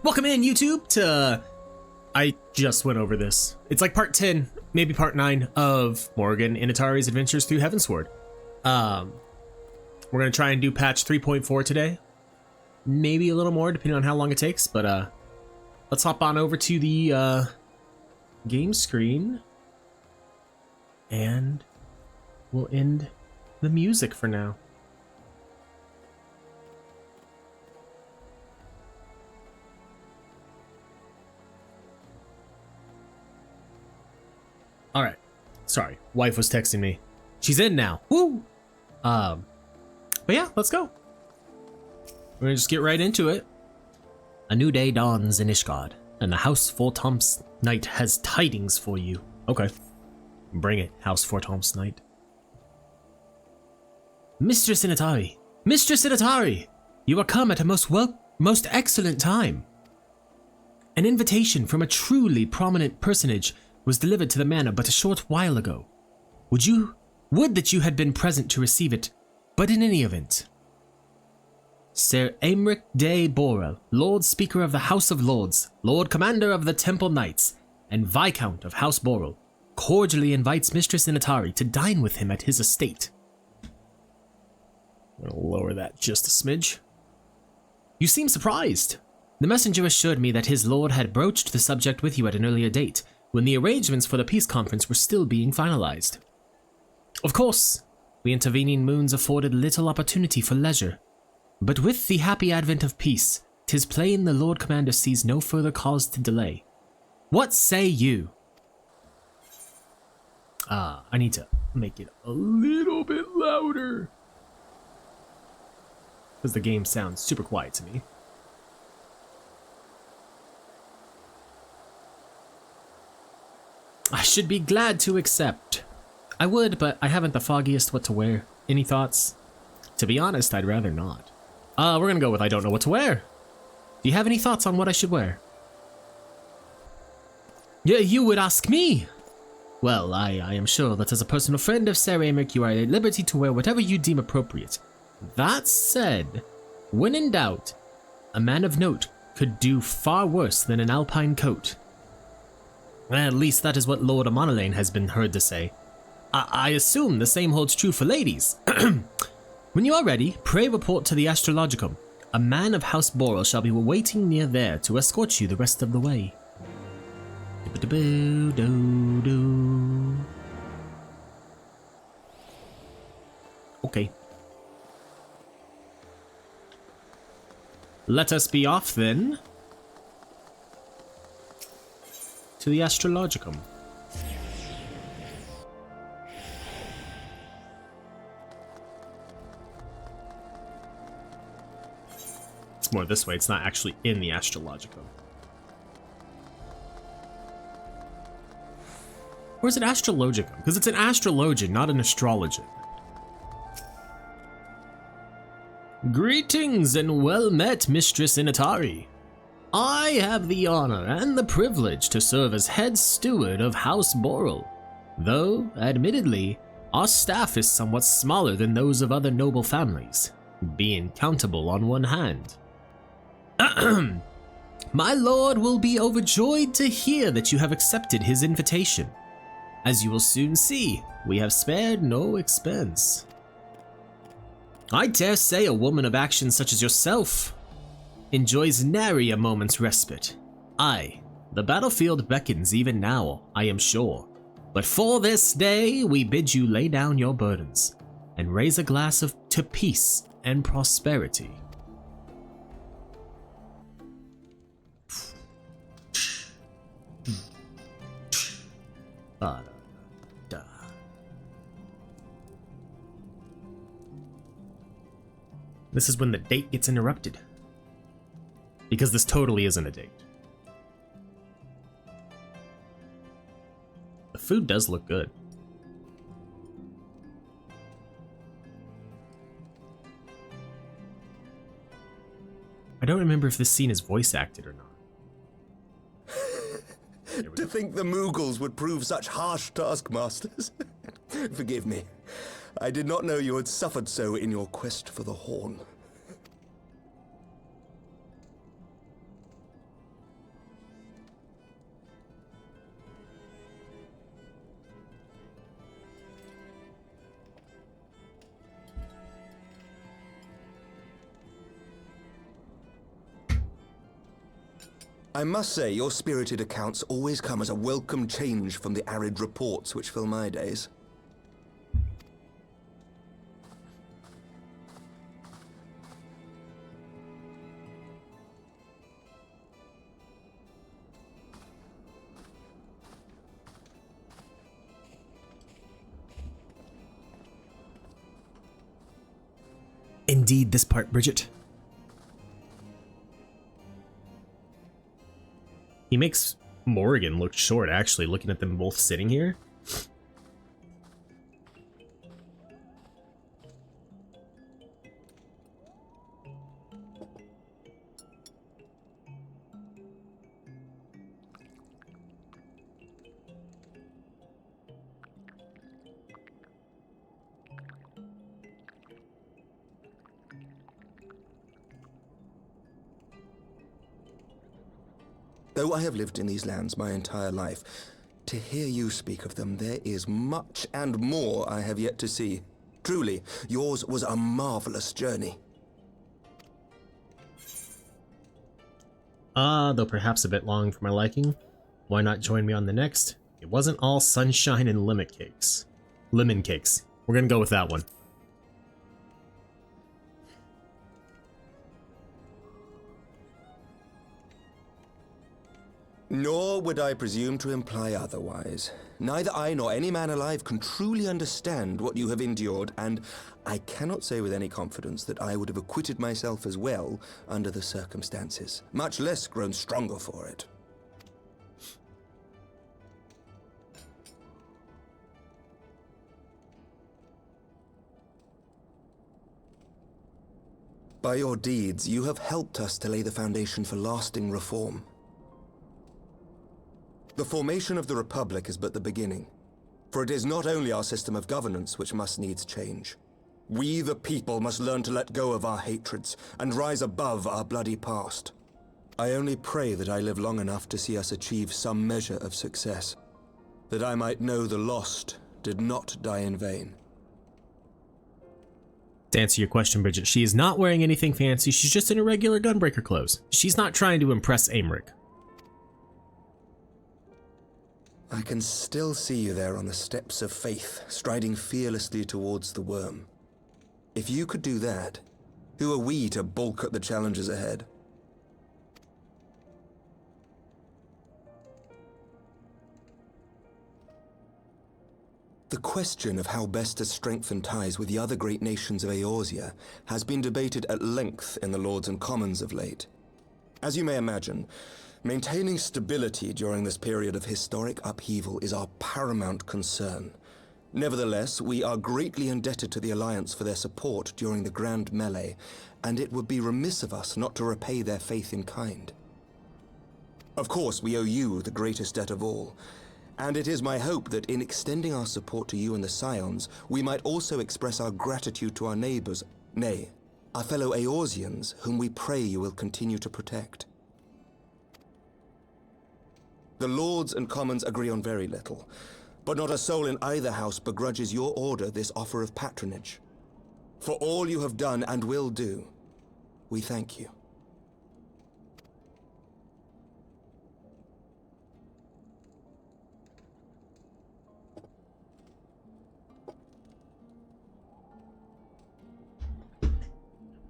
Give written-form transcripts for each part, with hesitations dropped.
Welcome in, YouTube, to... I just went over this. It's like part 10, maybe part 9 of Morrighan Initari's Adventures Through Heavensward. We're going to try and do patch 3.4 today. Maybe a little more, depending on how long it takes, but let's hop on over to the game screen. And we'll end the music for now. All right. Sorry, wife was texting me. She's in now. Woo! But yeah, let's go. We're gonna just get right into it. A new day dawns in Ishgard, and the House Fortom's Knight has tidings for you. Okay. Bring it, House Fortom's Knight. Mistress Initari! Mistress Initari! You are come at a most excellent time. An invitation from a truly prominent personage was delivered to the manor but a short while ago. Would that you had been present to receive it, but in any event. Sir Aymeric de Borel, Lord Speaker of the House of Lords, Lord Commander of the Temple Knights, and Viscount of House Borel, cordially invites Mistress Initari to dine with him at his estate. I'm gonna lower that just a smidge. You seem surprised. The messenger assured me that his lord had broached the subject with you at an earlier date, when the arrangements for the peace conference were still being finalized. Of course, the intervening moons afforded little opportunity for leisure, but with the happy advent of peace, 'tis plain the Lord Commander sees no further cause to delay. What say you? I need to make it a little bit louder, because the game sounds super quiet to me. I should be glad to accept. I would, but I haven't the foggiest what to wear. Any thoughts? To be honest, I'd rather not. We're gonna go with I don't know what to wear. Do you have any thoughts on what I should wear? Yeah, you would ask me. Well, I am sure that as a personal friend of Sir Aymeric, you are at liberty to wear whatever you deem appropriate. That said, when in doubt, a man of note could do far worse than an alpine coat. At least that is what Lord Amonelane has been heard to say. I assume the same holds true for ladies. When you are ready, pray report to the Astrologicum. A man of House Borel shall be waiting near there to escort you the rest of the way. Okay. Let us be off then. To the Astrologicum. It's more this way, it's not actually in the Astrologicum. Or is it Astrologicum? Because it's an astrologian, not an astrologian. Greetings and well met, Mistress Initari. I have the honor and the privilege to serve as head steward of House Borel, though, admittedly, our staff is somewhat smaller than those of other noble families, being countable on one hand. My lord will be overjoyed to hear that you have accepted his invitation. As you will soon see, we have spared no expense. I dare say a woman of action such as yourself enjoys nary a moment's respite. Aye, the battlefield beckons even now, I am sure. But for this day, we bid you lay down your burdens and raise a glass to peace and prosperity. This is when the date gets interrupted. Because this totally isn't a date. The food does look good. I don't remember if this scene is voice acted or not. To think the Moogles would prove such harsh taskmasters. Forgive me. I did not know you had suffered so in your quest for the horn. I must say, your spirited accounts always come as a welcome change from the arid reports which fill my days. Indeed, this part, Bridget. He makes Morrighan look short, actually, looking at them both sitting here. Though I have lived in these lands my entire life, to hear you speak of them, there is much and more I have yet to see. Truly, yours was a marvelous journey. Though perhaps a bit long for my liking. Why not join me on the next? It wasn't all sunshine and lemon cakes. Lemon cakes. We're gonna go with that one. Nor would I presume to imply otherwise. Neither I nor any man alive can truly understand what you have endured, and I cannot say with any confidence that I would have acquitted myself as well under the circumstances, much less grown stronger for it. By your deeds, you have helped us to lay the foundation for lasting reform. The formation of the Republic is but the beginning, for it is not only our system of governance which must needs change. We, the people, must learn to let go of our hatreds and rise above our bloody past. I only pray that I live long enough to see us achieve some measure of success, that I might know the lost did not die in vain. To answer your question, Bridget, she is not wearing anything fancy. She's just in her regular gunbreaker clothes. She's not trying to impress Aymeric. I can still see you there on the steps of faith, striding fearlessly towards the worm. If you could do that, who are we to balk at the challenges ahead? The question of how best to strengthen ties with the other great nations of Eorzea has been debated at length in the Lords and Commons of late. As you may imagine, maintaining stability during this period of historic upheaval is our paramount concern. Nevertheless, we are greatly indebted to the Alliance for their support during the Grand Melee, and it would be remiss of us not to repay their faith in kind. Of course, we owe you the greatest debt of all, and it is my hope that in extending our support to you and the Scions, we might also express our gratitude to our neighbors, nay, our fellow Eorzeans, whom we pray you will continue to protect. The Lords and Commons agree on very little, but not a soul in either house begrudges your order this offer of patronage. For all you have done and will do, we thank you.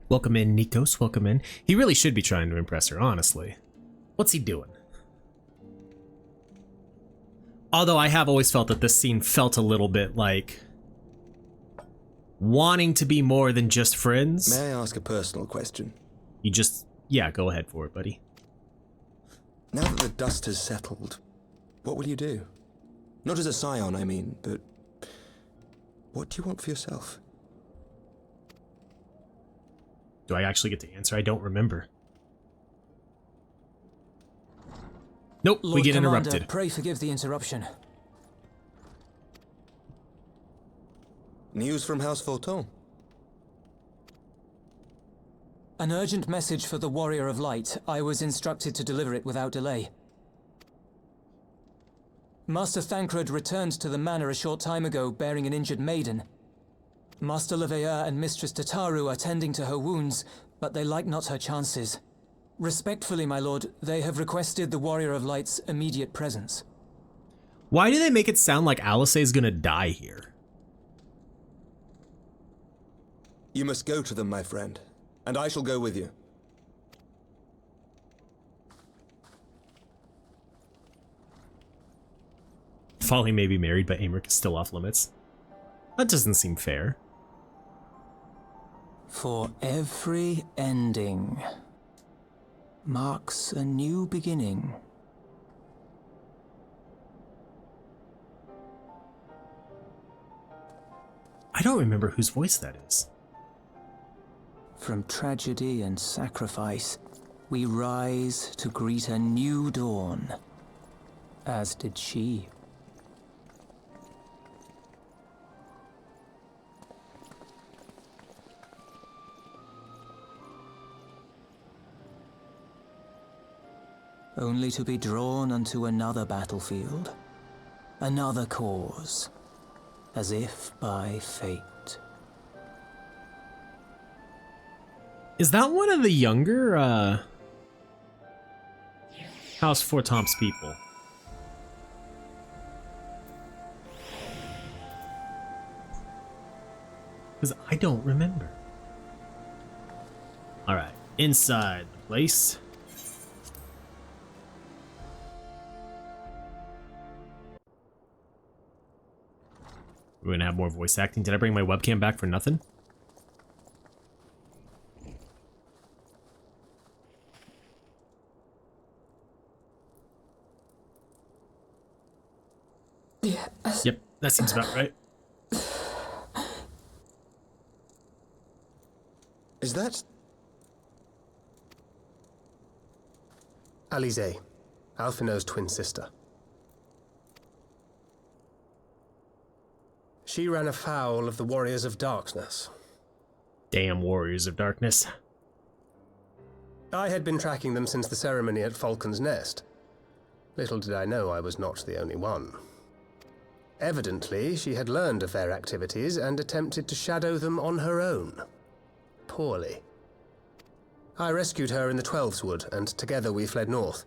Welcome in, Nikos. Welcome in. He really should be trying to impress her, honestly. What's he doing? Although I have always felt that this scene felt a little bit like wanting to be more than just friends. May I ask a personal question? You just, yeah, go ahead for it, buddy. Now that the dust has settled, what will you do? Not as a scion, I mean, but what do you want for yourself? Do I actually get to answer? I don't remember. Nope, Lord we get Commander, interrupted. Pray forgive the interruption. News from House Fulton. An urgent message for the Warrior of Light. I was instructed to deliver it without delay. Master Thancred returned to the manor a short time ago bearing an injured maiden. Master Leveilleur and Mistress Tataru are tending to her wounds, but they like not her chances. Respectfully, my lord, they have requested the Warrior of Light's immediate presence. Why do they make it sound like Alice is gonna die here? You must go to them, my friend, and I shall go with you. Folly may be married, but Aymeric is still off limits. That doesn't seem fair. For every ending marks a new beginning. I don't remember whose voice that is. From tragedy and sacrifice, we rise to greet a new dawn, as did she. Only to be drawn unto another battlefield, another cause, as if by fate. Is that one of the younger, House Four Tom's people? Because I don't remember. Alright, inside the place. We're gonna have more voice acting. Did I bring my webcam back for nothing? Yes. Yep, that seems about right. Is that... Alize, Alphino's twin sister. She ran afoul of the Warriors of Darkness. Damn Warriors of Darkness. I had been tracking them since the ceremony at Falcon's Nest. Little did I know I was not the only one. Evidently, she had learned of their activities and attempted to shadow them on her own. Poorly. I rescued her in the Twelveswood, and together we fled north.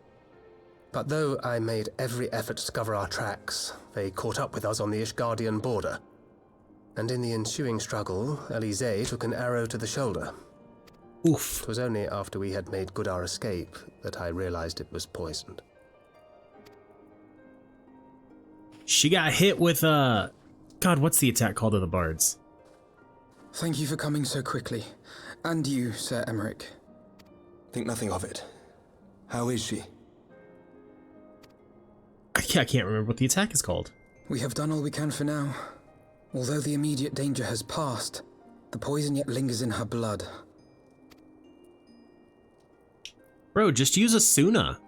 But though I made every effort to cover our tracks, they caught up with us on the Ishgardian border. And in the ensuing struggle, Alize took an arrow to the shoulder. Oof. It was only after we had made good our escape that I realized it was poisoned. She got hit with, God, what's the attack called of the bards? Thank you for coming so quickly. And you, Sir Aymeric. Think nothing of it. How is she? I can't remember what the attack is called. We have done all we can for now. Although the immediate danger has passed, the poison yet lingers in her blood. Bro, just use a Suna.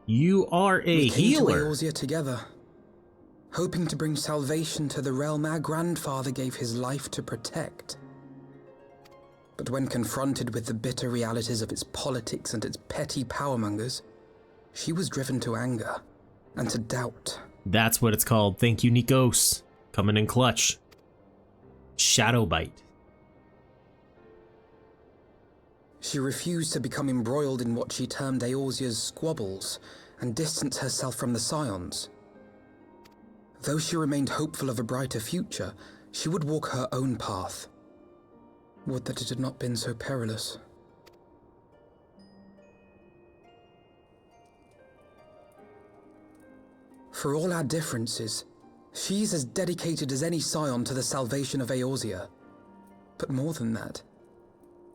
You are a We came healer. to Eorzea together, hoping to bring salvation to the realm our grandfather gave his life to protect. But when confronted with the bitter realities of its politics and its petty powermongers, she was driven to anger and to doubt. That's what it's called. Thank you, Nikos. Coming in clutch. Shadow Bite. She refused to become embroiled in what she termed Eorzea's squabbles and distance herself from the Scions. Though she remained hopeful of a brighter future, she would walk her own path. Would that it had not been so perilous. For all our differences, she's as dedicated as any Scion to the salvation of Eorzea. But more than that,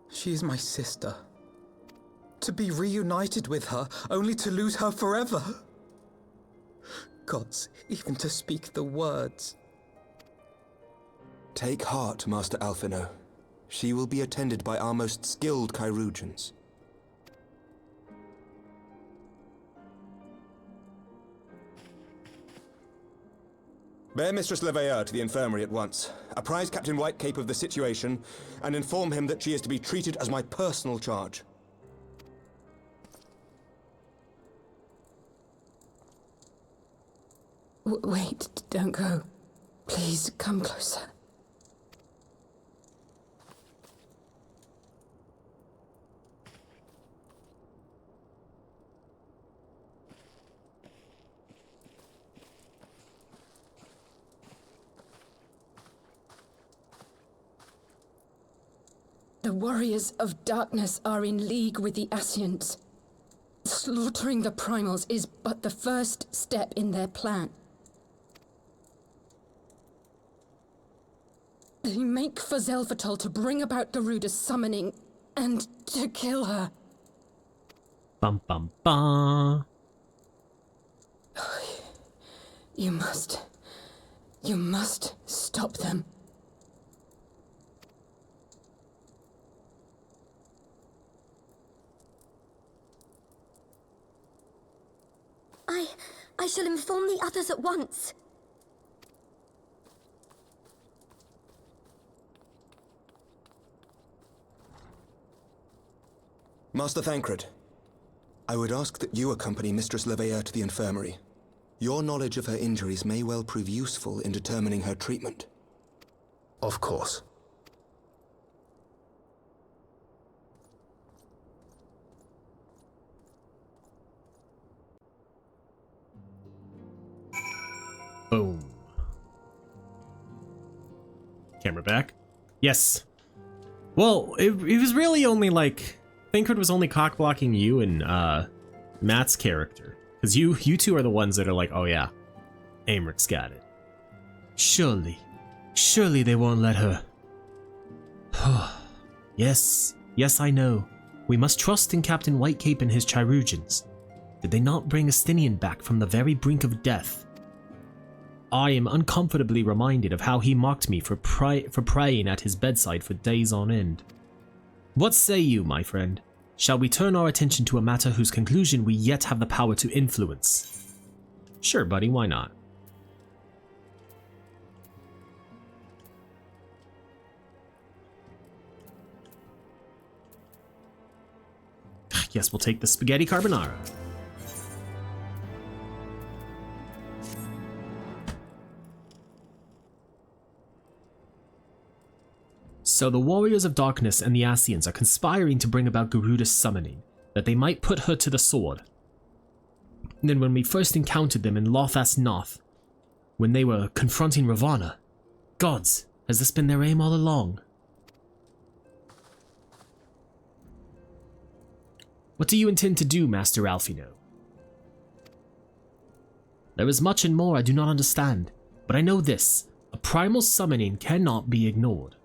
she is my sister. To be reunited with her, only to lose her forever. Gods, even to speak the words. Take heart, Master Alphino. She will be attended by our most skilled Chirurgeons. Bear Mistress Leveilleur to the infirmary at once. Apprise Captain Whitecape of the situation, and inform him that she is to be treated as my personal charge. Wait, don't go. Please, come closer. The warriors of darkness are in league with the Ascians. Slaughtering the primals is but the first step in their plan. They make for Zelvatol to bring about Garuda's summoning and to kill her. Bum bum bum. You must stop them. I shall inform the others at once. Master Thancred, I would ask that you accompany Mistress Leveilleur to the infirmary. Your knowledge of her injuries may well prove useful in determining her treatment. Of course. Boom. Camera back. Yes. Well, it was really only like... Thancred was only cock-blocking you and Matt's character. Because you two are the ones that are like, oh yeah, Aymric's got it. Surely they won't let her. Yes, I know. We must trust in Captain Whitecape and his Chirurgeons. Did they not bring Estinian back from the very brink of death? I am uncomfortably reminded of how he mocked me for praying at his bedside for days on end. What say you, my friend? Shall we turn our attention to a matter whose conclusion we yet have the power to influence? Sure, buddy, why not? Yes, we'll take the spaghetti carbonara. So the Warriors of Darkness and the Ascians are conspiring to bring about Garuda's summoning, that they might put her to the sword. And then when we first encountered them in Lothas Noth, when they were confronting Ravana, gods, has this been their aim all along? What do you intend to do, Master Alphino? There is much and more I do not understand, but I know this, a primal summoning cannot be ignored.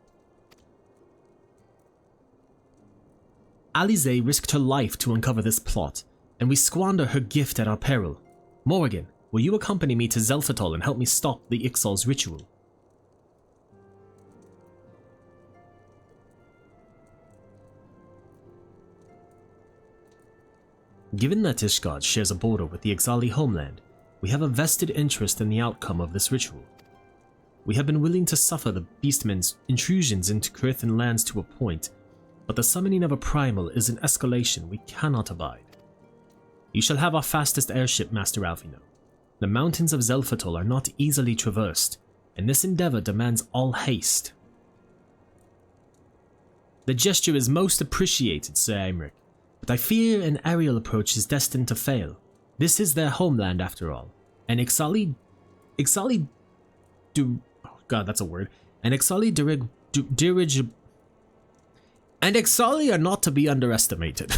Alize risked her life to uncover this plot, and we squander her gift at our peril. Morrighan, will you accompany me to Zelfatol and help me stop the Ixal's ritual? Given that Ishgard shares a border with the Ixali homeland, we have a vested interest in the outcome of this ritual. We have been willing to suffer the Beastmen's intrusions into Kurithan lands to a point, but the summoning of a primal is an escalation we cannot abide. You shall have our fastest airship, Master Alphino. The mountains of Zelfatol are not easily traversed, and this endeavor demands all haste. The gesture is most appreciated, Sir Aymric, but I fear an aerial approach is destined to fail. This is their homeland after all, and Ixali are not to be underestimated.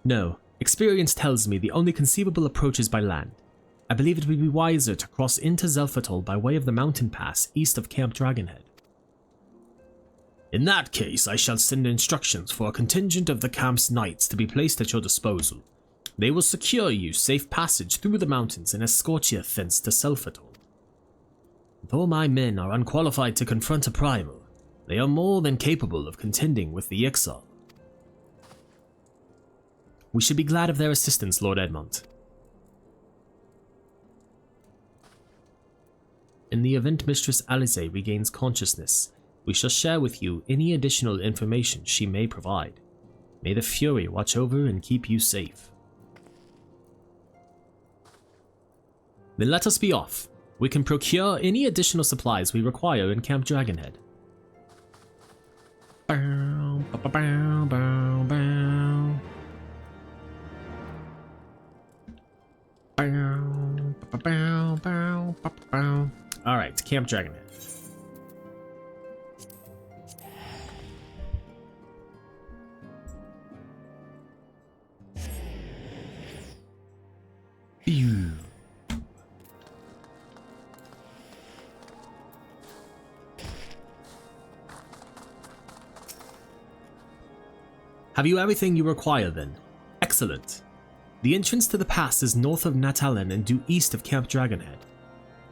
No, experience tells me the only conceivable approach is by land. I believe it would be wiser to cross into Zelfatol by way of the mountain pass east of Camp Dragonhead. In that case, I shall send instructions for a contingent of the camp's knights to be placed at your disposal. They will secure you safe passage through the mountains and escort you thence to Zelfatol. Though my men are unqualified to confront a primal, they are more than capable of contending with the Ixal. We should be glad of their assistance, Lord Edmont. In the event Mistress Alize regains consciousness, we shall share with you any additional information she may provide. May the Fury watch over and keep you safe. Then let us be off. We can procure any additional supplies we require in Camp Dragonhead. Alright, Camp Dragonhead. Have you everything you require then? Excellent. The entrance to the pass is north of Natalin and due east of Camp Dragonhead.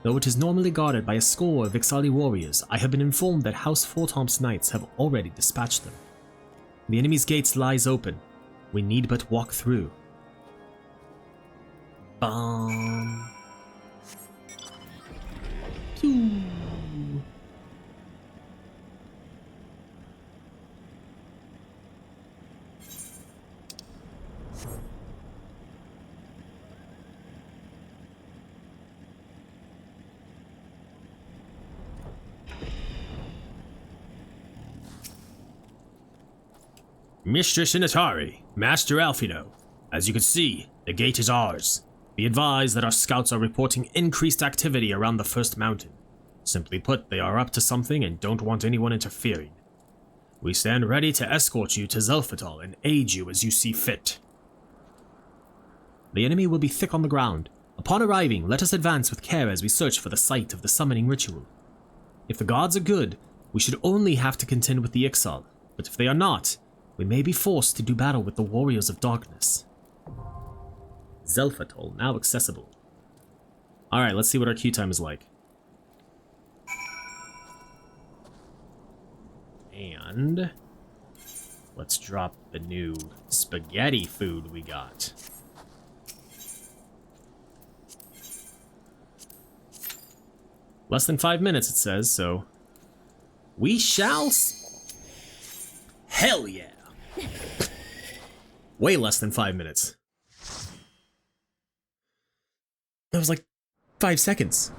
Though it is normally guarded by a score of Ixali warriors, I have been informed that House Fortomp's knights have already dispatched them. The enemy's gates lies open. We need but walk through. Bum. Pew. Mistress Initari, Master Alphino. As you can see, the gate is ours. Be advised that our scouts are reporting increased activity around the first mountain. Simply put, they are up to something and don't want anyone interfering. We stand ready to escort you to Zelphatal and aid you as you see fit. The enemy will be thick on the ground. Upon arriving, let us advance with care as we search for the site of the summoning ritual. If the gods are good, we should only have to contend with the Ixal, but if they are not, we may be forced to do battle with the Warriors of Darkness. Zelphatal, now accessible. Alright, let's see what our queue time is like. And let's drop the new spaghetti food we got. Less than 5 minutes, it says, so we shall. Hell yeah! Way less than 5 minutes. That was like 5 seconds.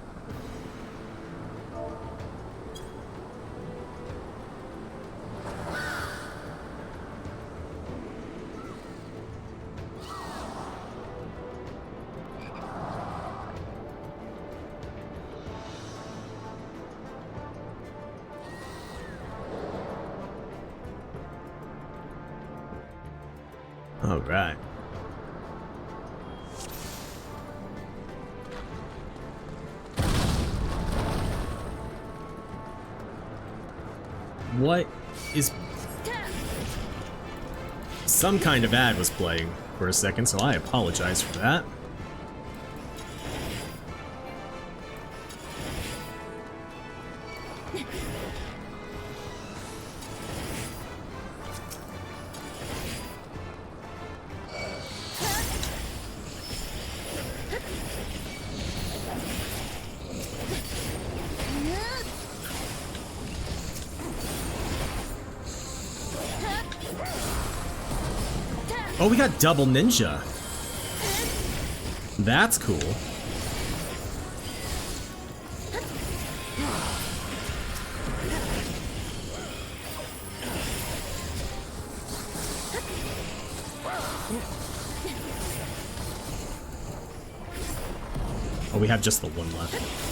All right. What is... Some kind of ad was playing for a second, so I apologize for that. Oh, we got double ninja. That's cool. Oh, we have just the one left.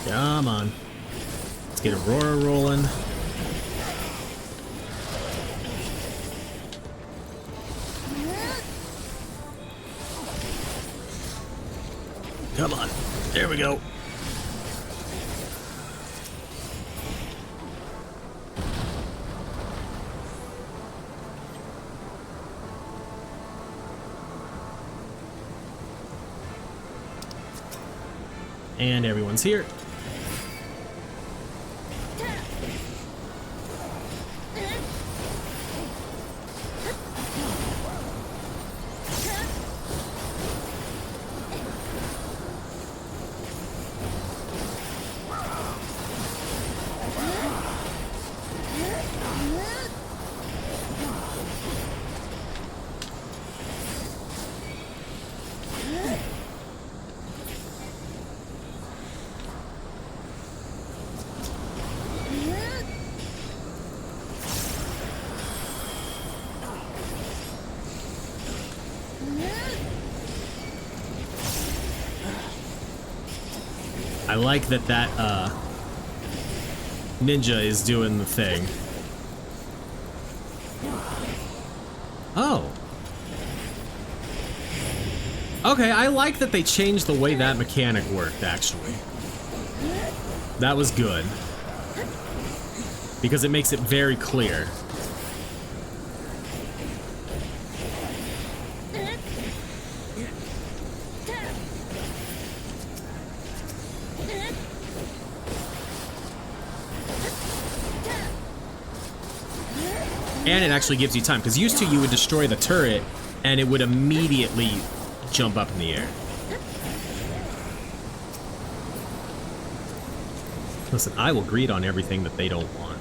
Come on. Let's get Aurora rolling. Come on. There we go. And everyone's here. I like that ninja is doing the thing. Oh. Okay, I like that they changed the way that mechanic worked, actually. That was good. Because it makes it very clear. And it actually gives you time, because used to you would destroy the turret and it would immediately jump up in the air. Listen, I will greed on everything that they don't want.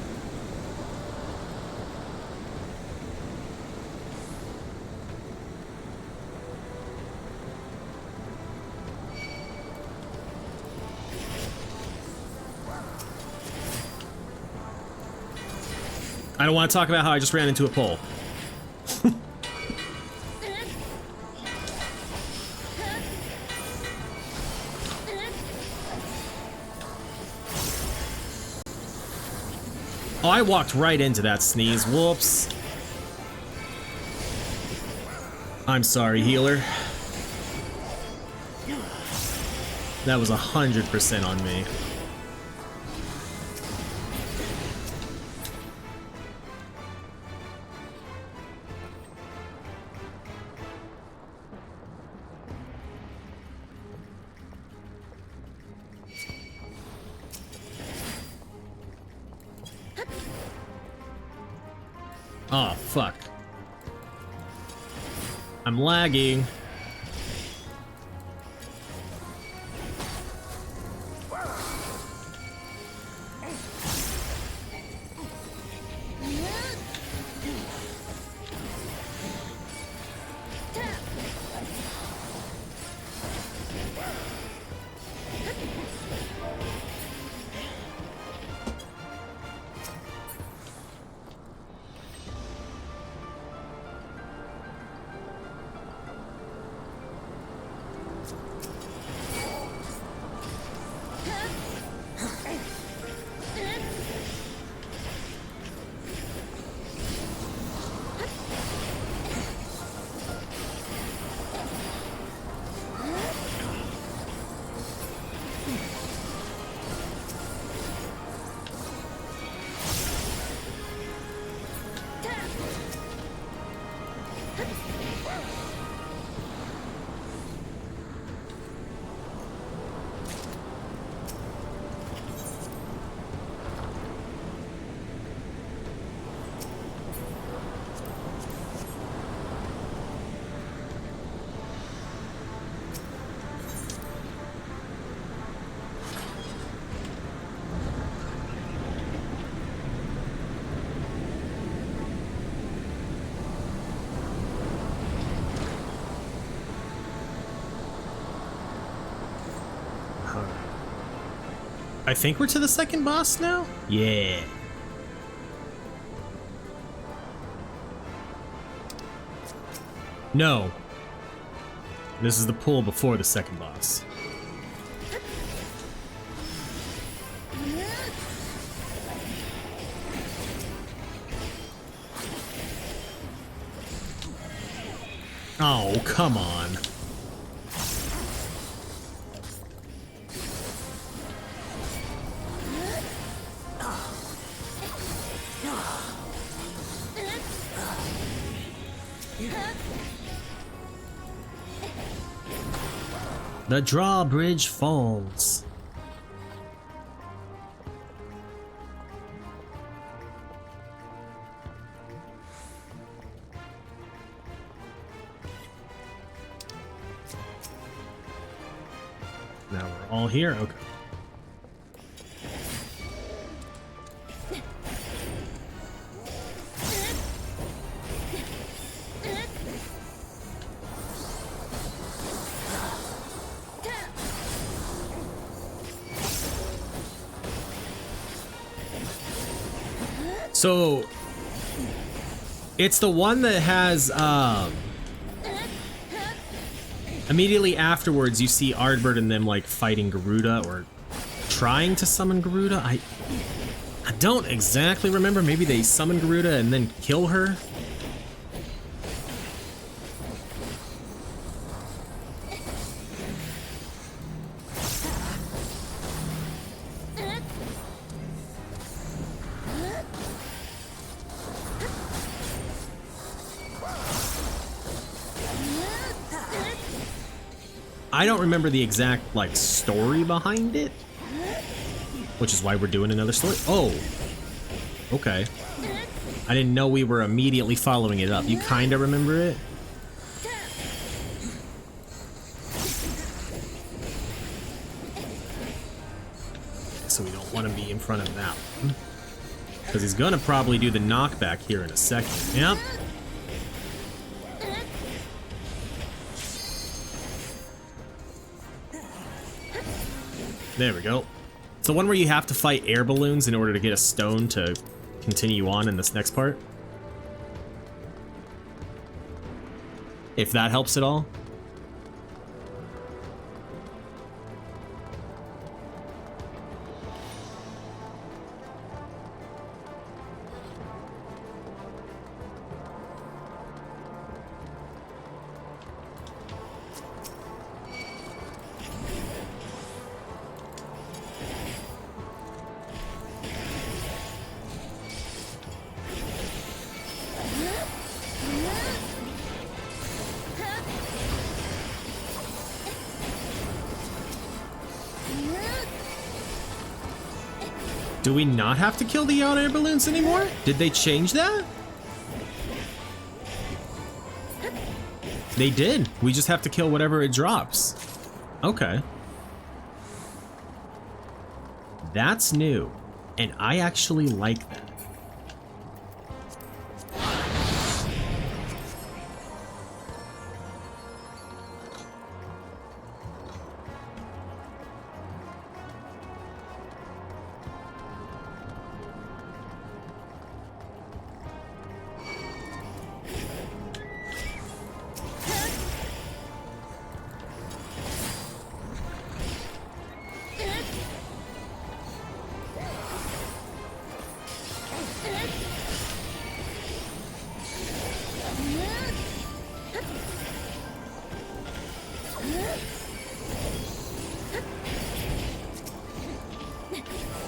I don't want to talk about how I just ran into a pole. Oh, I walked right into that sneeze. Whoops. I'm sorry, healer. That was 100% on me. Oh, fuck. I'm lagging. I think we're to the second boss now? Yeah. No. This is the pull before the second boss. Oh, come on. The drawbridge falls. Now we're all here? Okay. So, it's the one that has, immediately afterwards you see Ardbert and them, like, fighting Garuda, or trying to summon Garuda. I don't exactly remember. Maybe they summon Garuda and then kill her. I don't remember the exact, like, story behind it, which is why we're doing another story. Oh, okay. I didn't know we were immediately following it up. You kind of remember it? So we don't want to be in front of that one, because he's gonna probably do the knockback here in a second. Yep. There we go. It's the one where you have to fight air balloons in order to get a stone to continue on in this next part. If that helps at all. Do we not have to kill the yacht air balloons anymore? Did they change that? They did. We just have to kill whatever it drops. Okay. That's new. And I actually like that.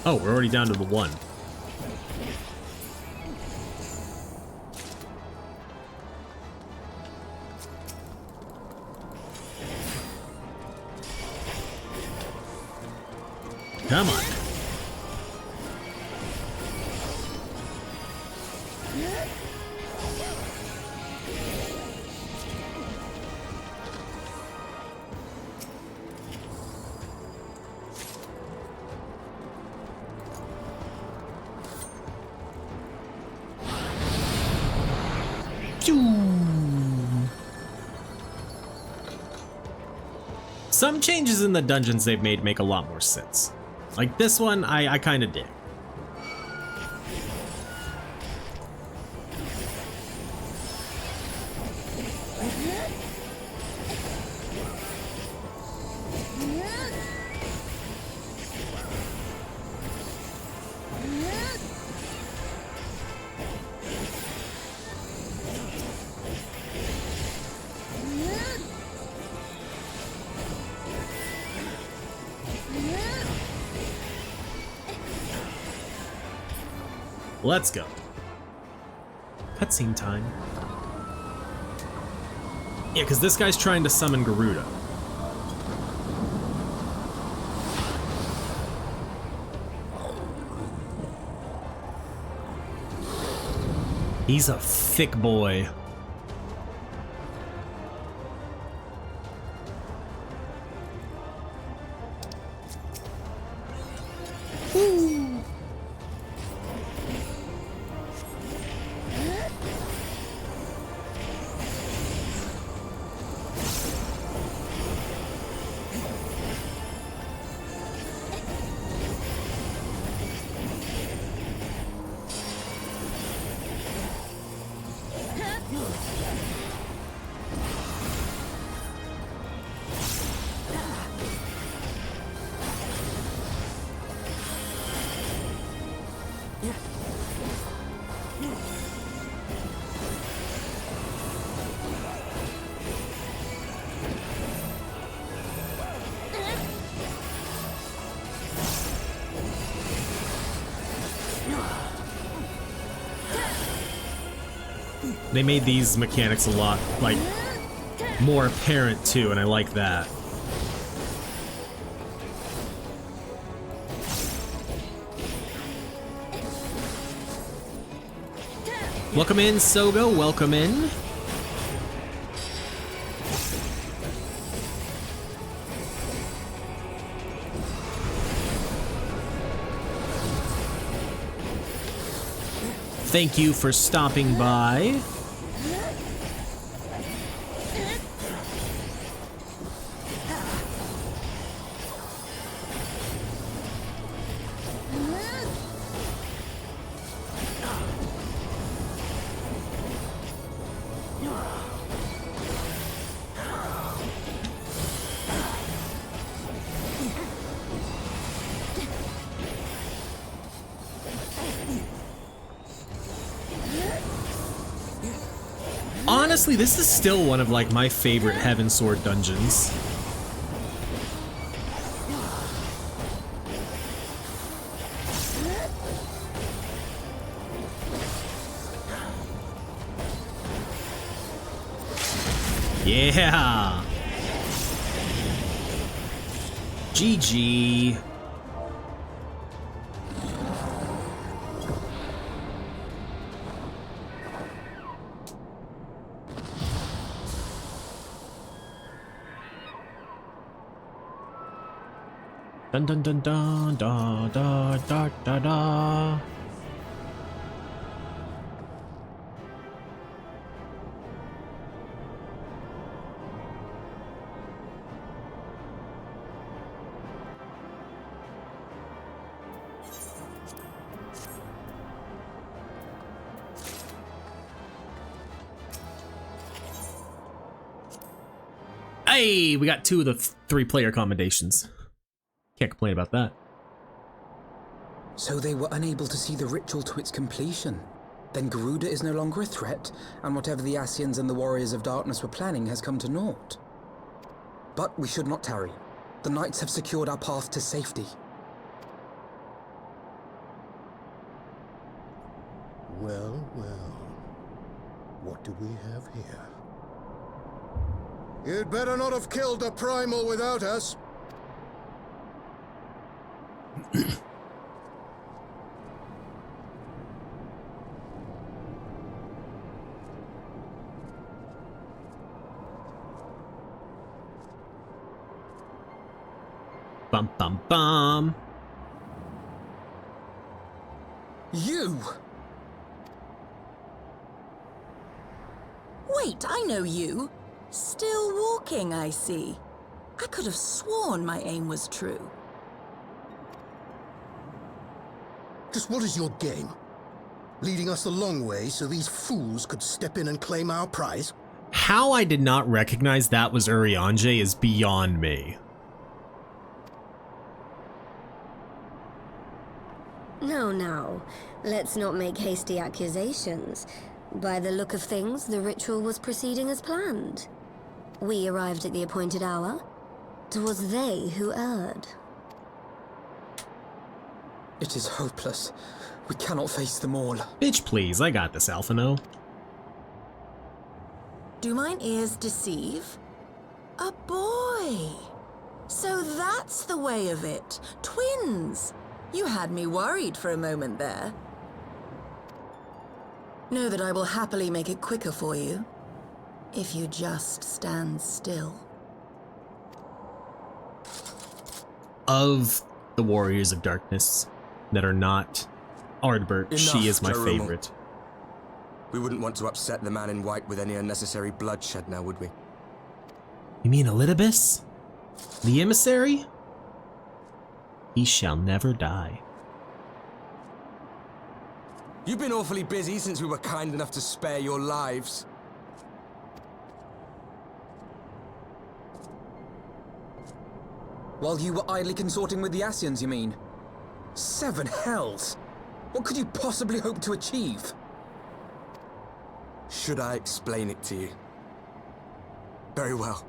Oh, we're already down to the one. Come on. Some changes in the dungeons they've made make a lot more sense. Like this one, I kind of dig. Let's go. Cutscene time. Yeah, because this guy's trying to summon Garuda. He's a thick boy. They made these mechanics a lot, like, more apparent too, and I like that. Welcome in, Sogo, welcome in. Thank you for stopping by. Honestly, this is still one of like my favorite Heaven Sword dungeons. Yeah. GG. Dun dun dun dun da da da da da. Hey, we got 2 of the 3 player commendations. Can't complain about that. So they were unable to see the ritual to its completion. Then Garuda is no longer a threat, and whatever the Asians and the Warriors of Darkness were planning has come to naught. But we should not tarry. The knights have secured our path to safety. Well, well. What do we have here? You'd better not have killed the Primal without us. Bum bum bum. You! Wait, I know you. Still walking, I see. I could have sworn my aim was true. Just what is your game? Leading us a long way so these fools could step in and claim our prize? How I did not recognize that was Urianger is beyond me. No, no. Let's not make hasty accusations. By the look of things, the ritual was proceeding as planned. We arrived at the appointed hour. 'Twas they who erred. It is hopeless. We cannot face them all. Bitch, please, I got this, Alphino. Do mine ears deceive? A boy! So that's the way of it. Twins! You had me worried for a moment there. Know that I will happily make it quicker for you, if you just stand still. Of the Warriors of Darkness that are not Ardbert, she is my favorite. We wouldn't want to upset the man in white with any unnecessary bloodshed now, would we? You mean Elidibus? The emissary? He shall never die. You've been awfully busy since we were kind enough to spare your lives. While you were idly consorting with the Asians, you mean? 7 hells! What could you possibly hope to achieve? Should I explain it to you? Very well.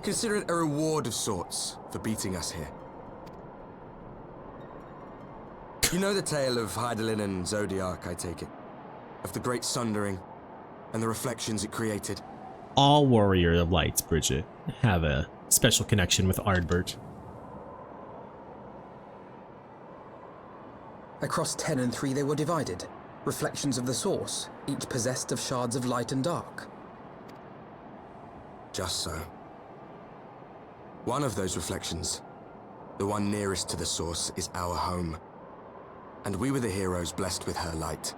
Consider it a reward of sorts for beating us here. You know the tale of Hydaelyn and Zodiac, I take it? of the Great Sundering and the reflections it created. All Warrior of Lights, Bridget, have a special connection with Ardbert. Across 10 and 3 they were divided. Reflections of the source, each possessed of shards of light and dark. Just so. One of those reflections, the one nearest to the source, is our home. And we were the heroes blessed with her light.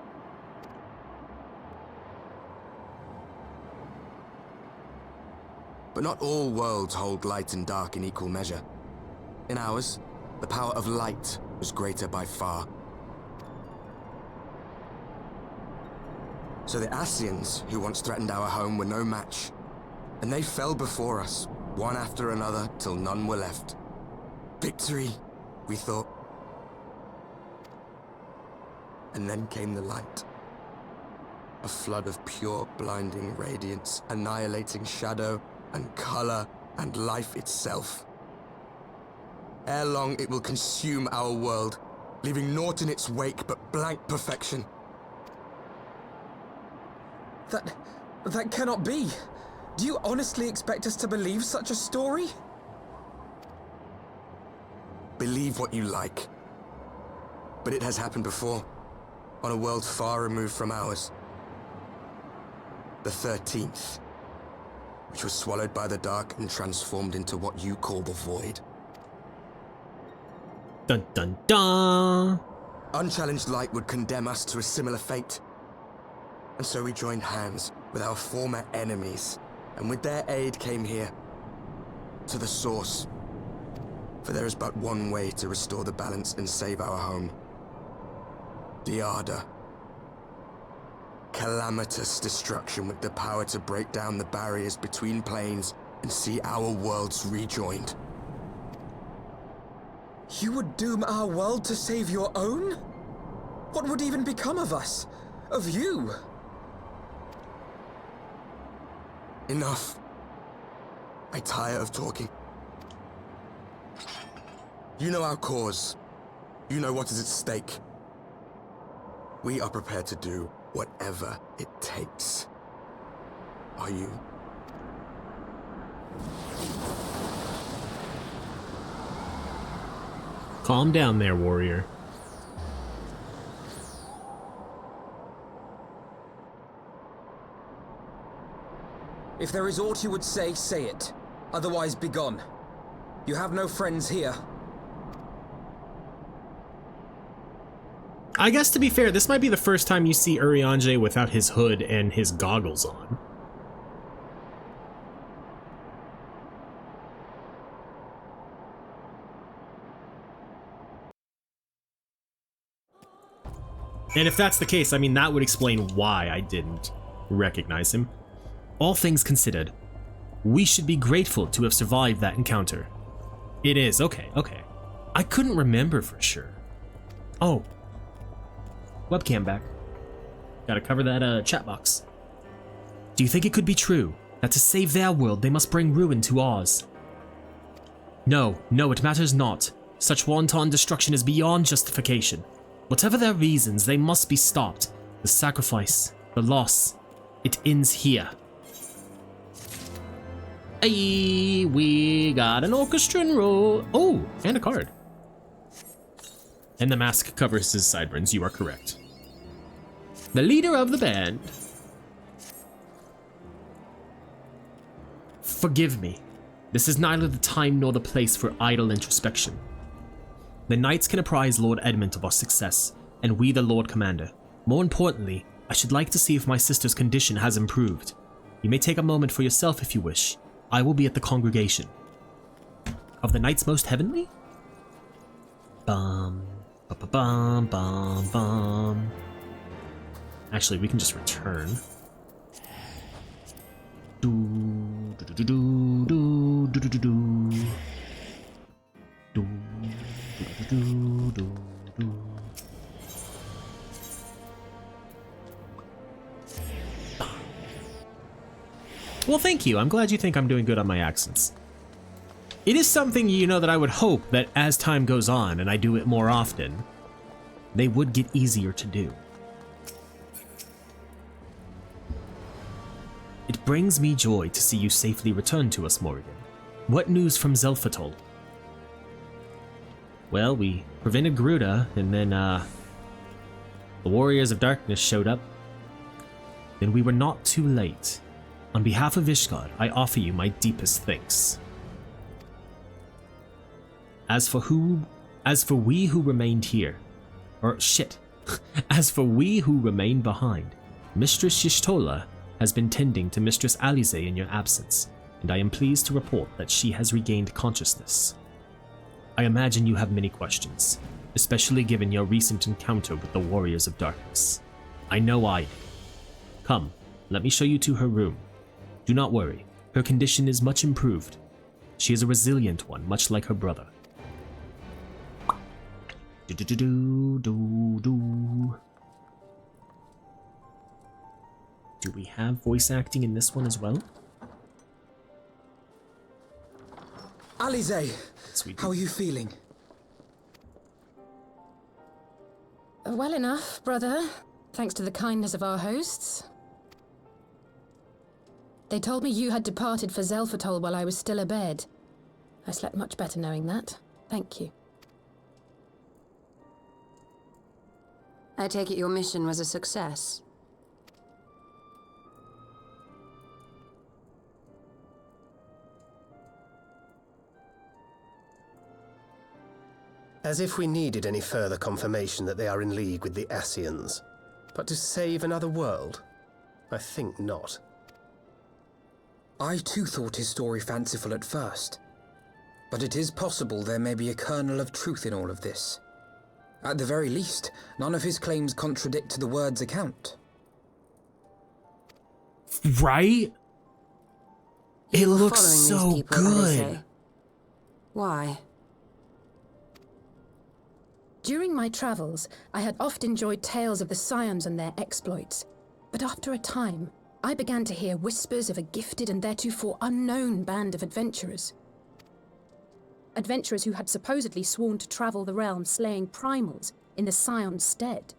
But not all worlds hold light and dark in equal measure. In ours, the power of light was greater by far. So the Ascians, who once threatened our home, were no match. And they fell before us, one after another, till none were left. Victory, we thought. And then came the light. A flood of pure, blinding radiance, annihilating shadow and color and life itself. Ere long, it will consume our world, leaving naught in its wake but blank perfection. That cannot be. Do you honestly expect us to believe such a story? Believe what you like. But it has happened before, on a world far removed from ours. The 13th, which was swallowed by the dark and transformed into what you call the Void. Dun dun dun! Unchallenged light would condemn us to a similar fate. And so we joined hands with our former enemies, and with their aid came here, to the source. For there is but one way to restore the balance and save our home. The Ardor. Calamitous destruction with the power to break down the barriers between planes and see our worlds rejoined. You would doom our world to save your own? What would even become of us? Of you? Enough. I tire of talking. You know our cause. You know what is at stake. We are prepared to do whatever it takes. Are you? Calm down there, warrior. If there is aught you would say, say it. Otherwise, begone. You have no friends here. I guess to be fair, this might be the first time you see Urianger without his hood and his goggles on. And if that's the case, I mean, that would explain why I didn't recognize him. All things considered, we should be grateful to have survived that encounter. It is, okay. I couldn't remember for sure. Oh. Webcam back. Gotta cover that chat box. Do you think it could be true that to save their world they must bring ruin to ours? No, it matters not. Such wanton destruction is beyond justification. Whatever their reasons, they must be stopped. The sacrifice, the loss, it ends here. Hey, we got an orchestrion roll. Oh, and a card. And the mask covers his sideburns, you are correct. The leader of the band. Forgive me. This is neither the time nor the place for idle introspection. The knights can apprise Lord Edmund of our success, and we the Lord Commander. More importantly, I should like to see if my sister's condition has improved. You may take a moment for yourself if you wish. I will be at the congregation. Of the Knights Most Heavenly? Bum, ba-ba-bum, bum, bum. Actually, we can just return. Do, do, do, do, do, do, do, do, do. Do, do, do, do, do. Well, thank you. I'm glad you think I'm doing good on my accents. It is something, you know, that I would hope that as time goes on and I do it more often, they would get easier to do. It brings me joy to see you safely return to us, Morrighan. What news from Zelphatol? Well, we prevented Garuda, and then, the Warriors of Darkness showed up. Then we were not too late. On behalf of Ishgard, I offer you my deepest thanks. As for we who remained here, as for we who remained behind, Mistress Y'shtola has been tending to Mistress Alize in your absence, and I am pleased to report that she has regained consciousness. I imagine you have many questions, especially given your recent encounter with the Warriors of Darkness. I know I do. Come, let me show you to her room. Do not worry, her condition is much improved. She is a resilient one, much like her brother. Do we have voice acting in this one as well? Alize, Sweet. how are you feeling? Well enough, brother. Thanks to the kindness of our hosts. They told me you had departed for Zelphatol while I was still abed. I slept much better knowing that. Thank you. I take it your mission was a success. As if we needed any further confirmation that they are in league with the Ascians. But to save another world? I think not. I too thought his story fanciful at first. But it is possible there may be a kernel of truth in all of this. At the very least, none of his claims contradict the word's account. Right? It looks Following these so people, good. Alize. Why? During my travels, I had oft enjoyed tales of the Scions and their exploits. But after a time, I began to hear whispers of a gifted and theretofore unknown band of adventurers. Adventurers who had supposedly sworn to travel the realm slaying primals in the Scion's stead.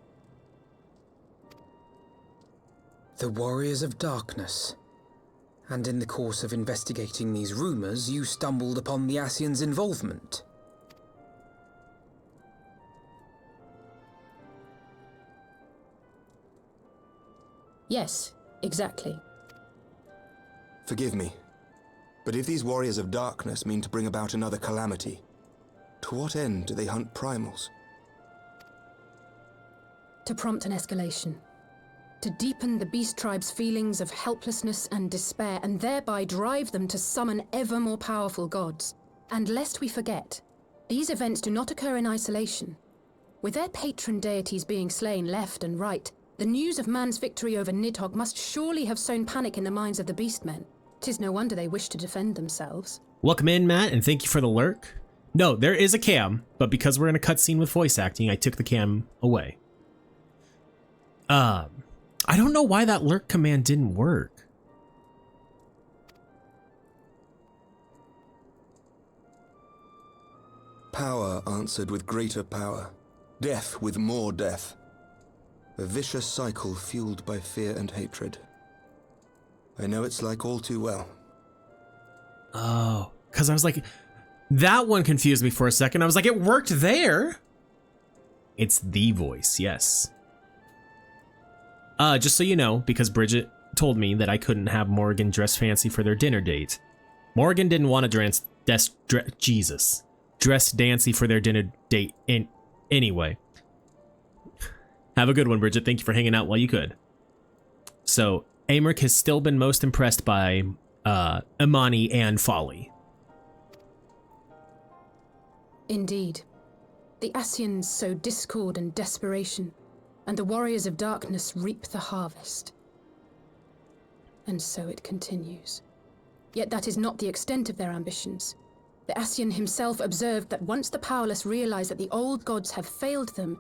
The Warriors of Darkness. And in the course of investigating these rumors, you stumbled upon the Ascians' involvement. Yes, exactly. Forgive me, but if these Warriors of Darkness mean to bring about another calamity, to what end do they hunt primals? To prompt an escalation. To deepen the beast tribe's feelings of helplessness and despair, and thereby drive them to summon ever more powerful gods. And lest we forget, these events do not occur in isolation. With their patron deities being slain left and right, the news of man's victory over Nidhogg must surely have sown panic in the minds of the beastmen. 'Tis no wonder they wish to defend themselves. Welcome in, Matt, and thank you for the lurk. No, there is a cam, but because we're in a cutscene with voice acting, I took the cam away. I don't know why that lurk command didn't work. Power answered with greater power, death with more death. A vicious cycle fueled by fear and hatred. I know it's like all too well. Oh, because I was like, that one confused me for a second. I was like, it worked there. It's the voice, yes. Just so you know, because Bridget told me that I couldn't have Morrighan dress fancy for their dinner date. Morrighan didn't want to dress dancy for their dinner date anyway. Have a good one, Bridget. Thank you for hanging out while you could. So, Amric has still been most impressed by Imani and Folly. Indeed. The Ascians sow discord and desperation, and the Warriors of Darkness reap the harvest. And so it continues. Yet that is not the extent of their ambitions. The Ascian himself observed that once the powerless realize that the old gods have failed them,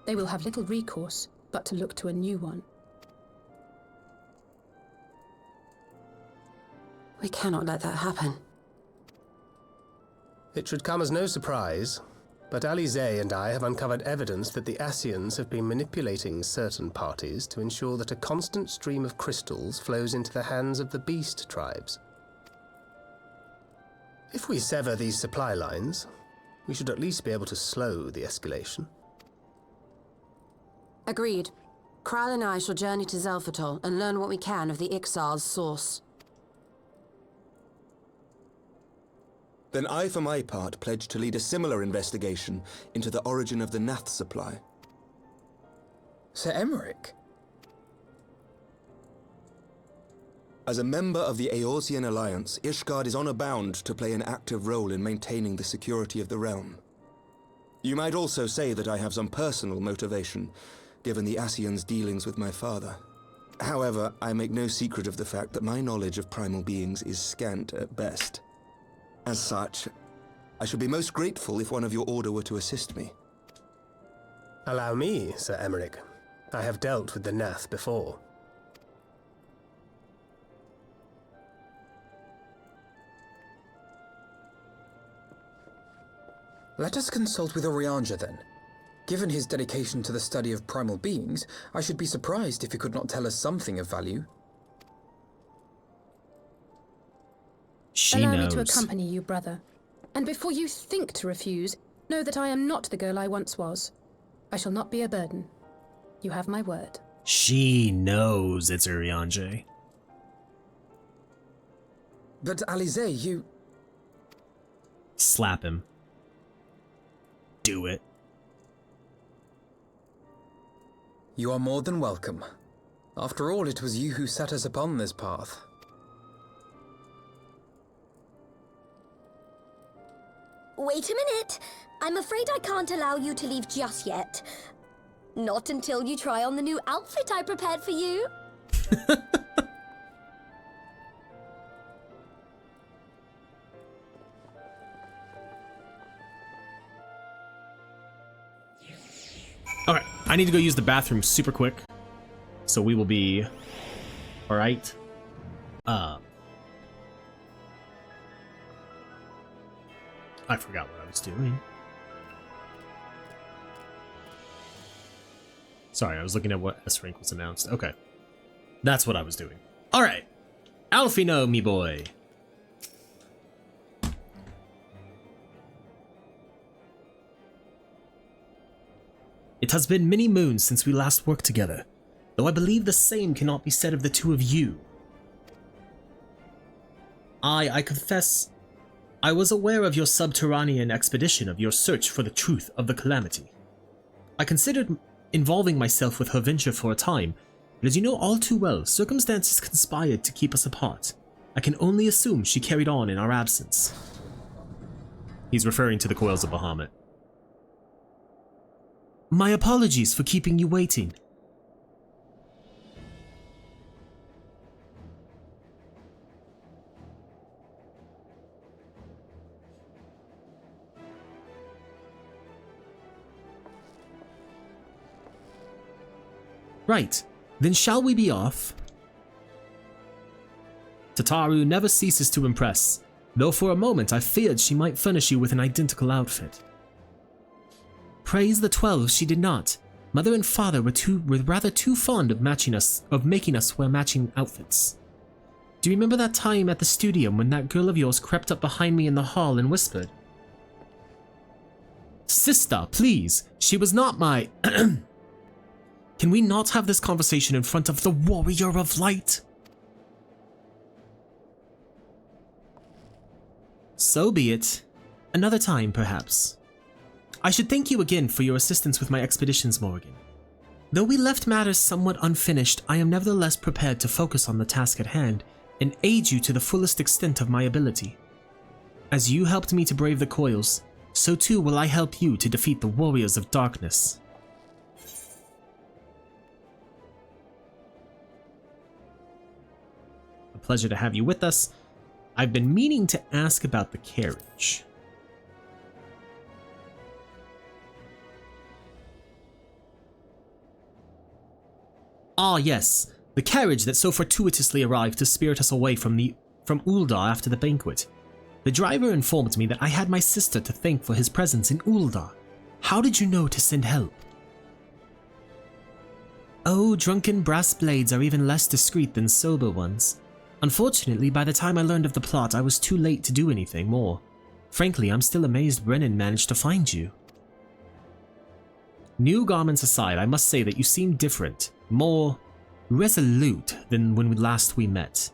they will have little recourse but to look to a new one. We cannot let that happen. It should come as no surprise, but Alizé and I have uncovered evidence that the Ascians have been manipulating certain parties to ensure that a constant stream of crystals flows into the hands of the beast tribes. If we sever these supply lines, we should at least be able to slow the escalation. Agreed. Kral and I shall journey to Zelphatol and learn what we can of the Ixal's source. Then I, for my part, pledge to lead a similar investigation into the origin of the Nath supply. Sir Emmerich? As a member of the Eorzean Alliance, Ishgard is honor bound to play an active role in maintaining the security of the realm. You might also say that I have some personal motivation, given the Ascians' dealings with my father. However, I make no secret of the fact that my knowledge of primal beings is scant at best. As such, I should be most grateful if one of your order were to assist me. Allow me, Sir Emmerich. I have dealt with the Nath before. Let us consult with Orianja then. Given his dedication to the study of primal beings, I should be surprised if he could not tell us something of value. She Allow knows. me to accompany you, brother. And before you think to refuse, know that I am not the girl I once was. I shall not be a burden. You have my word. She knows it's Urianger. But Alizé, you... Slap him. Do it. You are more than welcome. After all, it was you who set us upon this path. Wait a minute. I'm afraid I can't allow you to leave just yet. Not until you try on the new outfit I prepared for you. Alright, I need to go use the bathroom super quick. So we will be... Alright. I forgot what I was doing. Sorry, I was looking at what S rank was announced. Okay. That's what I was doing. Alright. Alphy, no, me boy. It has been many moons since we last worked together, though I believe the same cannot be said of the two of you. I confess, I was aware of your subterranean expedition of your search for the truth of the calamity. I considered involving myself with her venture for a time, but as you know all too well, circumstances conspired to keep us apart. I can only assume she carried on in our absence. He's referring to the coils of Bahamut. My apologies for keeping you waiting. Right, then shall we be off? Tataru never ceases to impress, though for a moment I feared she might furnish you with an identical outfit. Praise the 12 she did not. Mother and father were rather too fond of making us wear matching outfits. Do you remember that time at the studio when that girl of yours crept up behind me in the hall and whispered? Sister, please, she was not my... Can we not have this conversation in front of the Warrior of Light? So be it. Another time, perhaps. I should thank you again for your assistance with my expeditions, Morrighan. Though we left matters somewhat unfinished, I am nevertheless prepared to focus on the task at hand and aid you to the fullest extent of my ability. As you helped me to brave the coils, so too will I help you to defeat the Warriors of Darkness. A pleasure to have you with us. I've been meaning to ask about the carriage. Ah yes, the carriage that so fortuitously arrived to spirit us away from Uldar after the banquet. The driver informed me that I had my sister to thank for his presence in Uldar, How did you know to send help? Oh, drunken brass blades are even less discreet than sober ones. Unfortunately, by the time I learned of the plot, I was too late to do anything more. Frankly, I'm still amazed Brennan managed to find you. New garments aside, I must say that you seem different, more resolute than when last we met.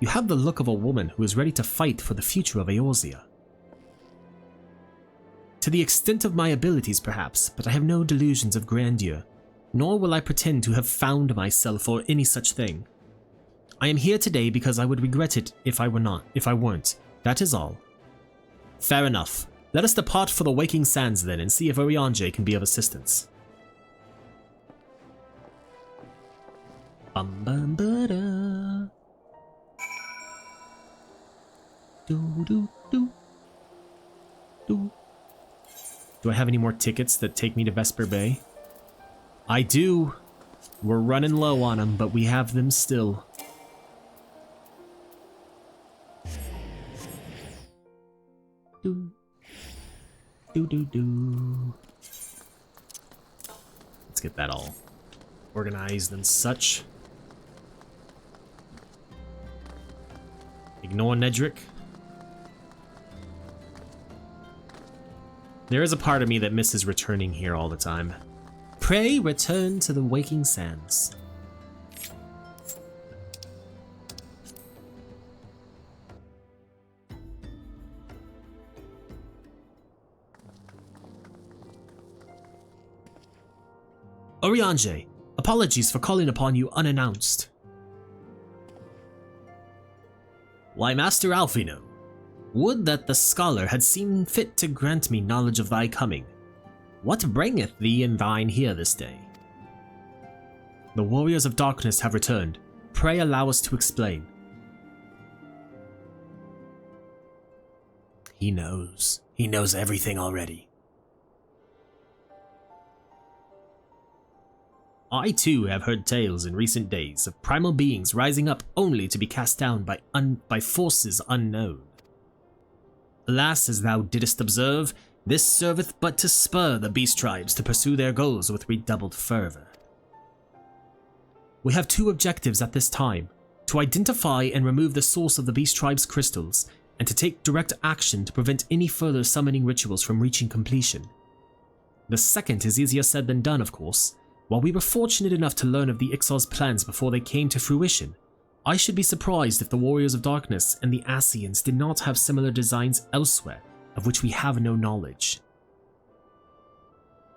You have the look of a woman who is ready to fight for the future of Eorzea. To the extent of my abilities, perhaps, but I have no delusions of grandeur, nor will I pretend to have found myself or any such thing. I am here today because I would regret it if I weren't. That is all. Fair enough. Let us depart for the Waking Sands then and see if Urianger can be of assistance. Bum bum ba da. Do do do. Do. Do I have any more tickets that take me to Vesper Bay? I do. We're running low on them, but we have them still. Do. Do do do. Let's get that all organized and such. Ignore Nedrick. There is a part of me that misses returning here all the time. Pray return to the Waking Sands. Urianger, apologies for calling upon you unannounced. Why, Master Alphy, no. Would that the scholar had seen fit to grant me knowledge of thy coming. What bringeth thee and thine here this day? The warriors of darkness have returned. Pray allow us to explain. He knows. He knows everything already. I too have heard tales in recent days of primal beings rising up only to be cast down by forces unknown. Alas, as thou didst observe, this serveth but to spur the beast tribes to pursue their goals with redoubled fervor. We have two objectives at this time: to identify and remove the source of the beast tribes' crystals, and to take direct action to prevent any further summoning rituals from reaching completion. The second is easier said than done, of course. While we were fortunate enough to learn of the Ixal's plans before they came to fruition, I should be surprised if the Warriors of Darkness and the Ascians did not have similar designs elsewhere, of which we have no knowledge.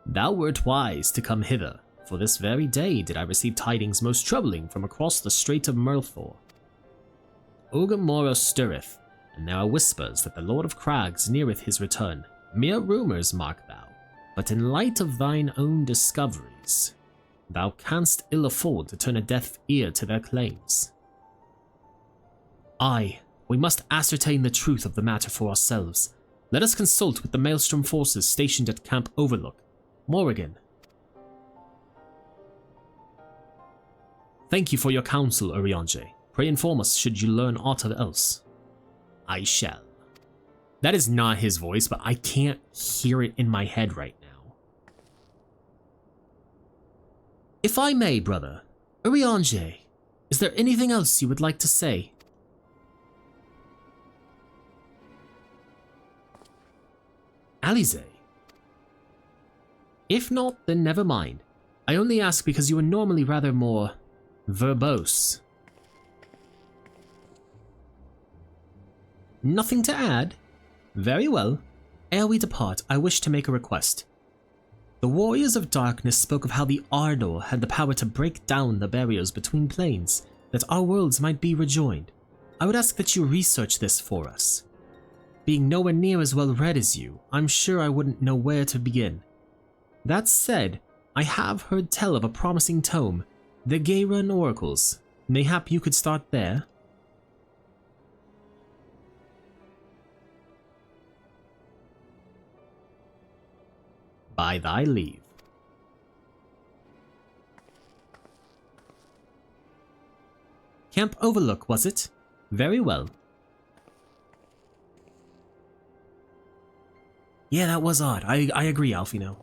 Thou wert wise to come hither, for this very day did I receive tidings most troubling from across the Strait of Murthor. Ugamora stirreth, and there are whispers that the Lord of Crags neareth his return. Mere rumours, mark thou, but in light of thine own discoveries, thou canst ill afford to turn a deaf ear to their claims. Aye, we must ascertain the truth of the matter for ourselves. Let us consult with the Maelstrom forces stationed at Camp Overlook. Morrighan. Thank you for your counsel, Urianger. Pray inform us should you learn aught else. I shall. That is not his voice, but I can't hear it in my head right now. If I may, brother, Urianger, is there anything else you would like to say? Alize? If not, then never mind. I only ask because you are normally rather more verbose. Nothing to add? Very well. Ere we depart, I wish to make a request. The Warriors of Darkness spoke of how the Ardor had the power to break down the barriers between planes, that our worlds might be rejoined. I would ask that you research this for us. Being nowhere near as well read as you, I'm sure I wouldn't know where to begin. That said, I have heard tell of a promising tome, the Gayran Oracles. Mayhap you could start there? By thy leave. Camp Overlook, was it? Very well. Yeah, that was odd. I agree, Alphy, now.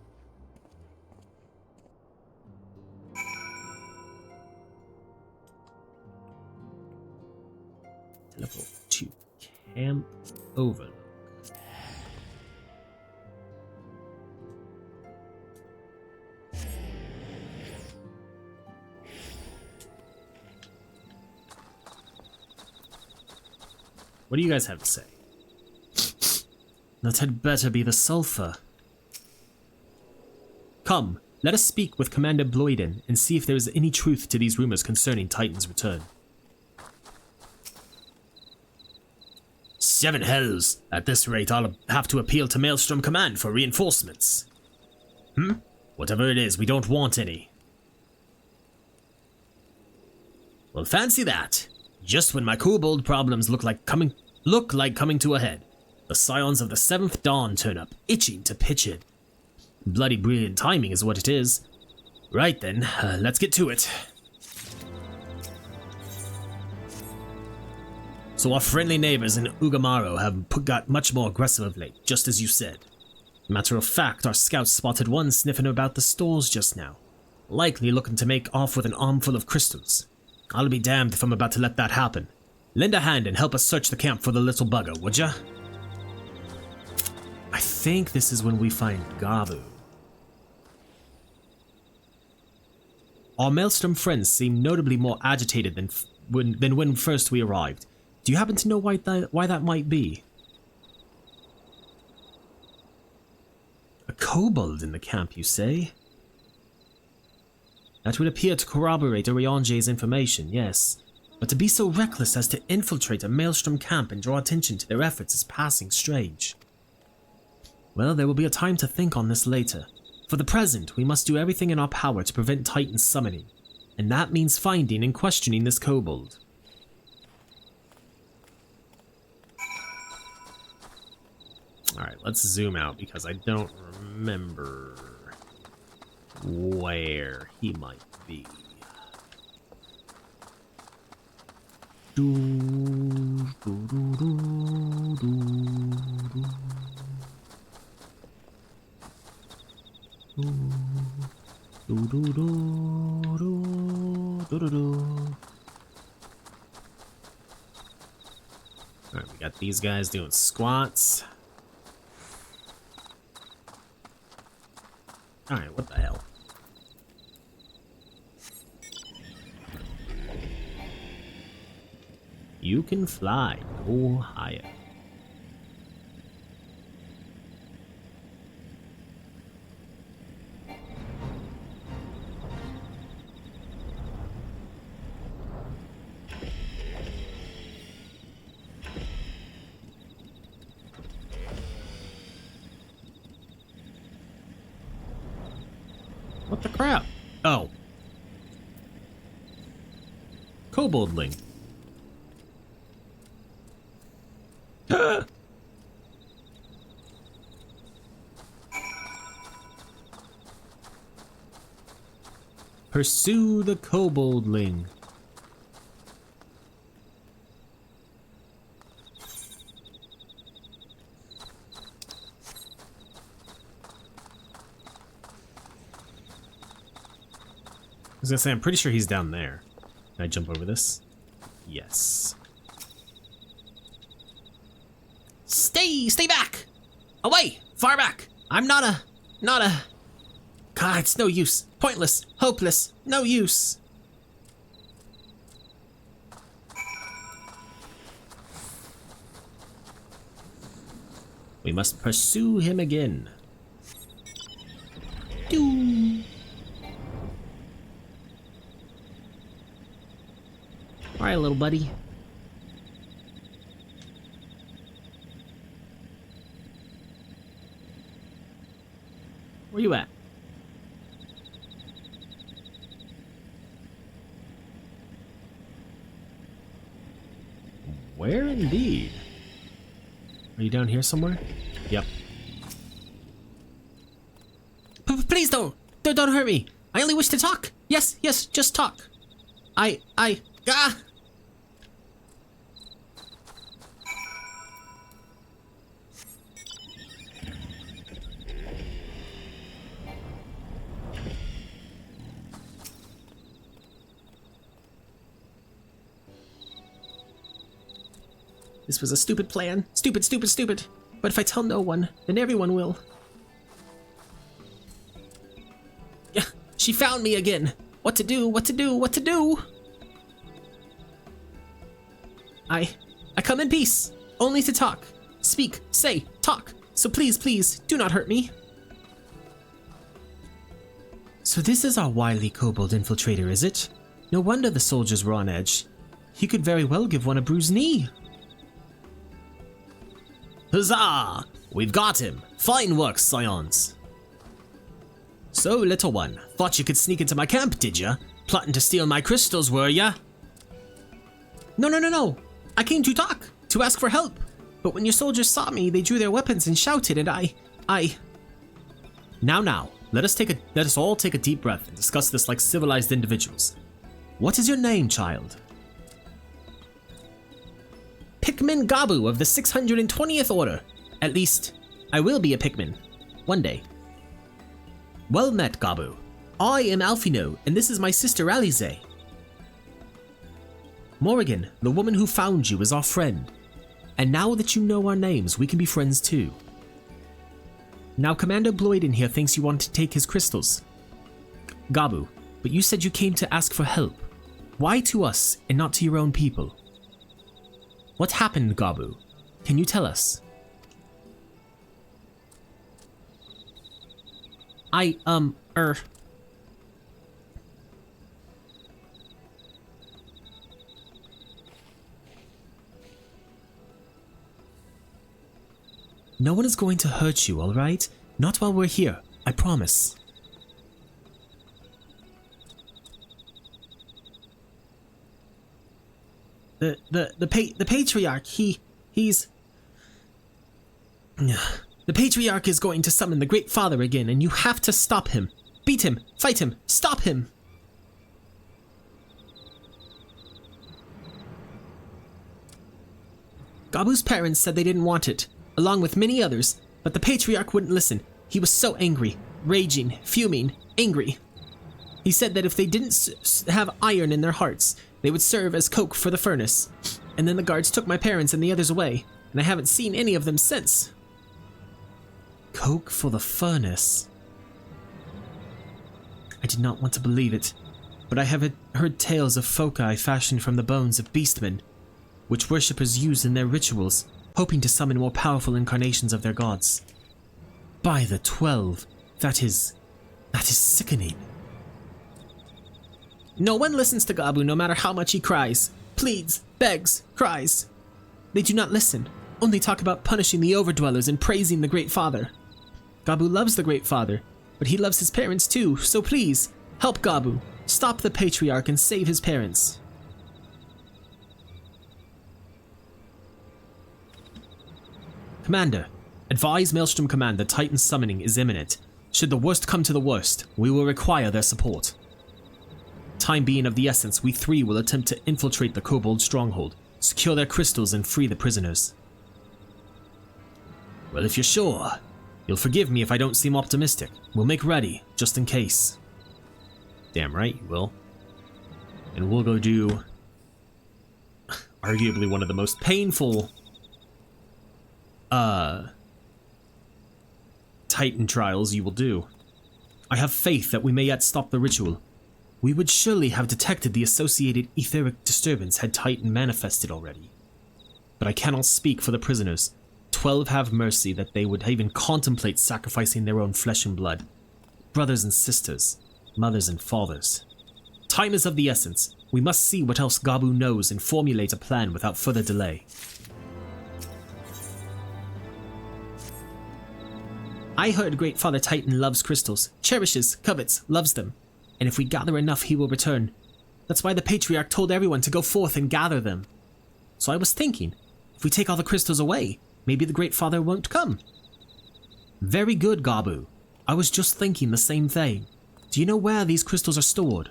Teleport to Camp Overlook. What do you guys have to say? That had better be the sulfur. Come, let us speak with Commander Bloyden and see if there is any truth to these rumors concerning Titan's return. 7 hells! At this rate, I'll have to appeal to Maelstrom Command for reinforcements. Whatever it is, we don't want any. Well, fancy that. Just when my kobold problems look like coming to a head, the scions of the 7th Dawn turn up, itching to pitch in. Bloody brilliant timing is what it is. Right then, let's get to it. So our friendly neighbors in Ugamaro have got much more aggressive of late, just as you said. Matter of fact, our scouts spotted one sniffing about the stores just now, likely looking to make off with an armful of crystals. I'll be damned if I'm about to let that happen. Lend a hand and help us search the camp for the little bugger, would ya? I think this is when we find Gavu. Our Maelstrom friends seem notably more agitated than when first we arrived. Do you happen to know why that might be? A kobold in the camp, you say? That would appear to corroborate Oriange's information, yes. But to be so reckless as to infiltrate a Maelstrom camp and draw attention to their efforts is passing strange. Well, there will be a time to think on this later. For the present, we must do everything in our power to prevent Titan's summoning, and that means finding and questioning this kobold. Alright, let's zoom out because I don't remember where he might be. Alright, we got these guys doing squats. Alright, what the hell? You can fly, go higher. What the crap? Oh. Koboldling. Pursue the koboldling. I was gonna say, I'm pretty sure he's down there. Can I jump over this? Yes. Stay back! Away! Far back! I'm not a... God, it's no use. Pointless. Hopeless. No use. We must pursue him again. Doo. Alright, little buddy. Where you at? Where indeed? Are you down here somewhere? Yep. Please don't hurt me. I only wish to talk. Yes, just talk. Ah! This was a stupid plan. Stupid, stupid, stupid. But if I tell no one, then everyone will. Yeah, she found me again. What to do, what to do, what to do? I come in peace, only to talk. Speak, say, talk. So please, please, do not hurt me. So this is our wily kobold infiltrator, is it? No wonder the soldiers were on edge. He could very well give one a bruised knee. Huzzah! We've got him. Fine work, scions. So, little one, thought you could sneak into my camp, did ya? Plotting to steal my crystals, were ya? No. I came to talk, to ask for help. But when your soldiers saw me, they drew their weapons and shouted, and I... Now, let us all take a deep breath and discuss this like civilized individuals. What is your name, child? Pikmin Gabu of the 620th Order. At least, I will be a Pikmin. One day. Well met, Gabu. I am Alphino, and this is my sister Alize. Morrighan, the woman who found you, is our friend. And now that you know our names, we can be friends too. Now Commander Bloyden here thinks you want to take his crystals. Gabu, but you said you came to ask for help. Why to us and not to your own people? What happened, Gabu? Can you tell us? No one is going to hurt you, all right? Not while we're here, I promise. The Patriarch, he's... The Patriarch is going to summon the Great Father again, and you have to stop him. Beat him, fight him, stop him! Gabu's parents said they didn't want it, along with many others, but the Patriarch wouldn't listen. He was so angry, raging, fuming, angry. He said that if they didn't have iron in their hearts, they would serve as coke for the furnace. And then the guards took my parents and the others away, and I haven't seen any of them since. Coke for the furnace? I did not want to believe it, but I have heard tales of foci fashioned from the bones of beastmen, which worshippers use in their rituals, hoping to summon more powerful incarnations of their gods. By the 12, that is sickening. No one listens to Gabu no matter how much he cries, pleads, begs, cries. They do not listen, only talk about punishing the overdwellers and praising the Great Father. Gabu loves the Great Father, but he loves his parents too, so please, help Gabu, stop the Patriarch and save his parents. Commander, advise Maelstrom Command that Titan's summoning is imminent. Should the worst come to the worst, we will require their support. Time being of the essence, we three will attempt to infiltrate the Kobold stronghold, secure their crystals, and free the prisoners. Well, if you're sure, you'll forgive me if I don't seem optimistic. We'll make ready, just in case. Damn right you will. And we'll go do... arguably one of the most painful... Titan trials you will do. I have faith that we may yet stop the ritual. We would surely have detected the associated etheric disturbance had Titan manifested already. But I cannot speak for the prisoners. 12 have mercy that they would even contemplate sacrificing their own flesh and blood. Brothers and sisters, mothers and fathers. Time is of the essence. We must see what else Gabu knows and formulate a plan without further delay. I heard Great Father Titan loves crystals, cherishes, covets, loves them. And if we gather enough, he will return. That's why the Patriarch told everyone to go forth and gather them. So I was thinking, if we take all the crystals away, maybe the Great Father won't come. Very good, Gabu. I was just thinking the same thing. Do you know where these crystals are stored?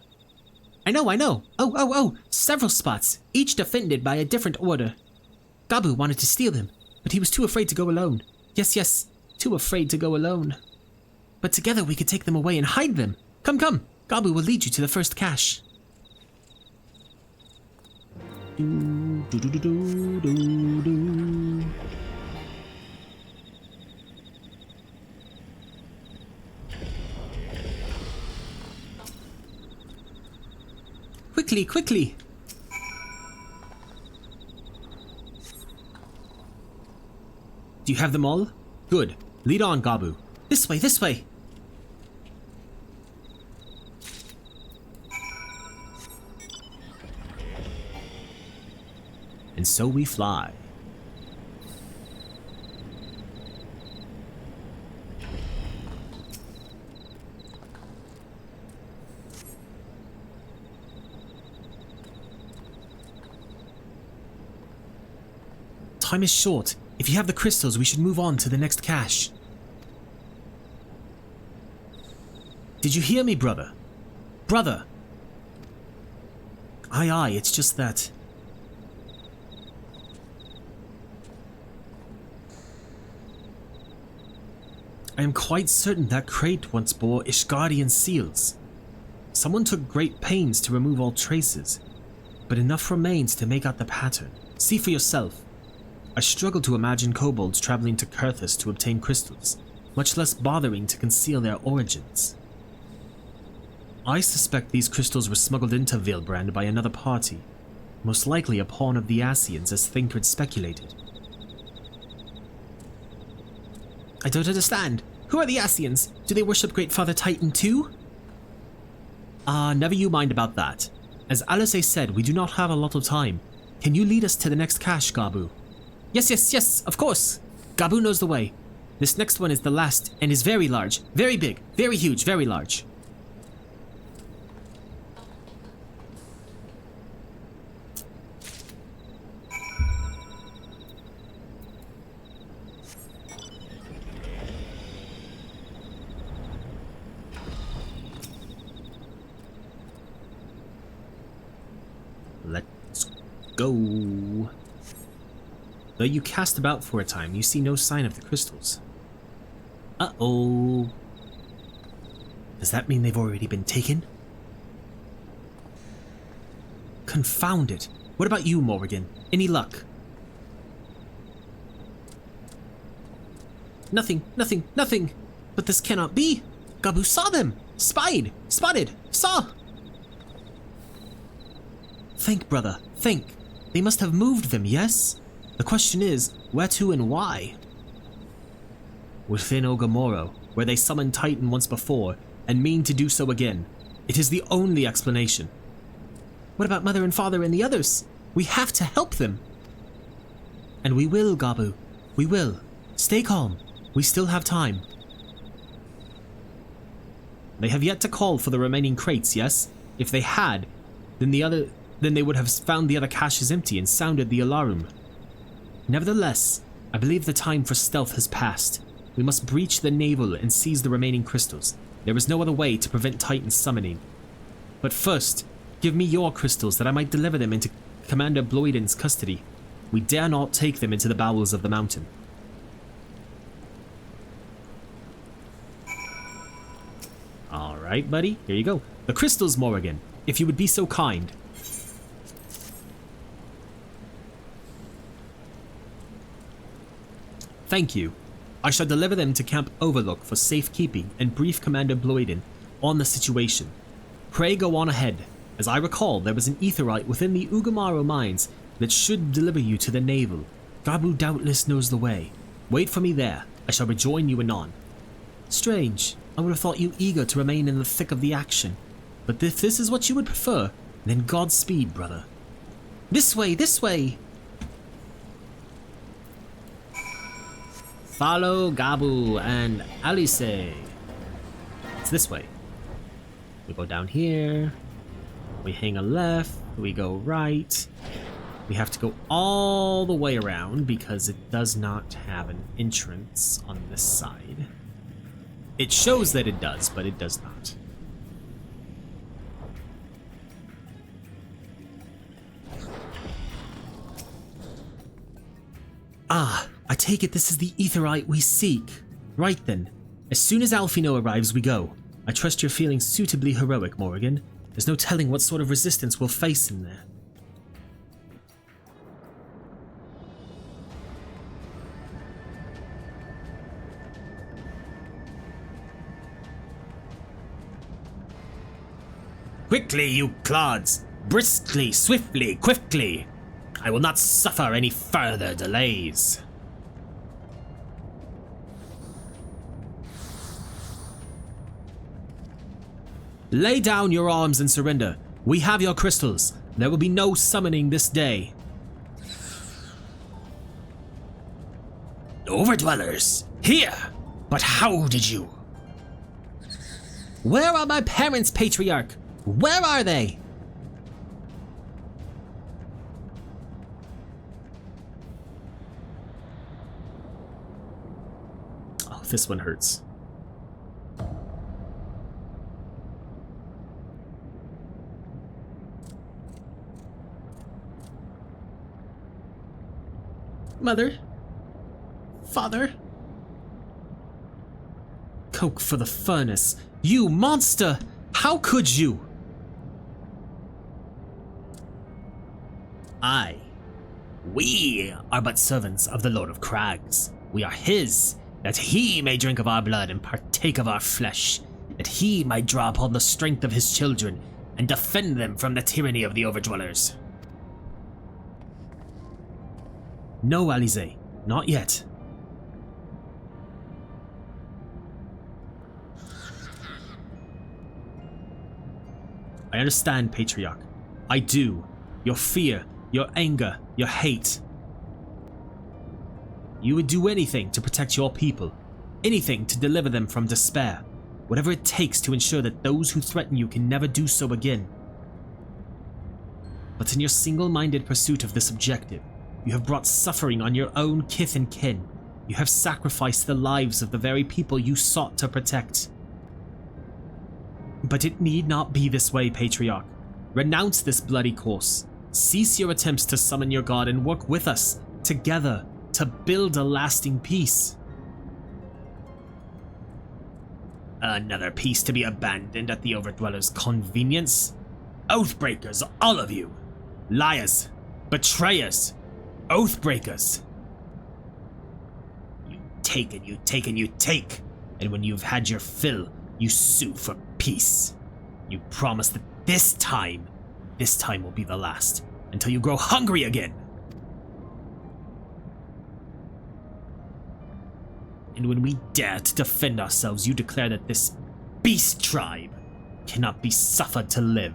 I know. Oh, several spots, each defended by a different order. Gabu wanted to steal them, but he was too afraid to go alone. Yes, too afraid to go alone. But together we could take them away and hide them. Come. Gabu will lead you to the first cache. quickly, quickly! Do you have them all? Good. Lead on, Gabu. This way, this way! And so we fly. Time is short. If you have the crystals, we should move on to the next cache. Did you hear me, brother? Brother! Aye, aye, it's just that. I am quite certain that crate once bore Ishgardian seals. Someone took great pains to remove all traces, but enough remains to make out the pattern. See for yourself. I struggle to imagine kobolds traveling to Kurthus to obtain crystals, much less bothering to conceal their origins. I suspect these crystals were smuggled into Vilbrand by another party, most likely a pawn of the Asians, as Thinkred speculated. I don't understand. Who are the Asians? Do they worship Great Father Titan too? Never you mind about that. As Alice said, we do not have a lot of time. Can you lead us to the next cache, Gabu? Yes, of course. Gabu knows the way. This next one is the last and is very large, very big, very huge, very large. Let's go. Though you cast about for a time, you see no sign of the crystals. Uh-oh. Does that mean they've already been taken? Confound it. What about you, Morrighan? Any luck? Nothing. But this cannot be. Gabu saw them. Spotted. Saw. Think, brother, think. They must have moved them, yes? The question is, where to and why? Within Ogamoro, where they summoned Titan once before, and mean to do so again. It is the only explanation. What about Mother and Father and the others? We have to help them. And we will, Gabu. We will. Stay calm. We still have time. They have yet to call for the remaining crates, yes? If they had, then they would have found the other caches empty and sounded the alarm. Nevertheless, I believe the time for stealth has passed. We must breach the navel and seize the remaining crystals. There is no other way to prevent Titan's summoning. But first, give me your crystals that I might deliver them into Commander Bloiden's custody. We dare not take them into the bowels of the mountain. Alright, buddy, here you go. The crystals, Morrighan, if you would be so kind. Thank you. I shall deliver them to Camp Overlook for safekeeping and brief Commander Bloiden on the situation. Pray go on ahead. As I recall, there was an aetheryte within the Ugamaro mines that should deliver you to the navel. Gabu doubtless knows the way. Wait for me there. I shall rejoin you anon. Strange. I would have thought you eager to remain in the thick of the action. But if this is what you would prefer, then Godspeed, brother. This way, this way! Follow Gabu and Alice. It's this way. We go down here. We hang a left. We go right. We have to go all the way around because it does not have an entrance on this side. It shows that it does, but it does not. Ah, I take it this is the aetheryte we seek. Right then. As soon as Alphino arrives, we go. I trust you're feeling suitably heroic, Morrighan. There's no telling what sort of resistance we'll face in there. Quickly, you clods! Briskly, swiftly, quickly. I will not suffer any further delays. Lay down your arms and surrender. We have your crystals. There will be no summoning this day. Overdwellers, here! But how did you? Where are my parents, Patriarch? Where are they? Oh, this one hurts. Mother? Father? Coke for the furnace. You monster! How could you? We are but servants of the Lord of Crags. We are his, that he may drink of our blood and partake of our flesh, that he might draw upon the strength of his children and defend them from the tyranny of the Overdwellers. No, Alize, not yet. I understand, Patriarch. I do. Your fear, your anger, your hate. You would do anything to protect your people. Anything to deliver them from despair. Whatever it takes to ensure that those who threaten you can never do so again. But in your single-minded pursuit of this objective, you have brought suffering on your own kith and kin. You have sacrificed the lives of the very people you sought to protect. But it need not be this way, Patriarch. Renounce this bloody course. Cease your attempts to summon your god and work with us, together, to build a lasting peace. Another peace to be abandoned at the Overdwellers' convenience? Oathbreakers, all of you! Liars! Betrayers! Oathbreakers! You take and you take and you take, and when you've had your fill, you sue for peace. You promise that this time will be the last, until you grow hungry again. And when we dare to defend ourselves, you declare that this beast tribe cannot be suffered to live.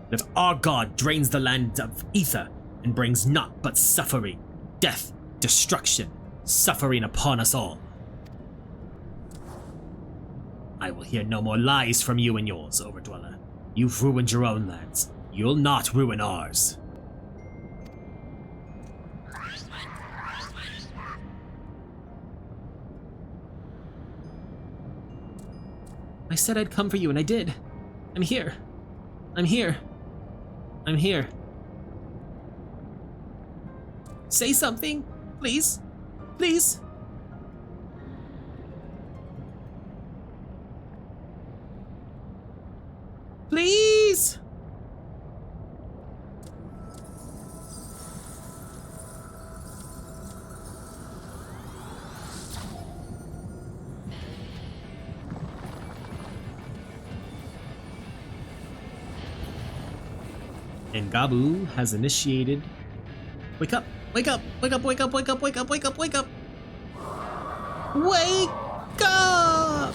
That our god drains the land of ether and brings naught but suffering, death, destruction, suffering upon us all. I will hear no more lies from you and yours, Overdweller. You've ruined your own lands. You'll not ruin ours. I said I'd come for you, and I did. I'm here. I'm here. I'm here. Say something, please. Please. Please! And Gabu has initiated. Wake up! Wake up! Wake up! Wake up! Wake up! Wake up! Wake up! Wake up! Wake up!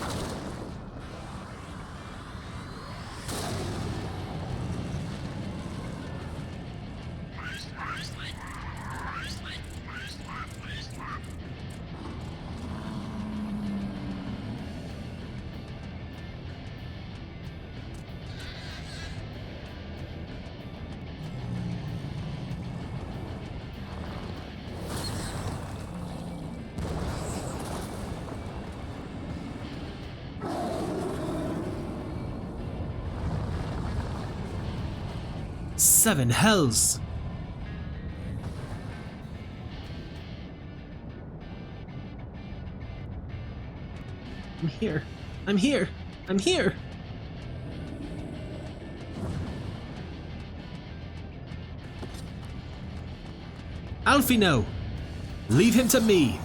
Seven hells! I'm here. I'm here. I'm here. Alphy, no. Leave him to me.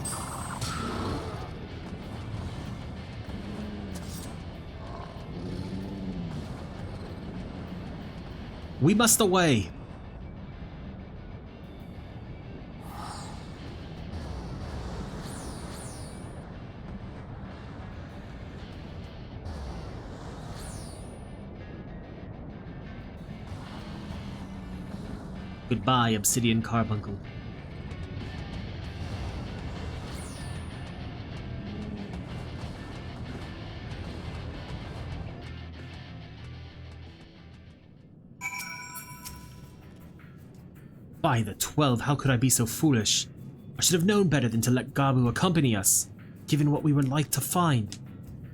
We must away. Goodbye, Obsidian Carbuncle. By the 12, how could I be so foolish? I should have known better than to let Gabu accompany us, given what we were like to find.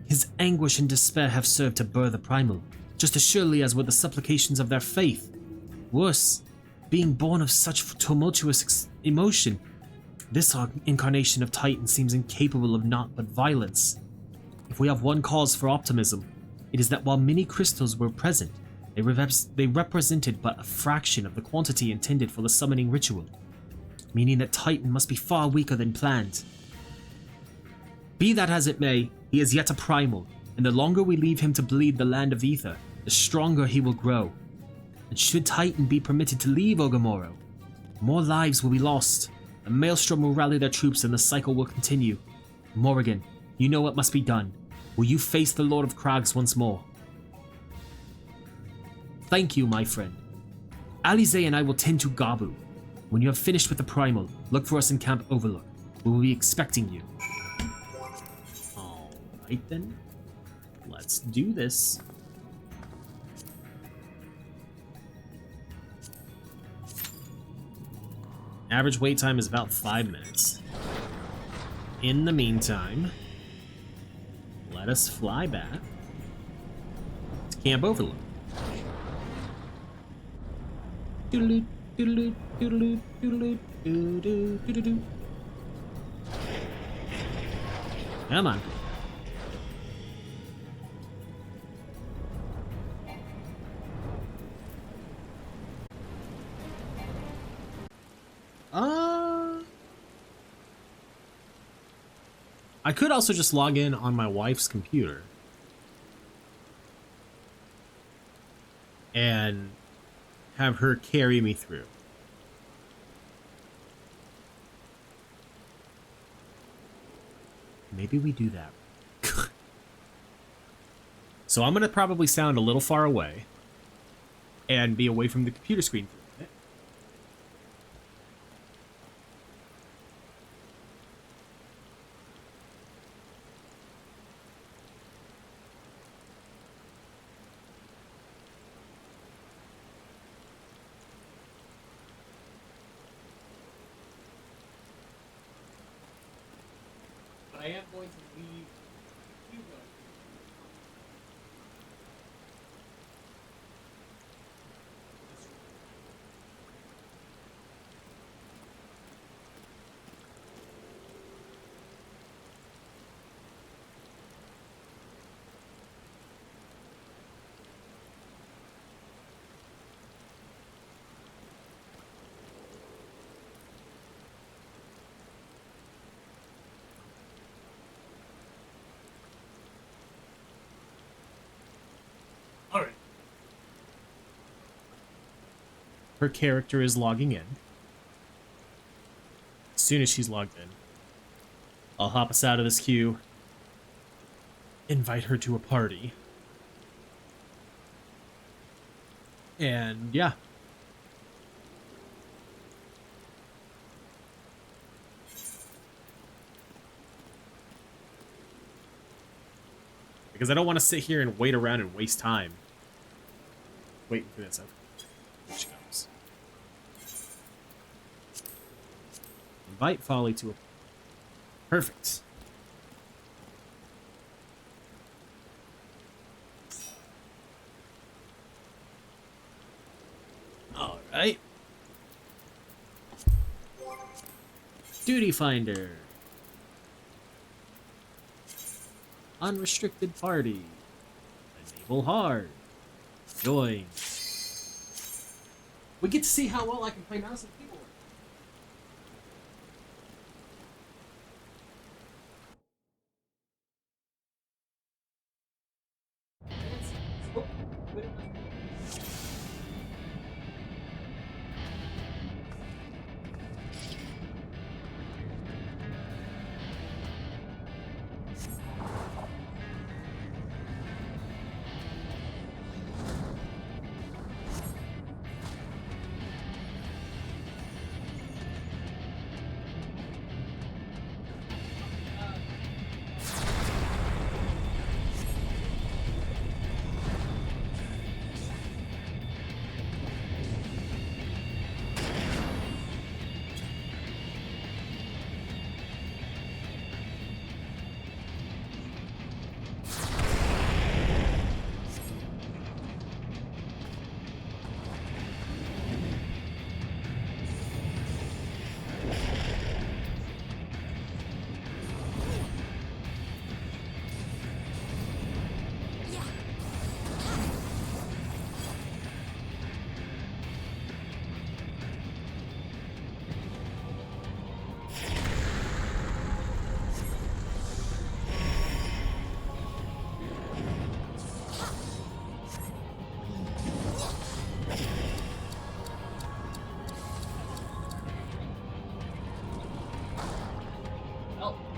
His anguish and despair have served to burr the primal, just as surely as were the supplications of their faith. Worse, being born of such tumultuous emotion, this incarnation of Titan seems incapable of naught but violence. If we have one cause for optimism, it is that while many crystals were present, they represented but a fraction of the quantity intended for the summoning ritual, meaning that Titan must be far weaker than planned. Be that as it may, he is yet a primal, and the longer we leave him to bleed the land of ether, the stronger he will grow. And should Titan be permitted to leave Ogamoro, more lives will be lost. A maelstrom will rally their troops and the cycle will continue. Morrighan, you know what must be done. Will you face the Lord of Crags once more? Thank you, my friend. Alize and I will tend to Gabu. When you have finished with the primal, look for us in Camp Overlook. We will be expecting you. Alright then. Let's do this. Average wait time is about 5 minutes. In the meantime, let us fly back to Camp Overlook. Doodaloo, doodaloo, doodaloo, doodaloo, doodaloo, doodaloo. Come on. I could also just log in on my wife's computer and have her carry me through. Maybe we do that. So I'm going to probably sound a little far away and be away from the computer screen for a minute. I am going to leave Hugo. All right. Her character is logging in. As soon as she's logged in, I'll hop us out of this queue, invite her to a party, and yeah. Because I don't want to sit here and wait around and waste time waiting for this. Here she comes. Invite Folly to a... Perfect. Alright. Duty Finder. Unrestricted party. Enable hard. Join. We get to see how well I can play mouse and keyboard.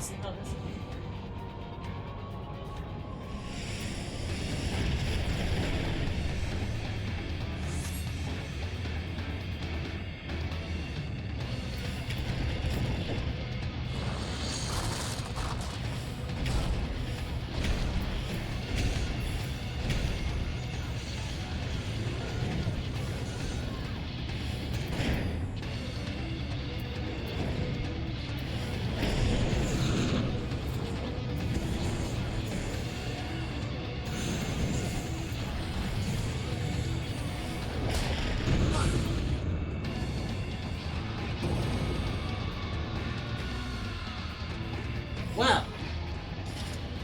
see how this. Well,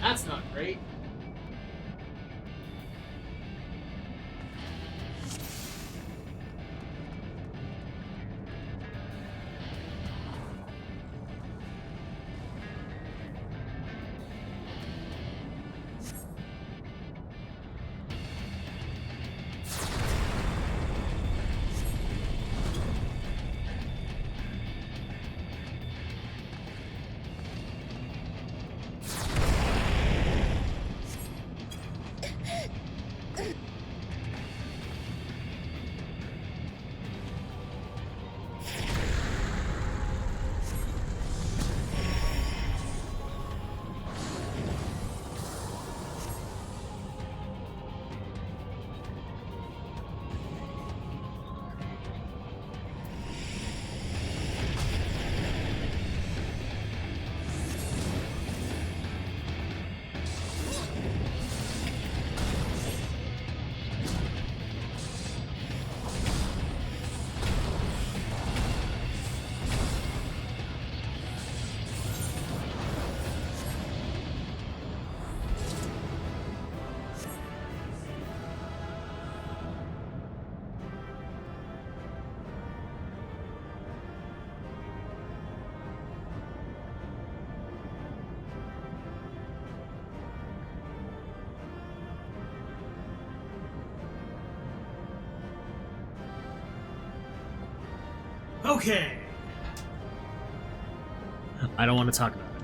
that's not great. Okay. I don't want to talk about it.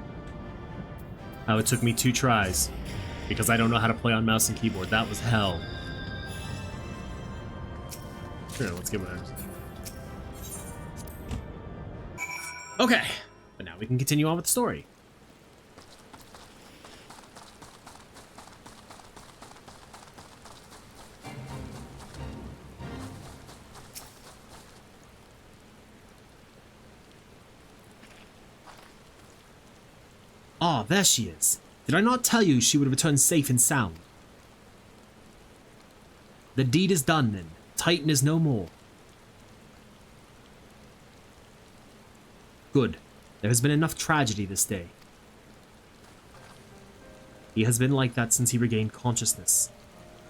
How it took me 2 tries because I don't know how to play on mouse and keyboard. That was hell. Sure, let's get what Okay, but now we can continue on with the story. Ah, there she is. Did I not tell you she would return safe and sound? The deed is done, then. Titan is no more. Good. There has been enough tragedy this day. He has been like that since he regained consciousness.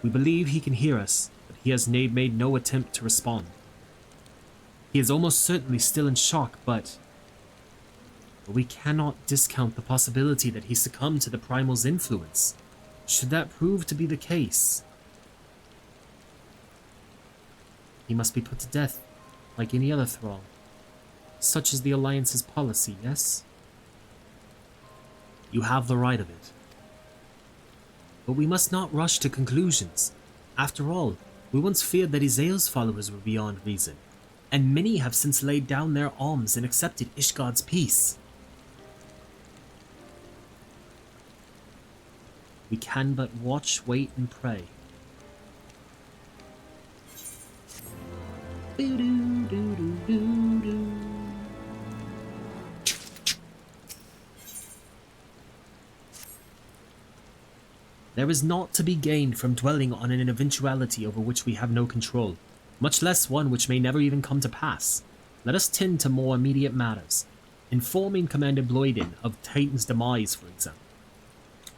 We believe he can hear us, but he has made no attempt to respond. He is almost certainly still in shock, but we cannot discount the possibility that he succumbed to the Primal's influence. Should that prove to be the case, he must be put to death, like any other thrall. Such is the Alliance's policy, yes? You have the right of it. But we must not rush to conclusions. After all, we once feared that Izael's followers were beyond reason, and many have since laid down their arms and accepted Ishgard's peace. We can but watch, wait, and pray. There is naught to be gained from dwelling on an eventuality over which we have no control, much less one which may never even come to pass. Let us tend to more immediate matters, informing Commander Bloiden of Titan's demise, for example.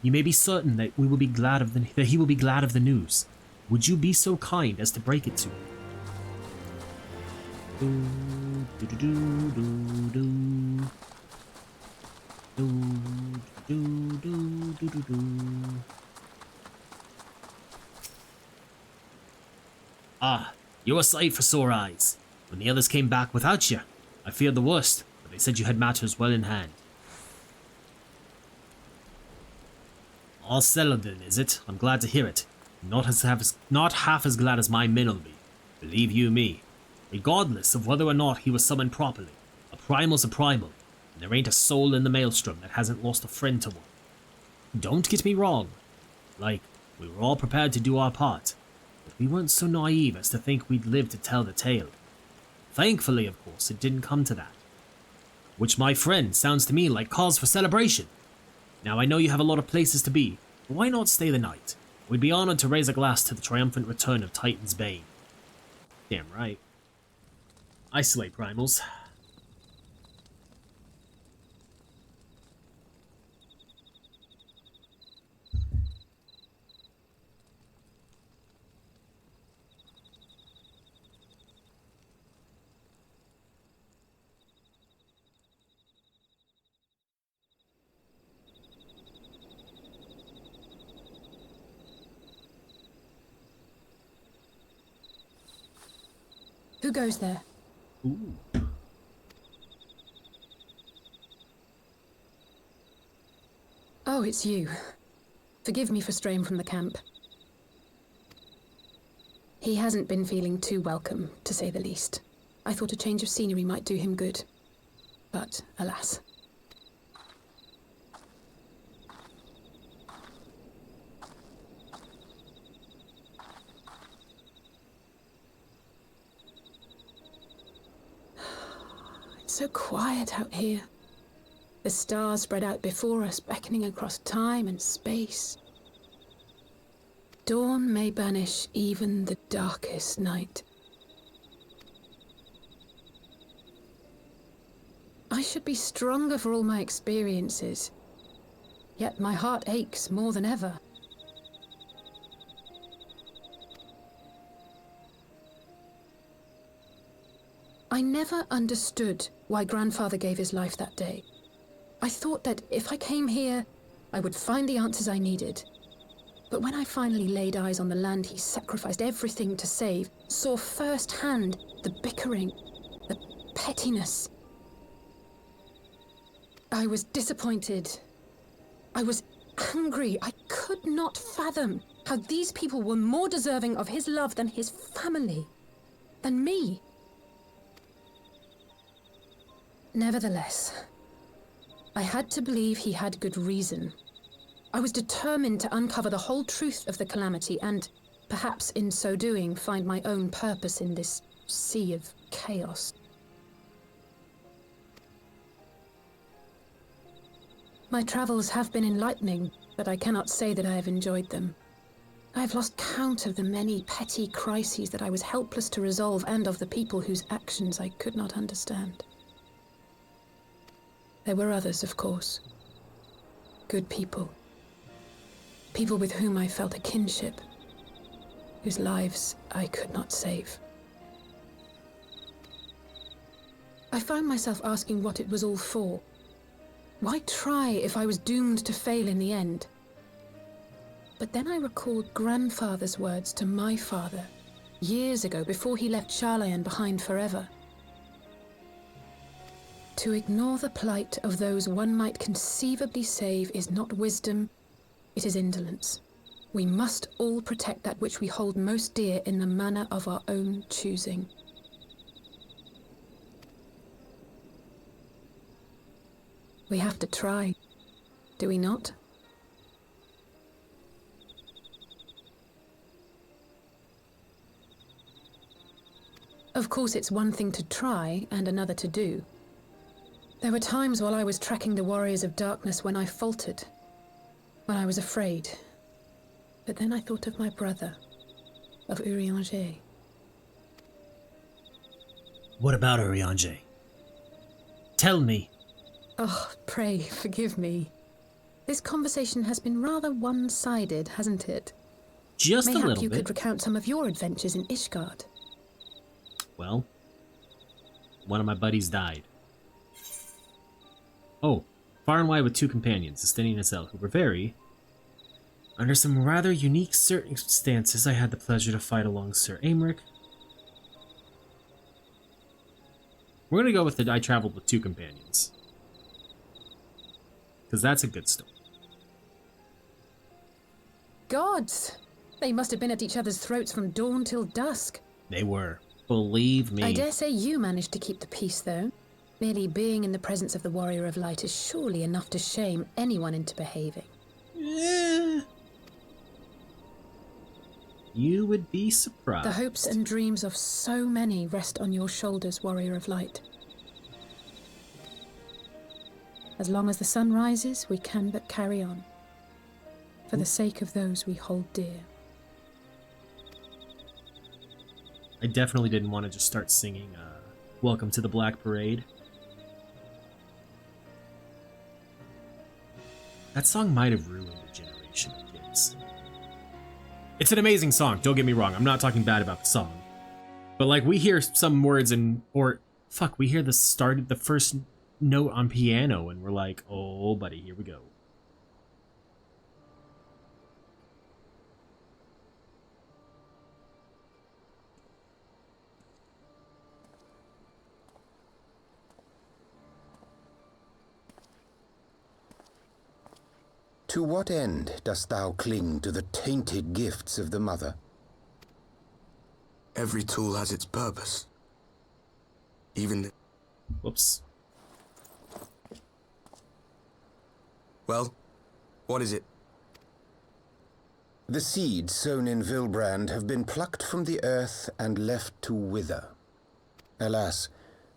You may be certain that he will be glad of the news. Would you be so kind as to break it to him? Ah, you're a sight for sore eyes. When the others came back without you, I feared the worst, but they said you had matters well in hand. All settled then, is it? I'm glad to hear it. Not half as glad as my men'll be. Believe you me. Regardless of whether or not he was summoned properly, a primal's a primal, and there ain't a soul in the maelstrom that hasn't lost a friend to one. Don't get me wrong. Like, we were all prepared to do our part, but we weren't so naive as to think we'd live to tell the tale. Thankfully, of course, it didn't come to that. Which, my friend, sounds to me like cause for celebration. Now, I know you have a lot of places to be, but why not stay the night? We'd be honored to raise a glass to the triumphant return of Titan's Bane. Damn right. Isolate, primals. Who goes there? Ooh. Oh, it's you. Forgive me for straying from the camp. He hasn't been feeling too welcome, to say the least. I thought a change of scenery might do him good. But, alas. It's so quiet out here. The stars spread out before us, beckoning across time and space. Dawn may banish even the darkest night. I should be stronger for all my experiences, yet my heart aches more than ever. I never understood why Grandfather gave his life that day. I thought that if I came here, I would find the answers I needed. But when I finally laid eyes on the land he sacrificed everything to save, saw firsthand the bickering, the pettiness, I was disappointed. I was angry. I could not fathom how these people were more deserving of his love than his family, than me. Nevertheless, I had to believe he had good reason. I was determined to uncover the whole truth of the calamity and, perhaps in so doing, find my own purpose in this sea of chaos. My travels have been enlightening, but I cannot say that I have enjoyed them. I have lost count of the many petty crises that I was helpless to resolve and of the people whose actions I could not understand. There were others, of course. Good people. People with whom I felt a kinship, whose lives I could not save. I found myself asking what it was all for. Why try if I was doomed to fail in the end? But then I recalled Grandfather's words to my father, years ago, before he left Charlayan behind forever. To ignore the plight of those one might conceivably save is not wisdom, it is indolence. We must all protect that which we hold most dear in the manner of our own choosing. We have to try, do we not? Of course, it's one thing to try and another to do. There were times while I was tracking the warriors of darkness when I faltered, when I was afraid. But then I thought of my brother, of Urianger. What about Urianger? Tell me. Oh, pray forgive me. This conversation has been rather one-sided, hasn't it? Just a little bit. Mayhap you could recount some of your adventures in Ishgard. Well, one of my buddies died. Oh, far and wide with two companions, Estinian and Cell, who were very... Under some rather unique circumstances, I had the pleasure to fight along Sir Aymeric. We're gonna go with the I traveled with two companions. Because that's a good story. gods! They must have been at each other's throats from dawn till dusk. They were. Believe me. I dare say you managed to keep the peace, though. Merely being in the presence of the Warrior of Light is surely enough to shame anyone into behaving. You would be surprised. The hopes and dreams of so many rest on your shoulders, Warrior of Light. As long as the sun rises, we can but carry on. For the sake of those we hold dear. I definitely didn't want to just start singing Welcome to the Black Parade. That song might have ruined a generation of kids. It's an amazing song, don't get me wrong. I'm not talking bad about the song. But like, we hear some words we hear the first note on piano and we're like, oh buddy, here we go. To what end dost thou cling to the tainted gifts of the Mother? Every tool has its purpose. Even... Whoops. Well, what is it? The seeds sown in Vilbrand have been plucked from the earth and left to wither. Alas,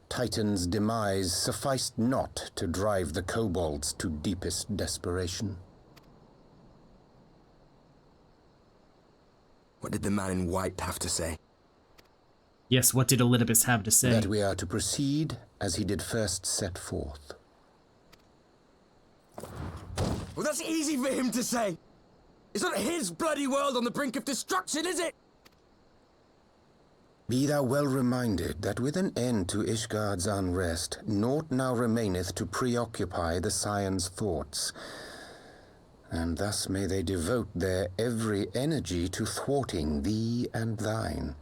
Titan's demise sufficed not to drive the kobolds to deepest desperation. What did the man in white have to say? Yes, what did Elidibus have to say? That we are to proceed as he did first set forth. Well, that's easy for him to say. It's not his bloody world on the brink of destruction, is it? Be thou well reminded that with an end to Ishgard's unrest, naught now remaineth to preoccupy the Scions' thoughts. And thus may they devote their every energy to thwarting thee and thine.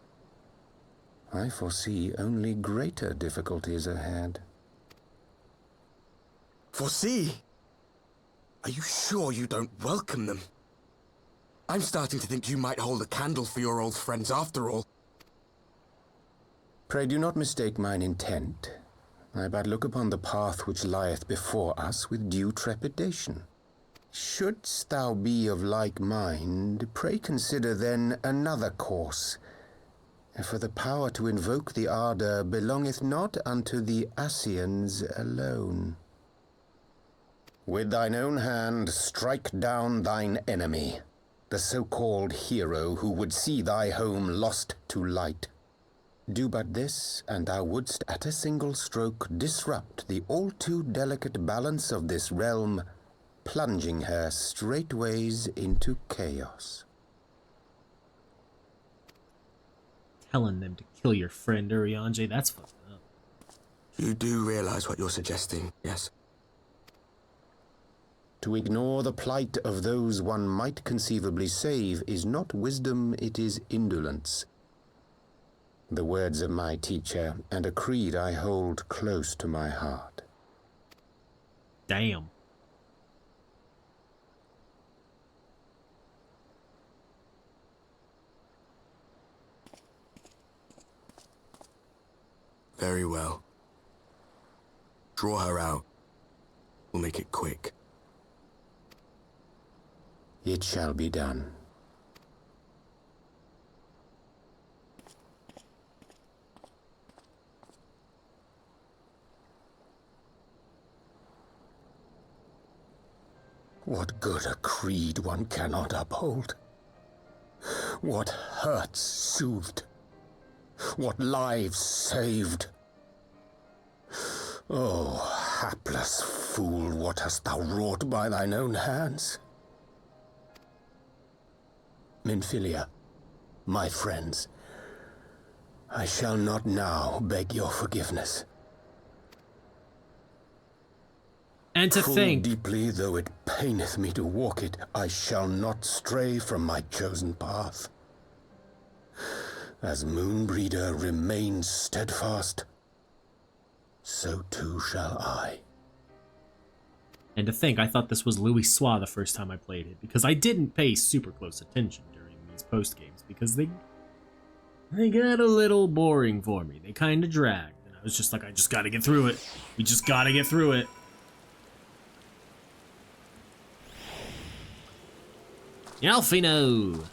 I foresee only greater difficulties ahead. Foresee? Are you sure you don't welcome them? I'm starting to think you might hold a candle for your old friends after all. Pray do not mistake mine intent. I but look upon the path which lieth before us with due trepidation. Shouldst thou be of like mind, pray consider then another course. For the power to invoke the ardour belongeth not unto the Ascians alone. With thine own hand strike down thine enemy, the so-called hero who would see thy home lost to light. Do but this, and thou wouldst at a single stroke disrupt the all-too delicate balance of this realm, plunging her straightways into chaos. Telling them to kill your friend Urianger, that's fucked up. You do realize what you're suggesting, yes? To ignore the plight of those one might conceivably save is not wisdom, it is indolence. The words of my teacher, and a creed I hold close to my heart. Damn. Very well. Draw her out. We'll make it quick. It shall be done. What good a creed one cannot uphold? What hurts soothed? What lives saved? Oh, hapless fool, what hast thou wrought by thine own hands? Minfilia, my friends, I shall not now beg your forgiveness. And to Full think, deeply though it paineth me to walk it, I shall not stray from my chosen path. As Moonbreeder remains steadfast, so too shall I. And to think, I thought this was Louis Soir the first time I played it, because I didn't pay super close attention during these post games, because they got a little boring for me. They kind of dragged, and I was just like, I just gotta get through it. We just gotta get through it. Alphy, no!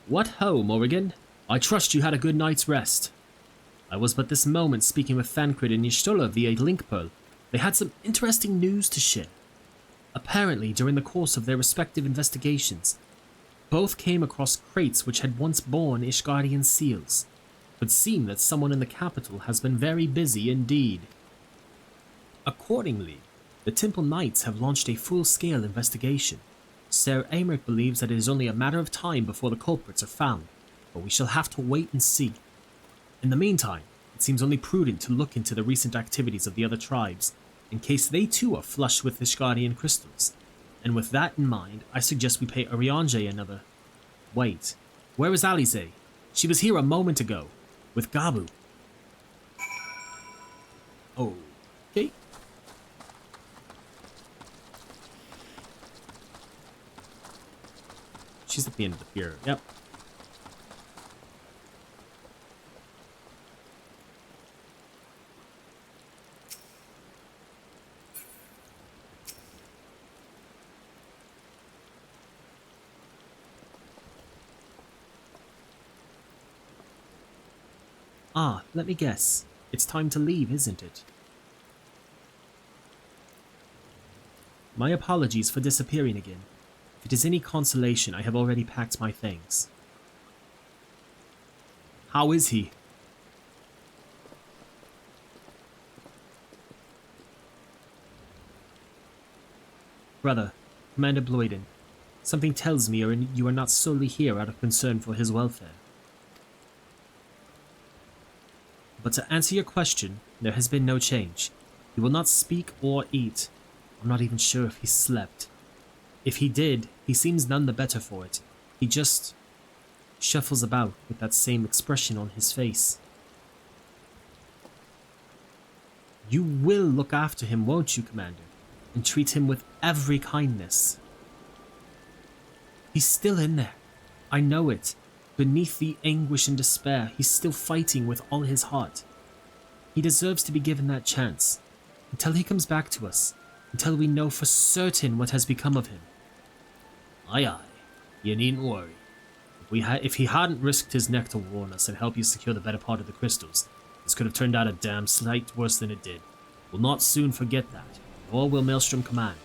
What ho, Morrighan? I trust you had a good night's rest. I was but this moment speaking with Thancred and Y'shtola via Linkpearl. They had some interesting news to share. Apparently, during the course of their respective investigations, both came across crates which had once borne Ishgardian seals. It would seem that someone in the capital has been very busy indeed. Accordingly, the Temple Knights have launched a full-scale investigation. Ser Aymeric believes that it is only a matter of time before the culprits are found, but we shall have to wait and see. In the meantime, it seems only prudent to look into the recent activities of the other tribes, in case they too are flush with Ishgardian crystals. And with that in mind, I suggest we pay Urianger another... Wait, where is Alize? She was here a moment ago, with Gabu. Okay. She's at the end of the pier, yep. Ah, let me guess. It's time to leave, isn't it? My apologies for disappearing again. If it is any consolation, I have already packed my things. How is he? Brother, Commander Bloyden, something tells me you are not solely here out of concern for his welfare. But to answer your question, there has been no change. He will not speak or eat. I'm not even sure if he slept. If he did, he seems none the better for it. He just shuffles about with that same expression on his face. You will look after him, won't you, Commander? And treat him with every kindness. He's still in there. I know it. Beneath the anguish and despair, he's still fighting with all his heart. He deserves to be given that chance. Until he comes back to us. Until we know for certain what has become of him. Aye aye. You needn't worry. If he hadn't risked his neck to warn us and help you secure the better part of the crystals, this could have turned out a damn sight worse than it did. We'll not soon forget that, nor will Maelstrom Command.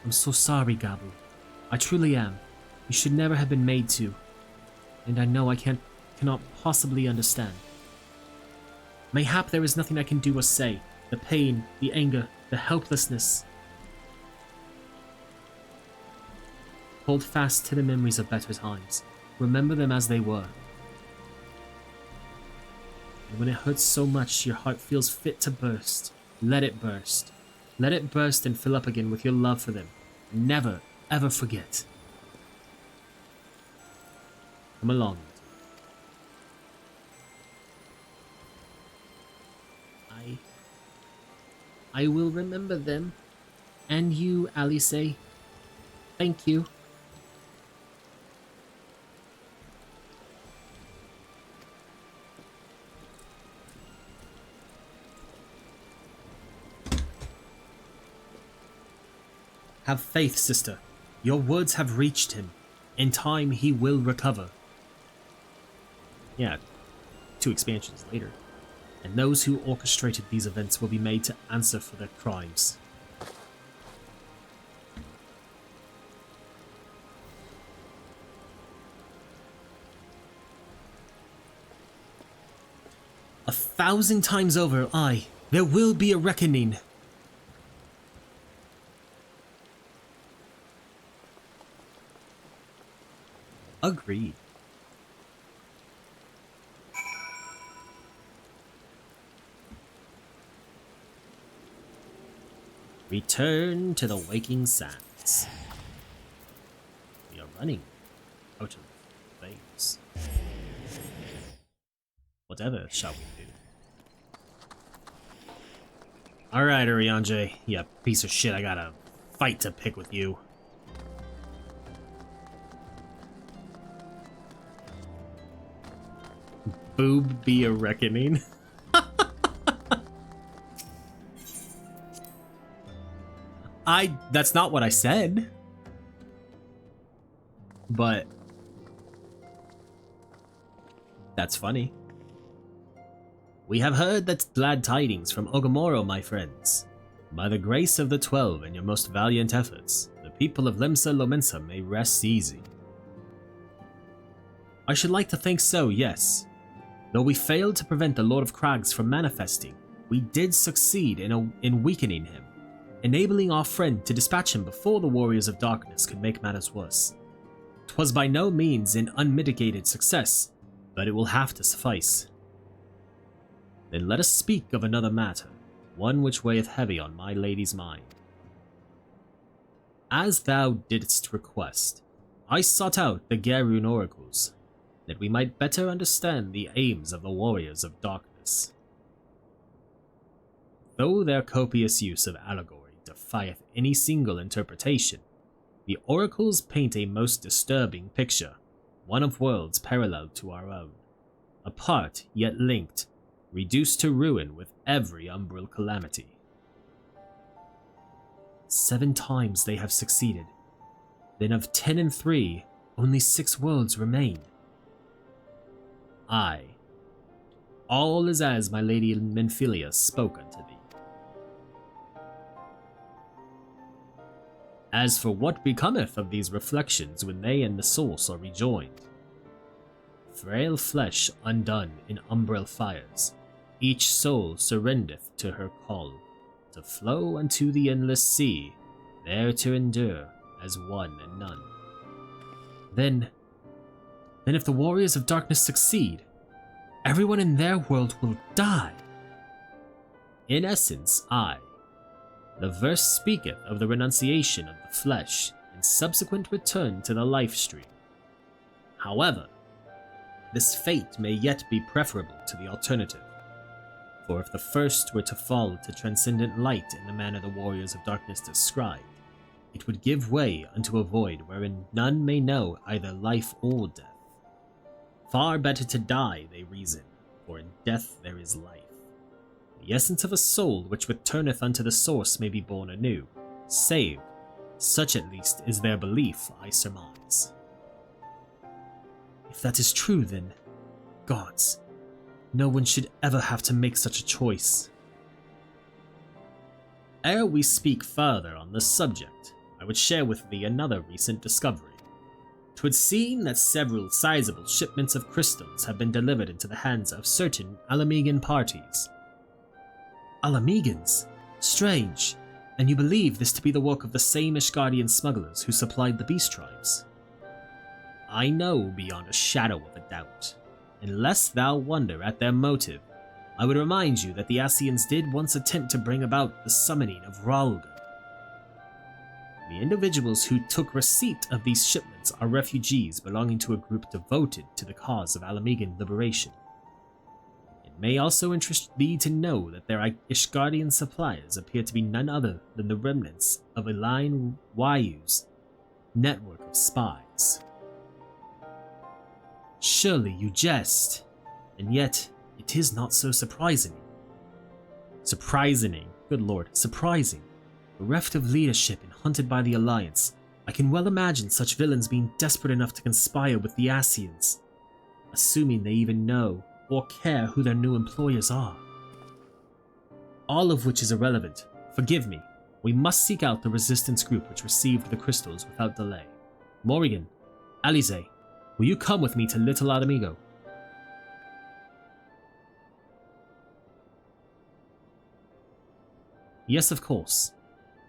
I'm so sorry, Gabu. I truly am. You should never have been made to. And I know I cannot possibly understand. Mayhap there is nothing I can do or say. The pain, the anger, the helplessness. Hold fast to the memories of better times. Remember them as they were. And when it hurts so much your heart feels fit to burst, let it burst. Let it burst and fill up again with your love for them. Never, ever forget. Come along. I will remember them. And you, Alice. Thank you. Have faith, sister. Your words have reached him. In time, he will recover. Yeah, 2 expansions later. And those who orchestrated these events will be made to answer for their crimes. A 1,000 times over, aye, there will be a reckoning. Agreed. Return to the waking sands. We are running out of veins. whatever shall we do? Alright, Urianger, you piece of shit, I got a fight to pick with you. Boob be a reckoning. That's not what I said. But that's funny. We have heard that's glad tidings from Ogamoro, my friends. By the grace of the 12 and your most valiant efforts, the people of Limsa Lominsa may rest easy. I should like to think so, yes. Though we failed to prevent the Lord of Crags from manifesting, we did succeed in weakening him, enabling our friend to dispatch him before the Warriors of Darkness could make matters worse. 'Twas by no means an unmitigated success, but it will have to suffice. Then let us speak of another matter, one which weigheth heavy on my lady's mind. As thou didst request, I sought out the Garun oracles, that we might better understand the aims of the Warriors of Darkness. Though their copious use of allegory defieth any single interpretation, the oracles paint a most disturbing picture, one of worlds parallel to our own, apart yet linked, reduced to ruin with every umbral calamity. 7 times they have succeeded, then of 10 and 3, only 6 worlds remain. Aye, all is as my lady Menphilia spoke unto thee. As for what becometh of these reflections when they and the source are rejoined, frail flesh undone in umbral fires, each soul surrendereth to her call, to flow unto the endless sea, there to endure as one and none. Then if the Warriors of Darkness succeed, everyone in their world will die. In essence, the verse speaketh of the renunciation of the flesh and subsequent return to the life stream. However, this fate may yet be preferable to the alternative, for if the first were to fall to transcendent light in the manner the Warriors of Darkness described, it would give way unto a void wherein none may know either life or death. Far better to die, they reason, for in death there is life. The essence of a soul which returneth unto the source may be born anew, saved. Such at least is their belief, I surmise. If that is true, then, gods, no one should ever have to make such a choice. Ere we speak further on this subject, I would share with thee another recent discovery. 'Twould seem that several sizable shipments of crystals have been delivered into the hands of certain Alamegan parties. Alamegans? Strange. And you believe this to be the work of the same Ishgardian smugglers who supplied the beast tribes? I know beyond a shadow of a doubt. And lest thou wonder at their motive, I would remind you that the Ascians did once attempt to bring about the summoning of Ralga. The individuals who took receipt of these shipments are refugees belonging to a group devoted to the cause of Alamegan liberation. It may also interest thee to know that their Ishgardian suppliers appear to be none other than the remnants of Elaine Wayu's network of spies. Surely you jest, and yet it is not so surprising. Surprising, good lord, surprising. Bereft of leadership and hunted by the Alliance, I can well imagine such villains being desperate enough to conspire with the Ascians, assuming they even know or care who their new employers are. All of which is irrelevant. Forgive me. We must seek out the resistance group which received the crystals without delay. Morrighan, Alize, will you come with me to Little Adamigo? Yes, of course.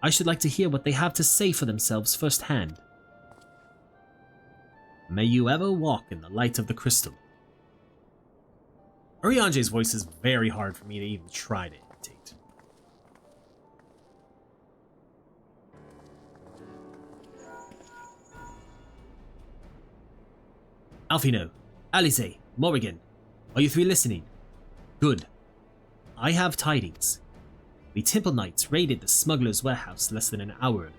I should like to hear what they have to say for themselves firsthand. May you ever walk in the light of the crystal. Urianger's voice is very hard for me to even try to imitate. Alphino, Alize, Morrighan, are you 3 listening? Good. I have tidings. The Temple Knights raided the smuggler's warehouse less than an hour ago.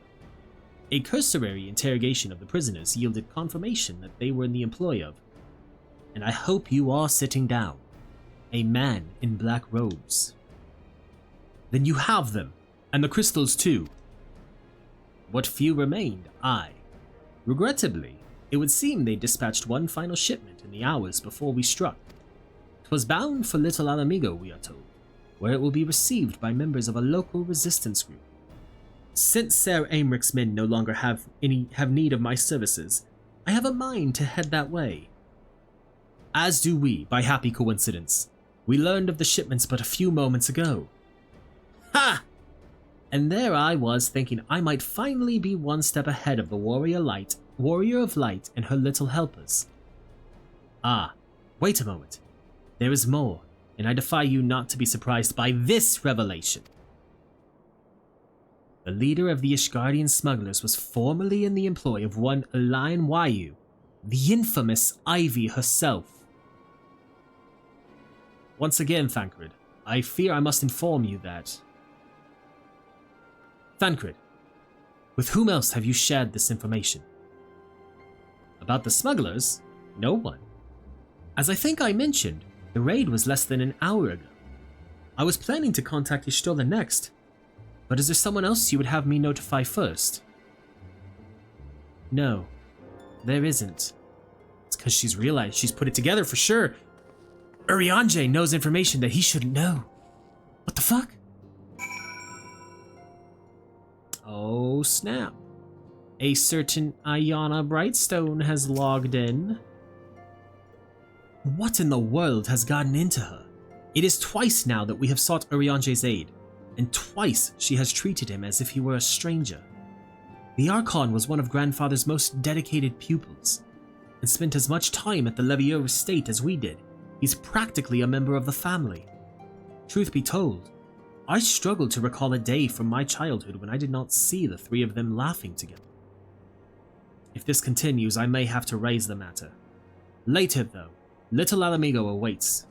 A cursory interrogation of the prisoners yielded confirmation that they were in the employ of, and I hope you are sitting down, a man in black robes. Then you have them, and the crystals too. What few remained, regrettably, it would seem they dispatched one final shipment in the hours before we struck. 'Twas bound for Little Alamigo, we are told, where it will be received by members of a local resistance group. Since Ser Aymric's men no longer have need of my services, I have a mind to head that way. As do we, by happy coincidence. We learned of the shipments but a few moments ago. Ha! And there I was thinking I might finally be one step ahead of the Warrior of Light and her little helpers. Ah, wait a moment. There is more, and I defy you not to be surprised by this revelation. The leader of the Ishgardian smugglers was formerly in the employ of one Lion Wayu, the infamous Ivy herself. Once again, Thancred, I fear I must inform you that... Thancred, with whom else have you shared this information? About the smugglers? No one. As I think I mentioned, the raid was less than an hour ago. I was planning to contact Y'shtola next, but is there someone else you would have me notify first? No, there isn't. It's because she's realized she's put it together for sure. Urianger knows information that he shouldn't know. What the fuck? Oh snap. A certain Ayana Brightstone has logged in. What in the world has gotten into her? It is twice now that we have sought Urianger's aid, and twice she has treated him as if he were a stranger. The Archon was one of Grandfather's most dedicated pupils, and spent as much time at the Levieux estate as we did. He's practically a member of the family. Truth be told, I struggle to recall a day from my childhood when I did not see the three of them laughing together. If this continues, I may have to raise the matter. Later, though, Little Alamigo awaits.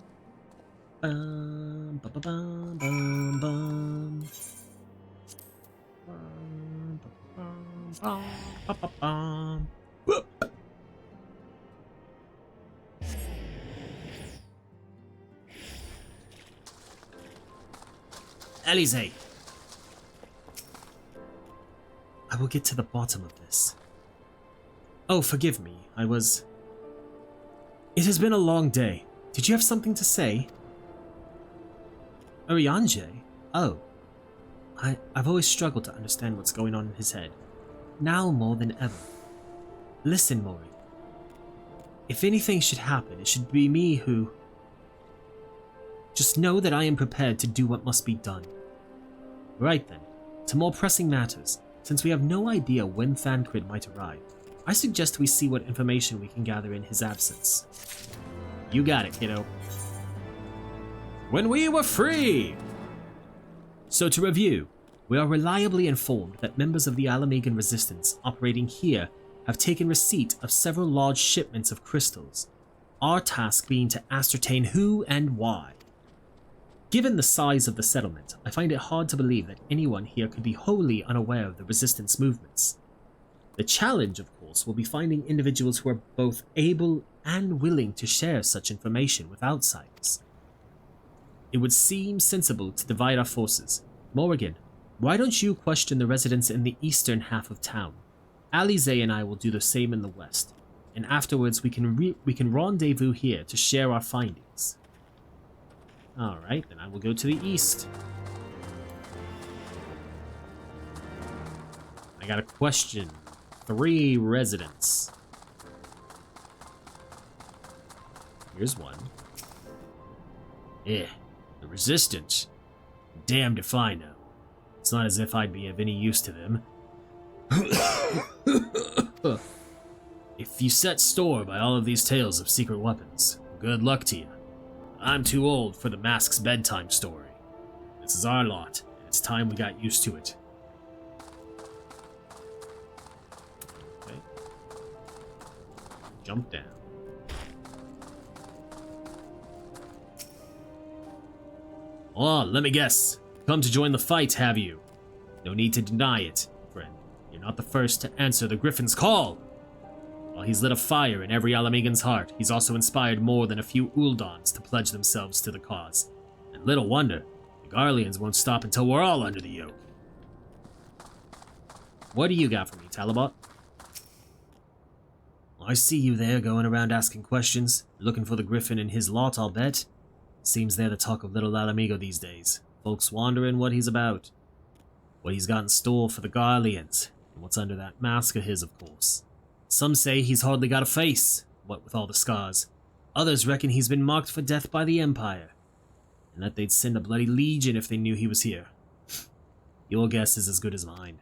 Alize, I will get to the bottom of this. Oh, forgive me, It has been a long day. Did you have something to say? Urianger? Oh. I've always struggled to understand what's going on in his head. Now more than ever. Listen, Mori. If anything should happen, it should be me who... Just know that I am prepared to do what must be done. Right then, to more pressing matters, since we have no idea when Thancred might arrive, I suggest we see what information we can gather in his absence. You got it, kiddo. When we were free! So to review, we are reliably informed that members of the Alamegan resistance operating here have taken receipt of several large shipments of crystals, our task being to ascertain who and why. Given the size of the settlement, I find it hard to believe that anyone here could be wholly unaware of the resistance movements. The challenge, of course, will be finding individuals who are both able and willing to share such information with outsiders. It would seem sensible to divide our forces. Morrighan, why don't you question the residents in the eastern half of town? Alize and I will do the same in the west, and afterwards we can rendezvous here to share our findings. Alright, then I will go to the east. I got a question. 3 residents. Here's one. The resistance? Damned if I know. It's not as if I'd be of any use to them. If you set store by all of these tales of secret weapons, good luck to you. I'm too old for the mask's bedtime story. This is our lot, and it's time we got used to it. Okay. Jump down. Oh, let me guess. Come to join the fight, have you? No need to deny it, friend. You're not the first to answer the Griffin's call. While he's lit a fire in every Alamegan's heart, he's also inspired more than a few Uldons to pledge themselves to the cause. And little wonder, the Garleans won't stop until we're all under the yoke. What do you got for me, Talabot? I see you there going around asking questions, looking for the Griffin and his lot, I'll bet. Seems they're the talk of little Alamigo these days. Folks wondering what he's about. What he's got in store for the Garleans, and what's under that mask of his, of course. Some say he's hardly got a face, what with all the scars. Others reckon he's been marked for death by the Empire, and that they'd send a bloody legion if they knew he was here. Your guess is as good as mine.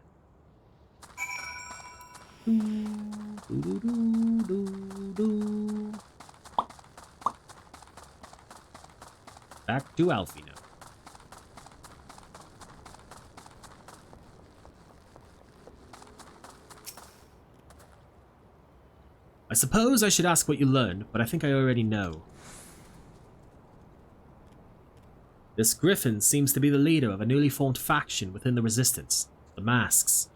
Back to Alphy now. I suppose I should ask what you learned, but I think I already know. This Griffin seems to be the leader of a newly formed faction within the Resistance, the Masks.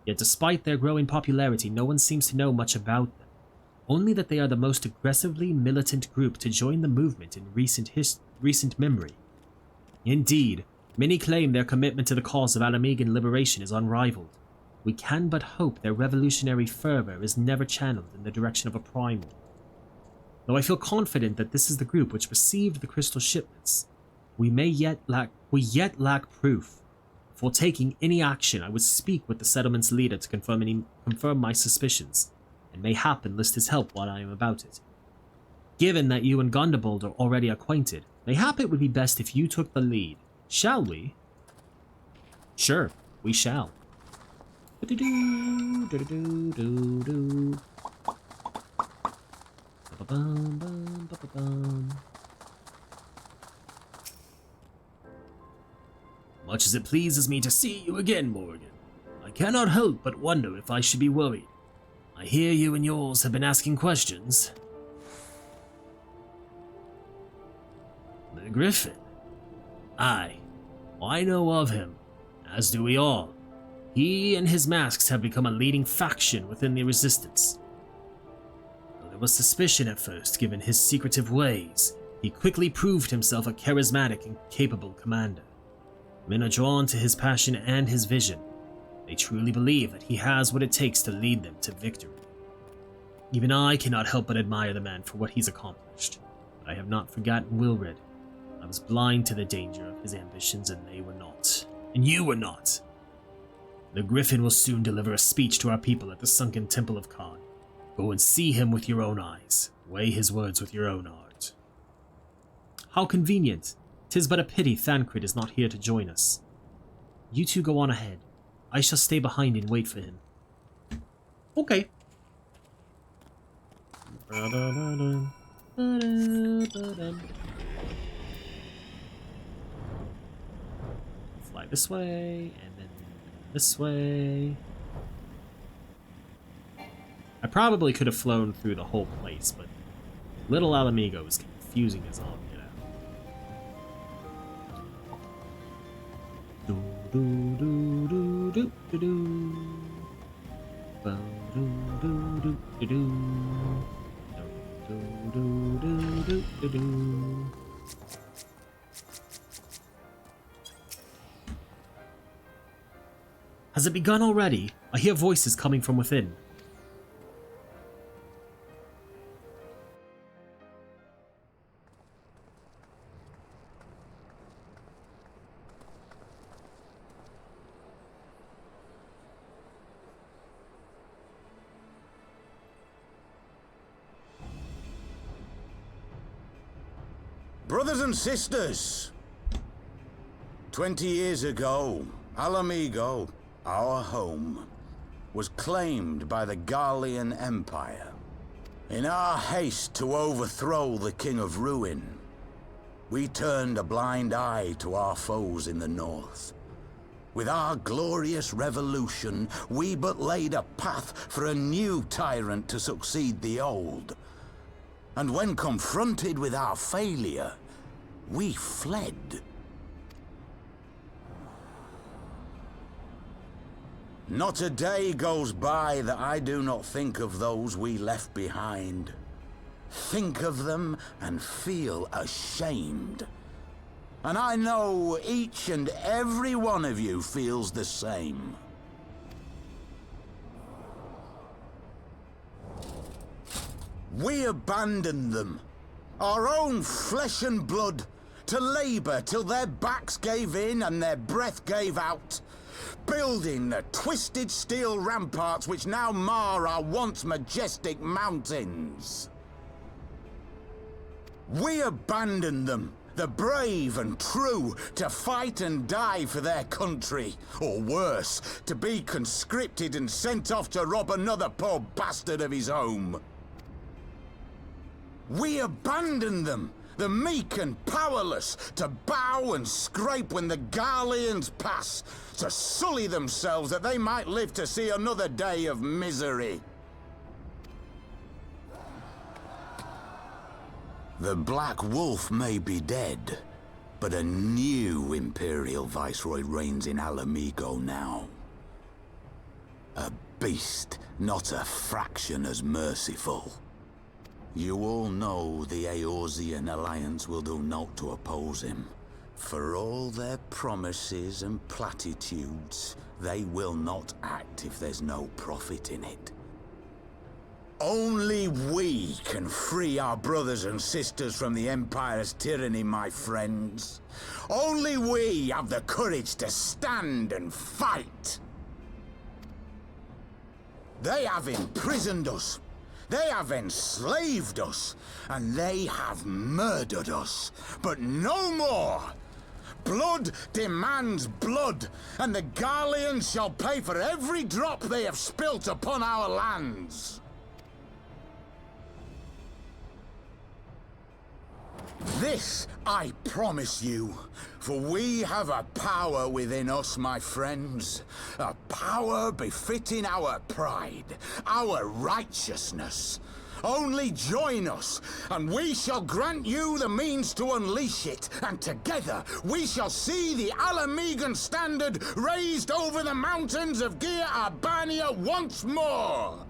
Yet despite their growing popularity, no one seems to know much about them. Only that they are the most aggressively militant group to join the movement in recent memory. Indeed, many claim their commitment to the cause of Alamegan liberation is unrivaled. We can but hope their revolutionary fervor is never channeled in the direction of a primal. Though I feel confident that this is the group which received the crystal shipments, we yet lack proof. Before taking any action, I would speak with the settlement's leader to confirm my suspicions, and mayhap enlist his help while I am about it. Given that you and Gundobald are already acquainted, mayhap it would be best if you took the lead. Shall we? Sure, we shall. Much as it pleases me to see you again, Morrighan, I cannot help but wonder if I should be worried. I hear you and yours have been asking questions. The Griffin? Aye, I know of him, as do we all. He and his masks have become a leading faction within the Resistance. Though there was suspicion at first, given his secretive ways, he quickly proved himself a charismatic and capable commander. Men are drawn to his passion and his vision. They truly believe that he has what it takes to lead them to victory. Even I cannot help but admire the man for what he's accomplished, but I have not forgotten Wilred. I was blind to the danger of his ambitions, and they were not. And you were not. The Griffin will soon deliver a speech to our people at the sunken Temple of Khan. Go and see him with your own eyes. Weigh his words with your own heart. How convenient. 'Tis but a pity Thancred is not here to join us. You two go on ahead. I shall stay behind and wait for him. Okay. Fly this way, and then this way. I probably could have flown through the whole place, but Little Alamigo is confusing as all get out. Has it begun already? I hear voices coming from within. Brothers and sisters, 20 years ago, Alamigo, our home, was claimed by the Garlean Empire. In our haste to overthrow the King of Ruin, we turned a blind eye to our foes in the north. With our glorious revolution, we but laid a path for a new tyrant to succeed the old. And when confronted with our failure, we fled. Not a day goes by that I do not think of those we left behind. Think of them and feel ashamed. And I know each and every one of you feels the same. We abandoned them, our own flesh and blood, to labor till their backs gave in and their breath gave out, building the twisted steel ramparts which now mar our once majestic mountains. We abandoned them, the brave and true, to fight and die for their country, or worse, to be conscripted and sent off to rob another poor bastard of his home. We abandoned them, the meek and powerless, to bow and scrape when the Garleans pass, to sully themselves that they might live to see another day of misery. The Black Wolf may be dead, but a new Imperial Viceroy reigns in Alamigo now. A beast, not a fraction as merciful. You all know the Eorzean Alliance will do naught to oppose him. For all their promises and platitudes, they will not act if there's no profit in it. Only we can free our brothers and sisters from the Empire's tyranny, my friends. Only we have the courage to stand and fight. They have imprisoned us. They have enslaved us, and they have murdered us. But no more! Blood demands blood, and the Garleans shall pay for every drop they have spilt upon our lands. This I promise you, for we have a power within us, my friends. A power befitting our pride, our righteousness. Only join us, and we shall grant you the means to unleash it, and together we shall see the Alamigan standard raised over the mountains of Gia Arbania once more!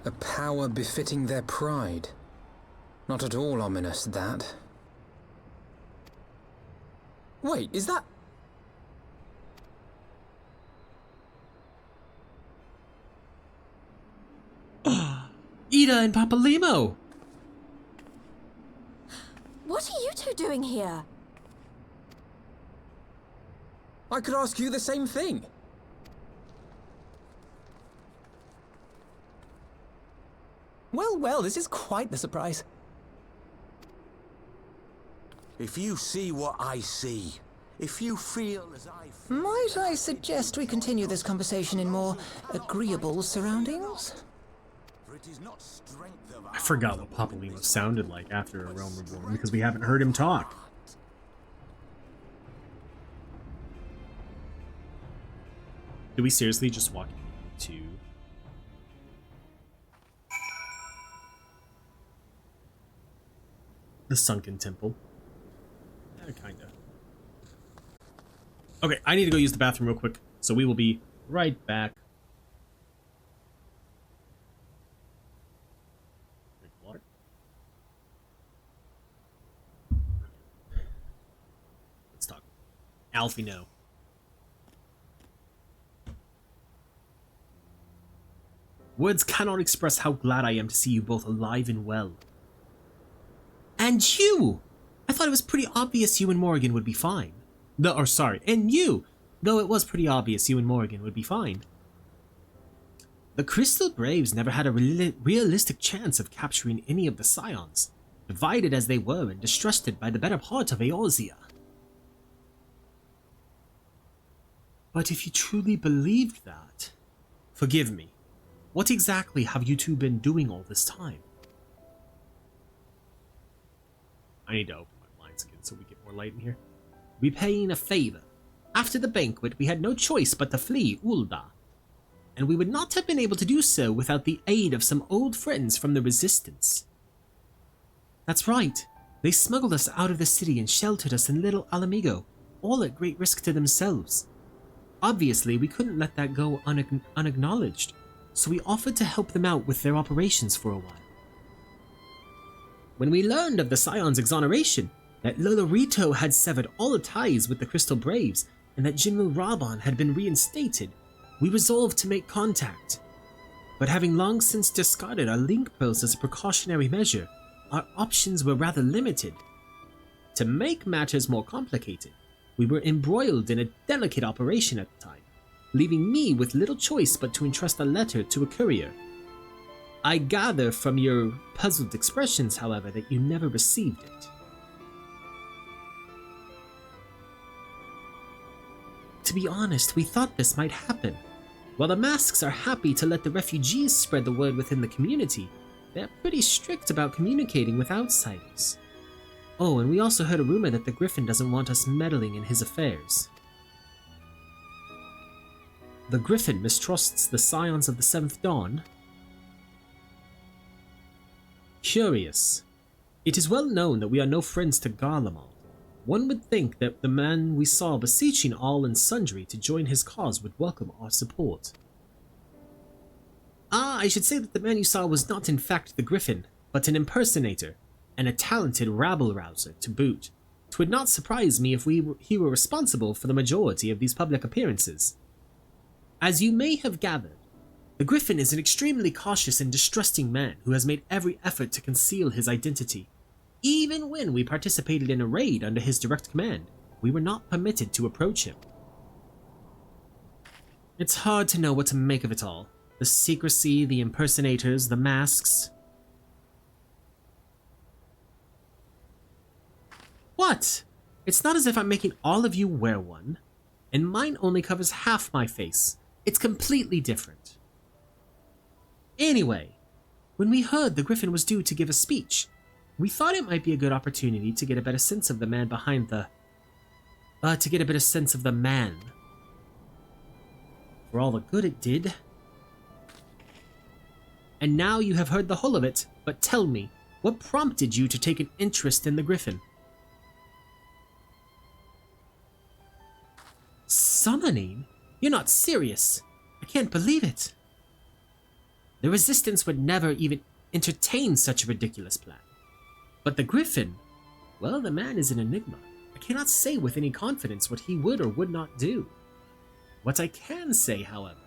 A power befitting their pride. Not at all ominous, that. Wait, is that... Ida and Papalimo! What are you two doing here? I could ask you the same thing. Well, this is quite the surprise. If you see what I see, if you feel as I feel... Might I suggest we continue this conversation in more agreeable surroundings? For it is not strength of I forgot what Papalimo sounded like after A Realm Reborn because we haven't heard him talk. Do we seriously just walk into the Sunken Temple? Kinda. Okay, I need to go use the bathroom real quick, so we will be right back. Drink water. Let's talk. Alphy, no. Words cannot express how glad I am to see you both alive and well. And you! I thought it was pretty obvious you and Morrighan would be fine. And you! Though it was pretty obvious you and Morrighan would be fine. The Crystal Braves never had a realistic chance of capturing any of the Scions, divided as they were and distrusted by the better part of Eorzea. But if you truly believed that, forgive me, what exactly have you two been doing all this time? I need to open my blind skin so we get more light in here. Repaying a favor. After the banquet, we had no choice but to flee Ulda. And we would not have been able to do so without the aid of some old friends from the Resistance. That's right. They smuggled us out of the city and sheltered us in Little Alamigo, all at great risk to themselves. Obviously, we couldn't let that go unacknowledged, so we offered to help them out with their operations for a while. When we learned of the Scion's exoneration, that Lolorito had severed all ties with the Crystal Braves, and that General Raban had been reinstated, we resolved to make contact. But having long since discarded our link pearls as a precautionary measure, our options were rather limited. To make matters more complicated, we were embroiled in a delicate operation at the time, leaving me with little choice but to entrust a letter to a courier. I gather from your puzzled expressions, however, that you never received it. To be honest, we thought this might happen. While the masks are happy to let the refugees spread the word within the community, they're pretty strict about communicating with outsiders. Oh, and we also heard a rumor that the Griffin doesn't want us meddling in his affairs. The Griffin mistrusts the Scions of the Seventh Dawn? Curious. It is well known that we are no friends to Garlemald. One would think that the man we saw beseeching all and sundry to join his cause would welcome our support. I should say that the man you saw was not in fact the Griffin, but an impersonator, and a talented rabble-rouser to boot. 'Twould not surprise me if he were responsible for the majority of these public appearances. As you may have gathered, the Griffin is an extremely cautious and distrusting man who has made every effort to conceal his identity. Even when we participated in a raid under his direct command, we were not permitted to approach him. It's hard to know what to make of it all. The secrecy, the impersonators, the masks. What? It's not as if I'm making all of you wear one, and mine only covers half my face. It's completely different. Anyway, when we heard the Griffin was due to give a speech, we thought it might be a good opportunity to get a better sense of the man behind the... to get a better sense of the man. For all the good it did. And now you have heard the whole of it, but tell me, what prompted you to take an interest in the Griffin? Summoning? You're not serious. I can't believe it. The Resistance would never even entertain such a ridiculous plan. But the Griffin, well, the man is an enigma. I cannot say with any confidence what he would or would not do. What I can say, however,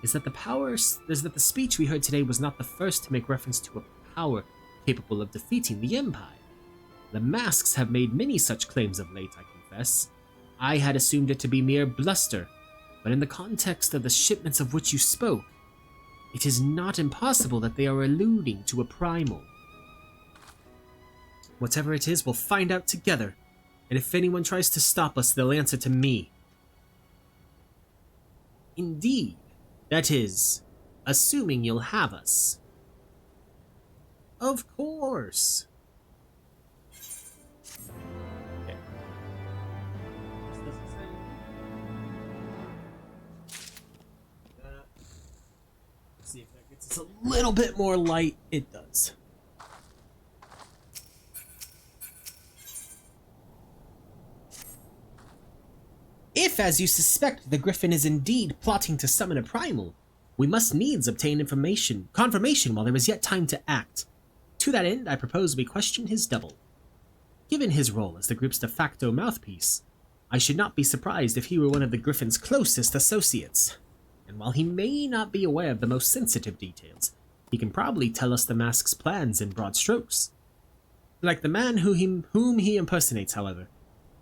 is that the speech we heard today was not the first to make reference to a power capable of defeating the Empire. The masks have made many such claims of late, I confess. I had assumed it to be mere bluster, but in the context of the shipments of which you spoke, it is not impossible that they are alluding to a primal. Whatever it is, we'll find out together, and if anyone tries to stop us, they'll answer to me. Indeed. That is, assuming you'll have us. Of course. Okay. Let's see if that gets us a little bit more light. It does. If, as you suspect, the Griffin is indeed plotting to summon a primal, we must needs obtain confirmation while there is yet time to act. To that end, I propose we question his double. Given his role as the group's de facto mouthpiece, I should not be surprised if he were one of the Griffin's closest associates. And while he may not be aware of the most sensitive details, he can probably tell us the mask's plans in broad strokes. Like the man whom he impersonates, however,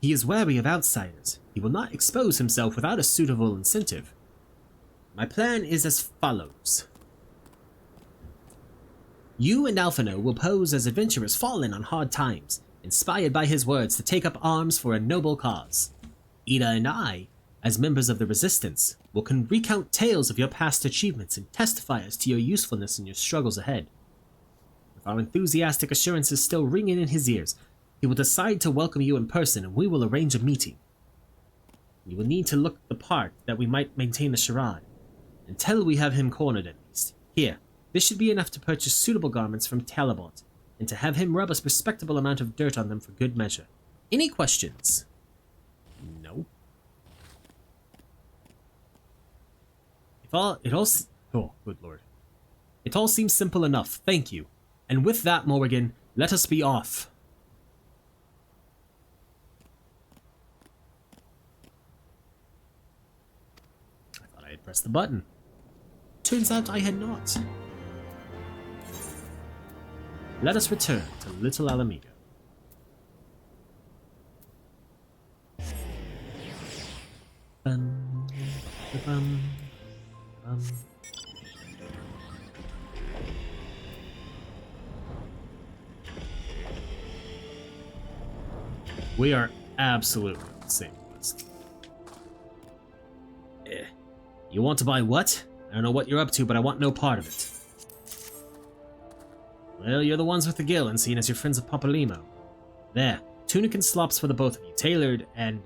he is wary of outsiders. He will not expose himself without a suitable incentive. My plan is as follows. You and Alphino will pose as adventurers fallen on hard times, inspired by his words to take up arms for a noble cause. Ida and I, as members of the Resistance, will recount tales of your past achievements and testify as to your usefulness in your struggles ahead. With our enthusiastic assurances still ringing in his ears, he will decide to welcome you in person and we will arrange a meeting. You will need to look the part that we might maintain the charade, until we have him cornered at least. Here, this should be enough to purchase suitable garments from Talabot, and to have him rub a respectable amount of dirt on them for good measure. Any questions? No. Oh, good lord. It all seems simple enough, thank you. And with that, Morrighan, let us be off. I thought I had pressed the button. Turns out I had not. Let us return to Little Alamigo. We are absolutely on the same list. You want to buy what? I don't know what you're up to, but I want no part of it. Well, you're the ones with the gill, and seen as your friends of Papalimo. There, tunic and slops for the both of you, tailored and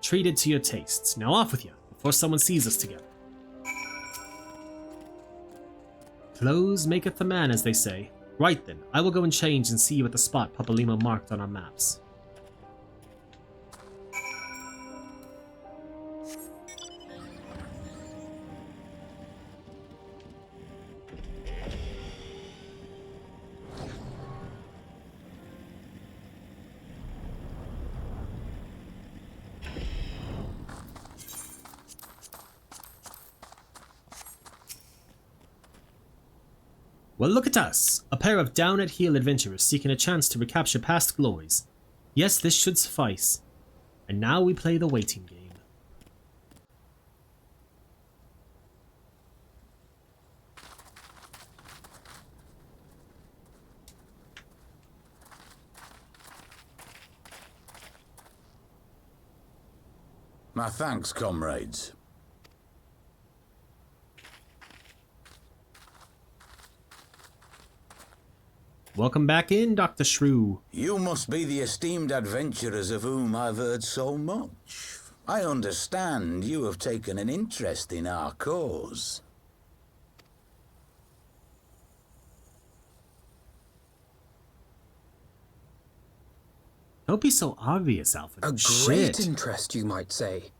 treated to your tastes. Now off with you, before someone sees us together. Clothes maketh the man, as they say. Right then, I will go and change and see you at the spot Papalimo marked on our maps. Well, look at us, a pair of down-at-heel adventurers seeking a chance to recapture past glories. Yes, this should suffice. And now we play the waiting game. My thanks, comrades. Welcome back in, Dr. Shrew. You must be the esteemed adventurers of whom I've heard so much. I understand you have taken an interest in our cause. Don't be so obvious, Alphy. A great interest, you might say.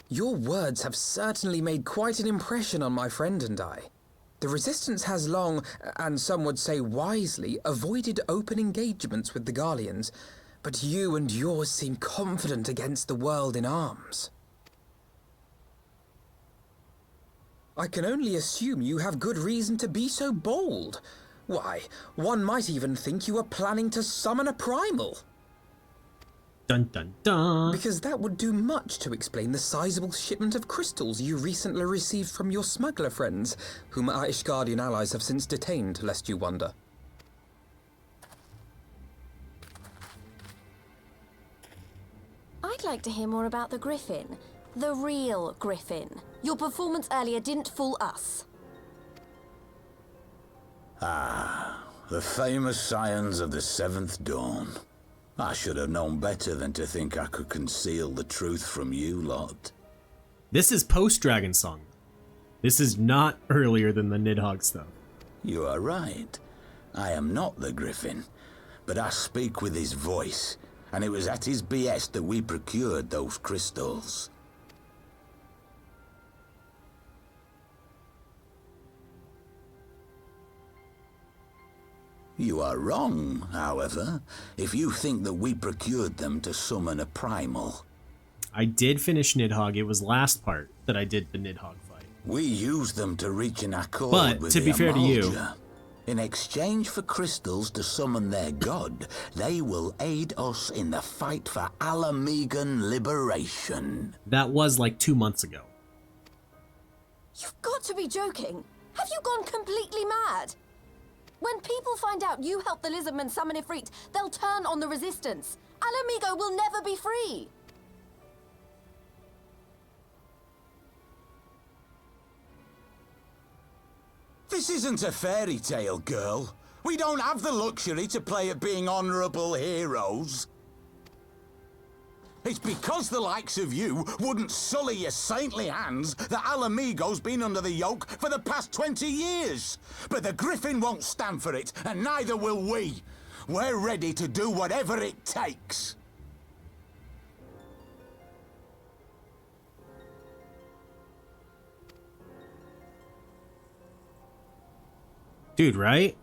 Your words have certainly made quite an impression on my friend and I. The Resistance has long, and some would say wisely, avoided open engagements with the Garleans, but you and yours seem confident against the world in arms. I can only assume you have good reason to be so bold. Why, one might even think you are planning to summon a primal. Dun dun dun. Because that would do much to explain the sizable shipment of crystals you recently received from your smuggler friends, whom our Ishgardian allies have since detained, lest you wonder. I'd like to hear more about the Griffin. The real Griffin. Your performance earlier didn't fool us. Ah, the famous scions of the Seventh Dawn. I should have known better than to think I could conceal the truth from you lot. This is post-Dragonsong. This is not earlier than the Nidhogg stuff. You are right. I am not the Griffin, but I speak with his voice, and it was at his behest that we procured those crystals. You are wrong, however, if you think that we procured them to summon a primal. I did finish Nidhogg. It was last part that I did the Nidhogg fight. We used them to reach an accord but, with to be fair to you, in exchange for crystals to summon their god, they will aid us in the fight for Alamigan liberation. That was like 2 months ago. You've got to be joking. Have you gone completely mad? When people find out you helped the Lizardmen summon Ifrit, they'll turn on the Resistance. Alamigo will never be free. This isn't a fairy tale, girl. We don't have the luxury to play at being honorable heroes. It's because the likes of you wouldn't sully your saintly hands that Alamigo's been under the yoke for the past 20 years. But the Griffin won't stand for it, and neither will we. We're ready to do whatever it takes. Dude, right?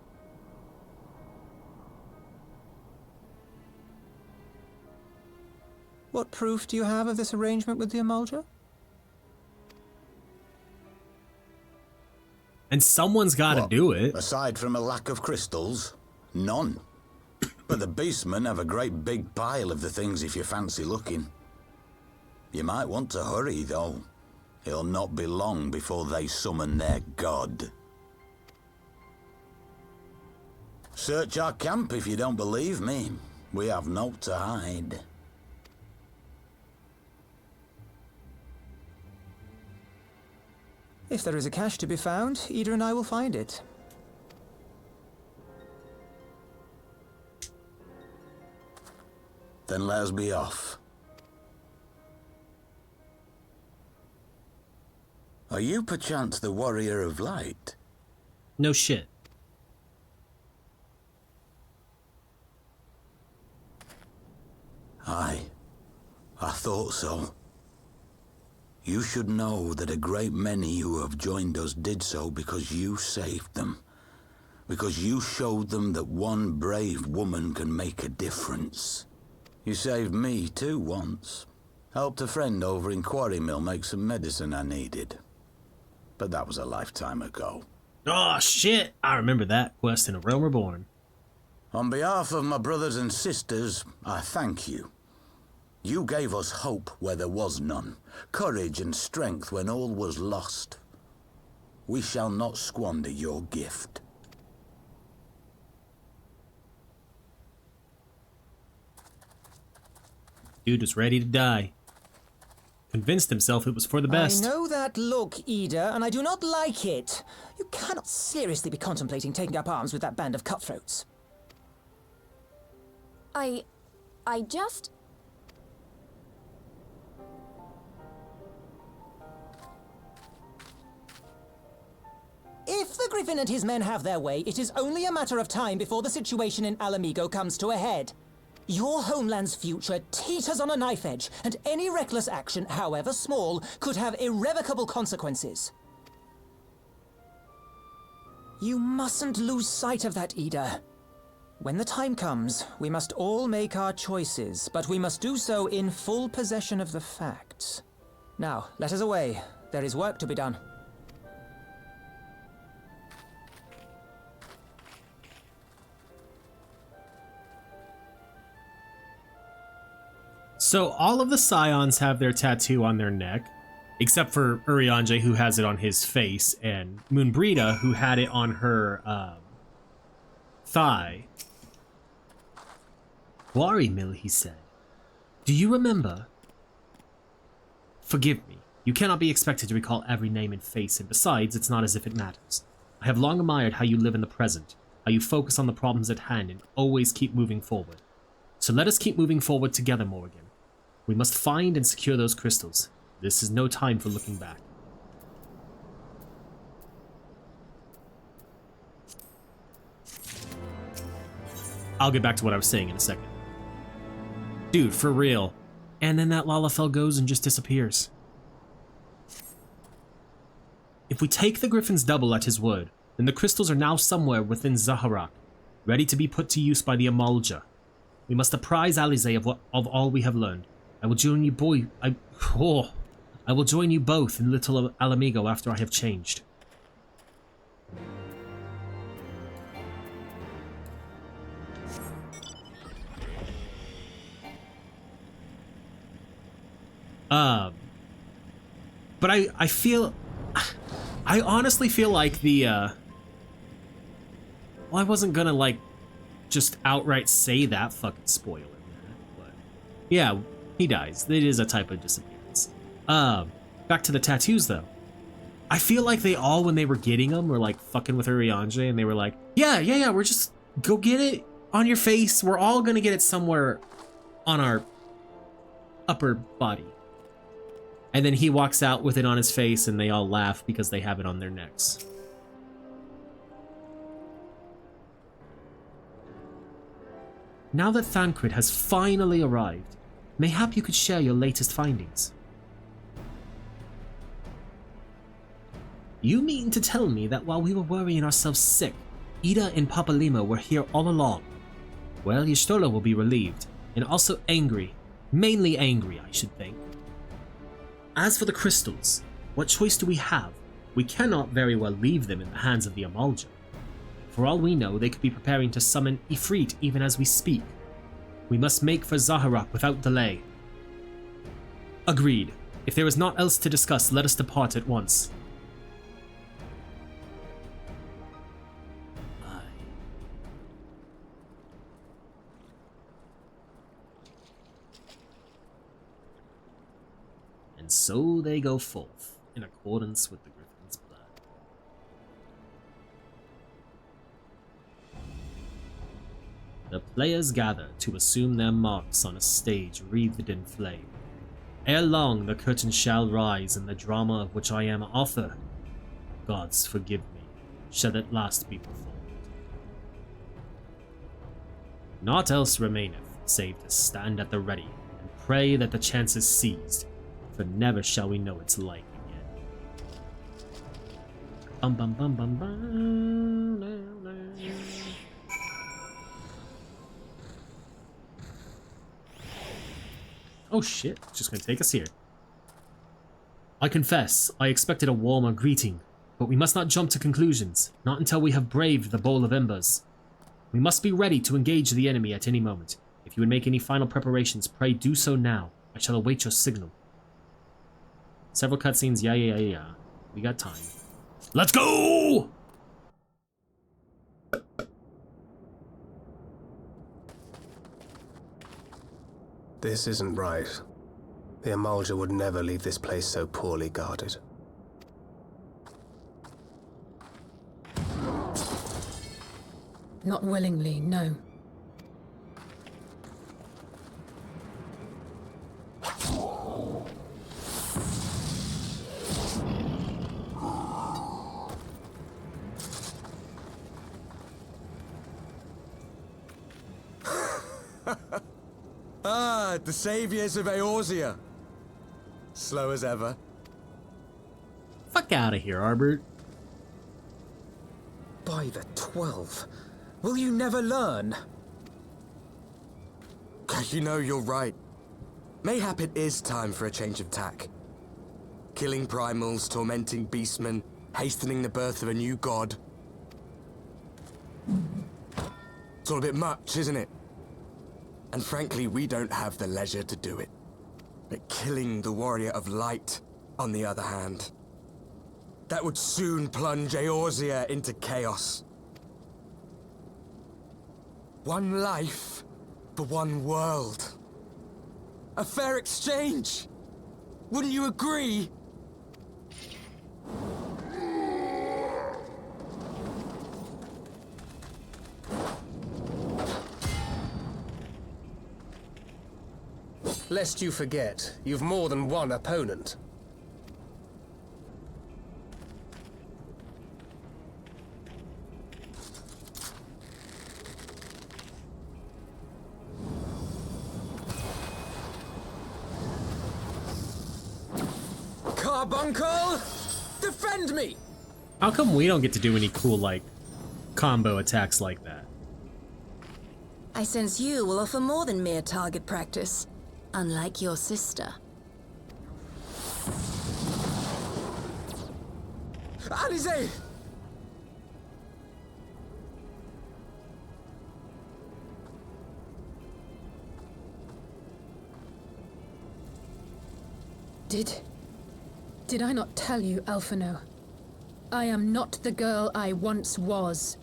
What proof do you have of this arrangement with the Emulger? And someone's got to do it. Aside from a lack of crystals, none. But the beastmen have a great big pile of the things if you fancy looking. You might want to hurry, though. It'll not be long before they summon their god. Search our camp if you don't believe me. We have naught to hide. If there is a cache to be found, Ida and I will find it. Then let us be off. Are you perchance the Warrior of Light? No shit. Aye, I thought so. You should know that a great many who have joined us did so because you saved them. Because you showed them that one brave woman can make a difference. You saved me too once. Helped a friend over in Quarry Mill make some medicine I needed. But that was a lifetime ago. Oh shit, I remember that quest in A Realm Reborn. On behalf of my brothers and sisters, I thank you. You gave us hope where there was none, courage and strength when all was lost. We shall not squander your gift. Dude was ready to die. Convinced himself it was for the best. I know that look, Ida, and I do not like it. You cannot seriously be contemplating taking up arms with that band of cutthroats. I just... If the Griffin and his men have their way, it is only a matter of time before the situation in Alamigo comes to a head. Your homeland's future teeters on a knife edge, and any reckless action, however small, could have irrevocable consequences. You mustn't lose sight of that, Ida. When the time comes, we must all make our choices, but we must do so in full possession of the facts. Now, let us away. There is work to be done. So all of the Scions have their tattoo on their neck, except for Urianger, who has it on his face, and Moonbrita, who had it on her thigh. Quarry Mill, he said. Do you remember? Forgive me. You cannot be expected to recall every name and face, and besides, it's not as if it matters. I have long admired how you live in the present, how you focus on the problems at hand and always keep moving forward. So let us keep moving forward together, Morrighan. We must find and secure those crystals. This is no time for looking back. I'll get back to what I was saying in a second. Dude, for real. And then that Lalafell goes and just disappears. If we take the Griffin's double at his word, then the crystals are now somewhere within Zaharak, ready to be put to use by the Emulger. We must apprise Alize of all we have learned. I will join you I will join you both in Little Alamigo after I have changed. But I feel... I honestly feel like the, well, I wasn't gonna, like, just outright say that fucking spoiler, but yeah, he dies. It is a type of disappearance. Back to the tattoos, though. I feel like they all, when they were getting them, were, like, fucking with Urianger, and they were like, yeah, we're just... Go get it on your face. We're all gonna get it somewhere on our... upper body. And then he walks out with it on his face and they all laugh because they have it on their necks. Now that Thancred has finally arrived, mayhap you could share your latest findings. You mean to tell me that while we were worrying ourselves sick, Ida and Papa Lima were here all along? Well, Y'shtola will be relieved, and also angry. Mainly angry, I should think. As for the crystals, what choice do we have? We cannot very well leave them in the hands of the Amalja. For all we know, they could be preparing to summon Ifrit even as we speak. We must make for Zaharak without delay. Agreed. If there is naught else to discuss, let us depart at once. And so they go forth, in accordance with the Griffin's plan. The players gather to assume their marks on a stage wreathed in flame. Ere long the curtain shall rise, and the drama of which I am author, gods forgive me, shall at last be performed. Naught else remaineth, save to stand at the ready, and pray that the chance is seized, for never shall we know its like again. Bum bum bum bum bum. Oh shit, it's just gonna take us here. I confess, I expected a warmer greeting, but we must not jump to conclusions, not until we have braved the Bowl of Embers. We must be ready to engage the enemy at any moment. If you would make any final preparations, pray do so now. I shall await your signal. Several cutscenes, yeah. We got time. Let's go! This isn't right. The Amalja would never leave this place so poorly guarded. Not willingly, no. The saviors of Eorzea. Slow as ever. Fuck out of here, Arbert. By the 12, will you never learn? You know, you're right. Mayhap it is time for a change of tack. Killing primals, tormenting beastmen, hastening the birth of a new god. It's all a bit much, isn't it? And frankly, we don't have the leisure to do it. But killing the warrior of light, on the other hand, that would soon plunge Eorzea into chaos. One life for one world. A fair exchange. Wouldn't you agree? Lest you forget, you've more than one opponent. Carbuncle! Defend me! How come we don't get to do any cool, like, combo attacks like that? I sense you will offer more than mere target practice, unlike your sister. Alize! Did I not tell you, Alphino? I am not the girl I once was.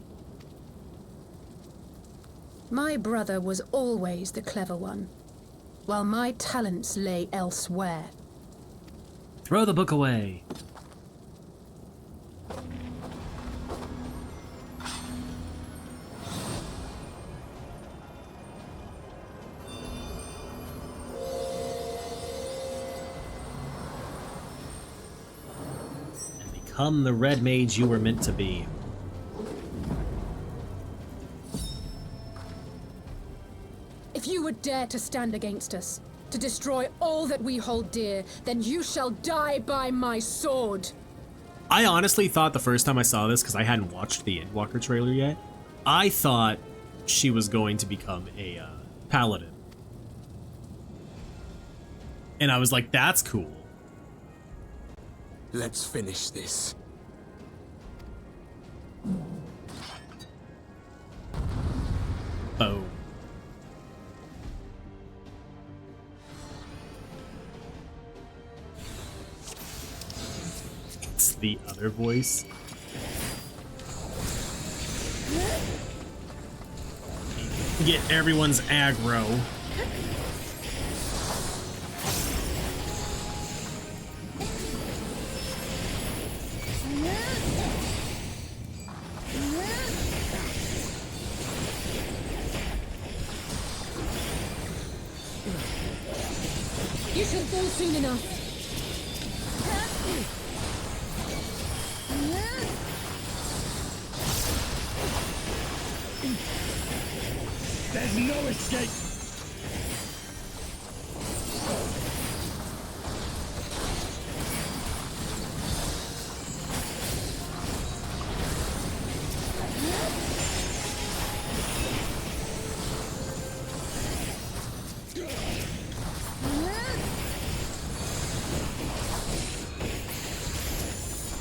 My brother was always the clever one, while my talents lay elsewhere. Throw the book away. Become the red mage you were meant to be. If you would dare to stand against us, to destroy all that we hold dear, then you shall die by my sword. I honestly thought the first time I saw this, because I hadn't watched the Endwalker trailer yet, I thought she was going to become a paladin. And I was like, that's cool. Let's finish this. Oh. It's the other voice. Get everyone's aggro. You shall fall soon enough. There's no escape!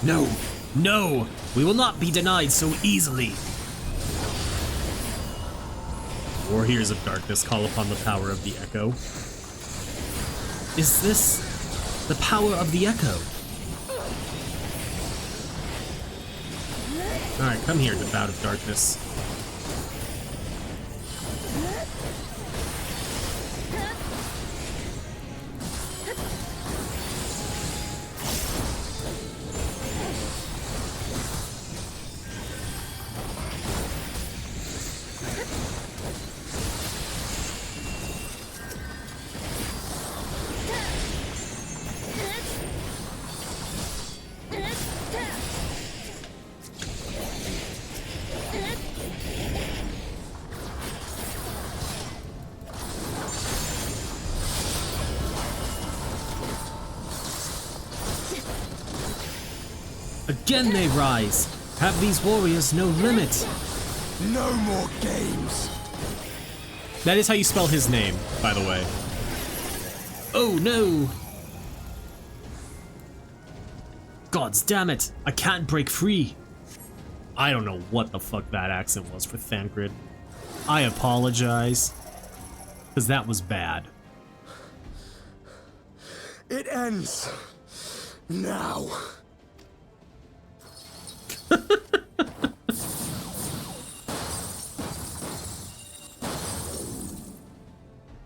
No! No! We will not be denied so easily! Warriors of Darkness call upon the power of the Echo. Is this the power of the Echo? Alright, come here, Devout of Darkness. Again they rise! Have these warriors no limit? No more games! That is how you spell his name, by the way. Oh no! Gods damn it! I can't break free! I don't know what the fuck that accent was for Thancred. I apologize. Because that was bad. It ends now.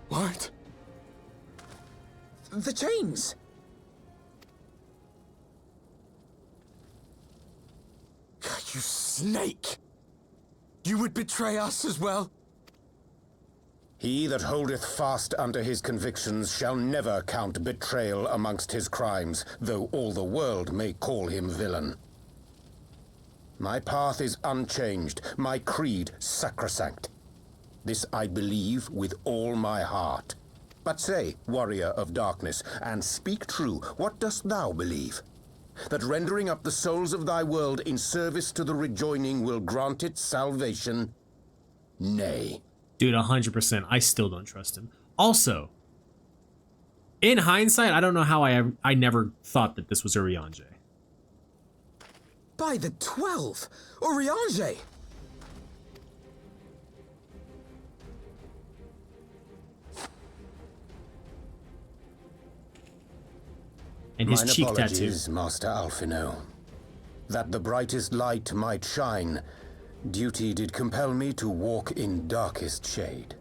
What? The chains! You snake! You would betray us as well? He that holdeth fast unto his convictions shall never count betrayal amongst his crimes, though all the world may call him villain. My path is unchanged, my creed sacrosanct. This I believe with all my heart. But say, warrior of darkness, and speak true, what dost thou believe? That rendering up the souls of thy world in service to the rejoining will grant it salvation? Nay. Dude, 100%. I still don't trust him. Also, in hindsight, I don't know how I never thought that this was Urianger. By the 12! Urianger! And his Mine cheek apologies, tattoo. Master Alphino. That the brightest light might shine, duty did compel me to walk in darkest shade.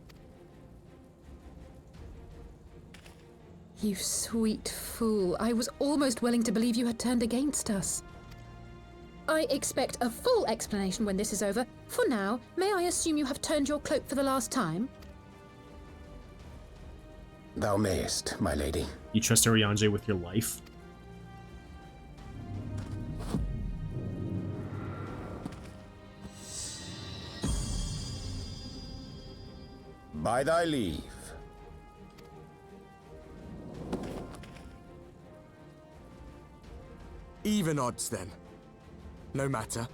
You sweet fool. I was almost willing to believe you had turned against us. I expect a full explanation when this is over. For now, may I assume you have turned your cloak for the last time? Thou mayest, my lady. You trust Urianger with your life? By thy leave. Even odds, then. No matter.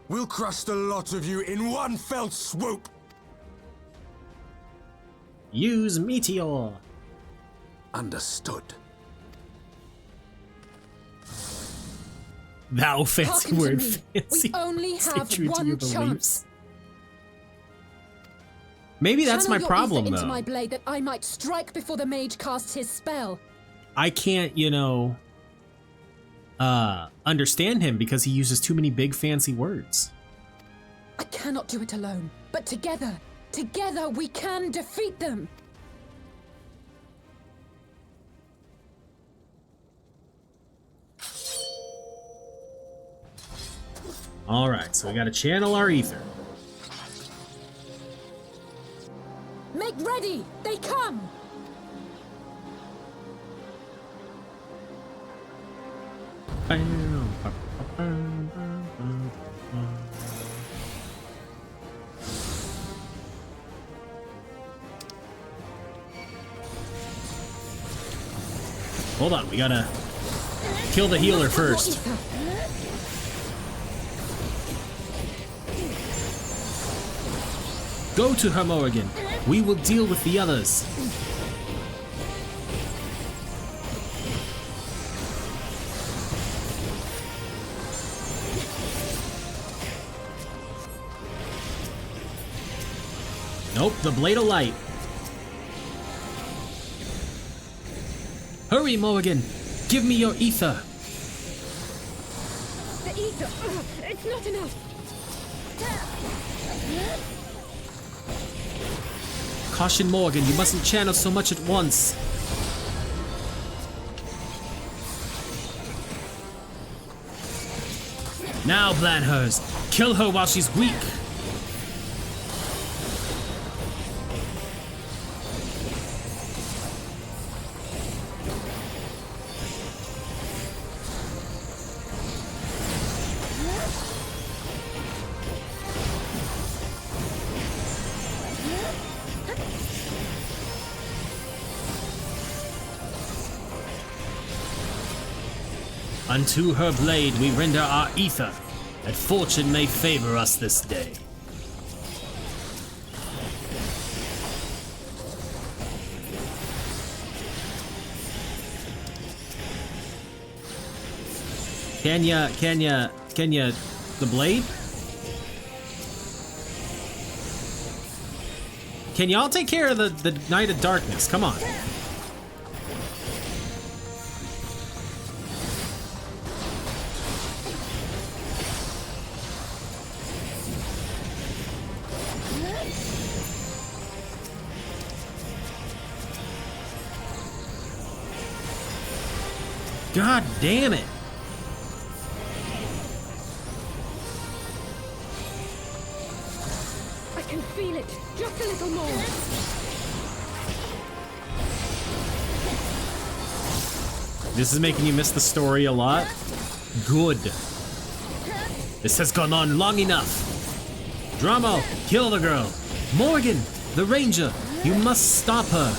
We'll crush the lot of you in one fell swoop! Use Meteor. Understood. Thou fancy Hearken to word. me. Fancy. We only Stay have true to one your beliefs. chance. Maybe that's my Channel your problem, ether though. into my blade that I might strike before the mage casts his spell. I can't, understand him because he uses too many big fancy words. I cannot do it alone, but together we can defeat them. All right, so we got to channel our ether. Make ready! They come! Hold on, we gotta kill the healer first. Go to her, Morrighan. We will deal with the others. Nope, the Blade of Light. Hurry, Morrighan. Give me your ether. The ether! It's not enough! Caution, Morrighan. You mustn't channel so much at once. Now, Blanhurst. Kill her while she's weak. Unto her blade we render our ether, that fortune may favor us this day. Can ya, the blade? Can y'all take care of the Night of Darkness? Come on. God damn it. I can feel it. Just a little more. This is making you miss the story a lot? Good. This has gone on long enough. Dramo, kill the girl. Morrighan, the ranger, you must stop her.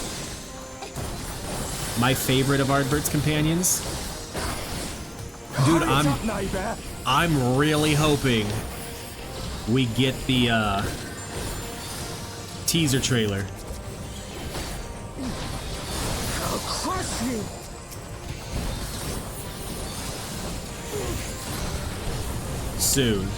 My favorite of Ardbert's companions. Dude, I'm really hoping we get the teaser trailer. I'll crush you! Soon.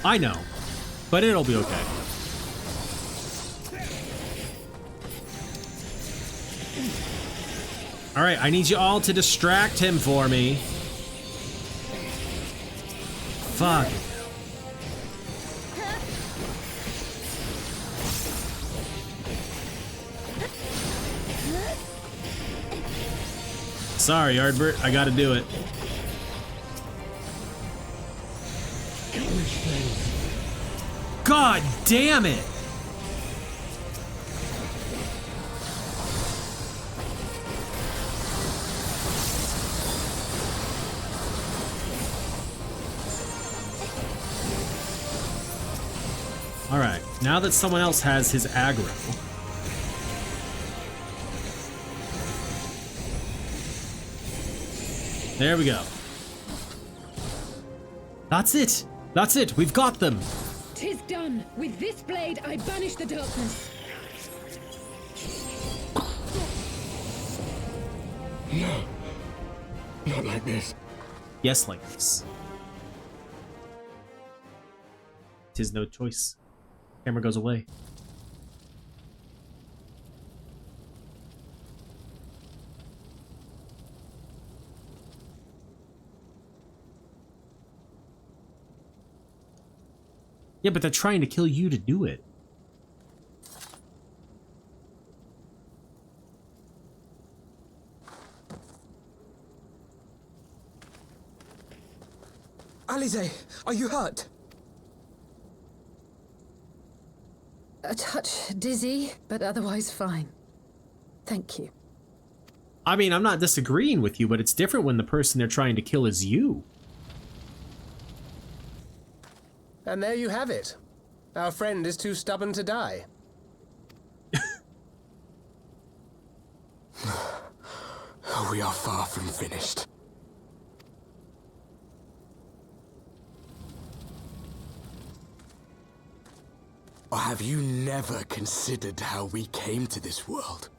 I know, but it'll be okay. All right, I need you all to distract him for me. Fuck. Sorry, Ardbert, I gotta do it. God damn it! Alright, now that someone else has his aggro. There we go. That's it! That's it! We've got them! 'Tis done! With this blade I banish the darkness! No. Not like this. Yes, like this. 'Tis no choice. Camera goes away. Yeah, but they're trying to kill you to do it. Alize, are you hurt? A touch dizzy, but otherwise fine. Thank you. I mean, I'm not disagreeing with you, but it's different when the person they're trying to kill is you. And there you have it. Our friend is too stubborn to die. We are far from finished. Or have you never considered how we came to this world?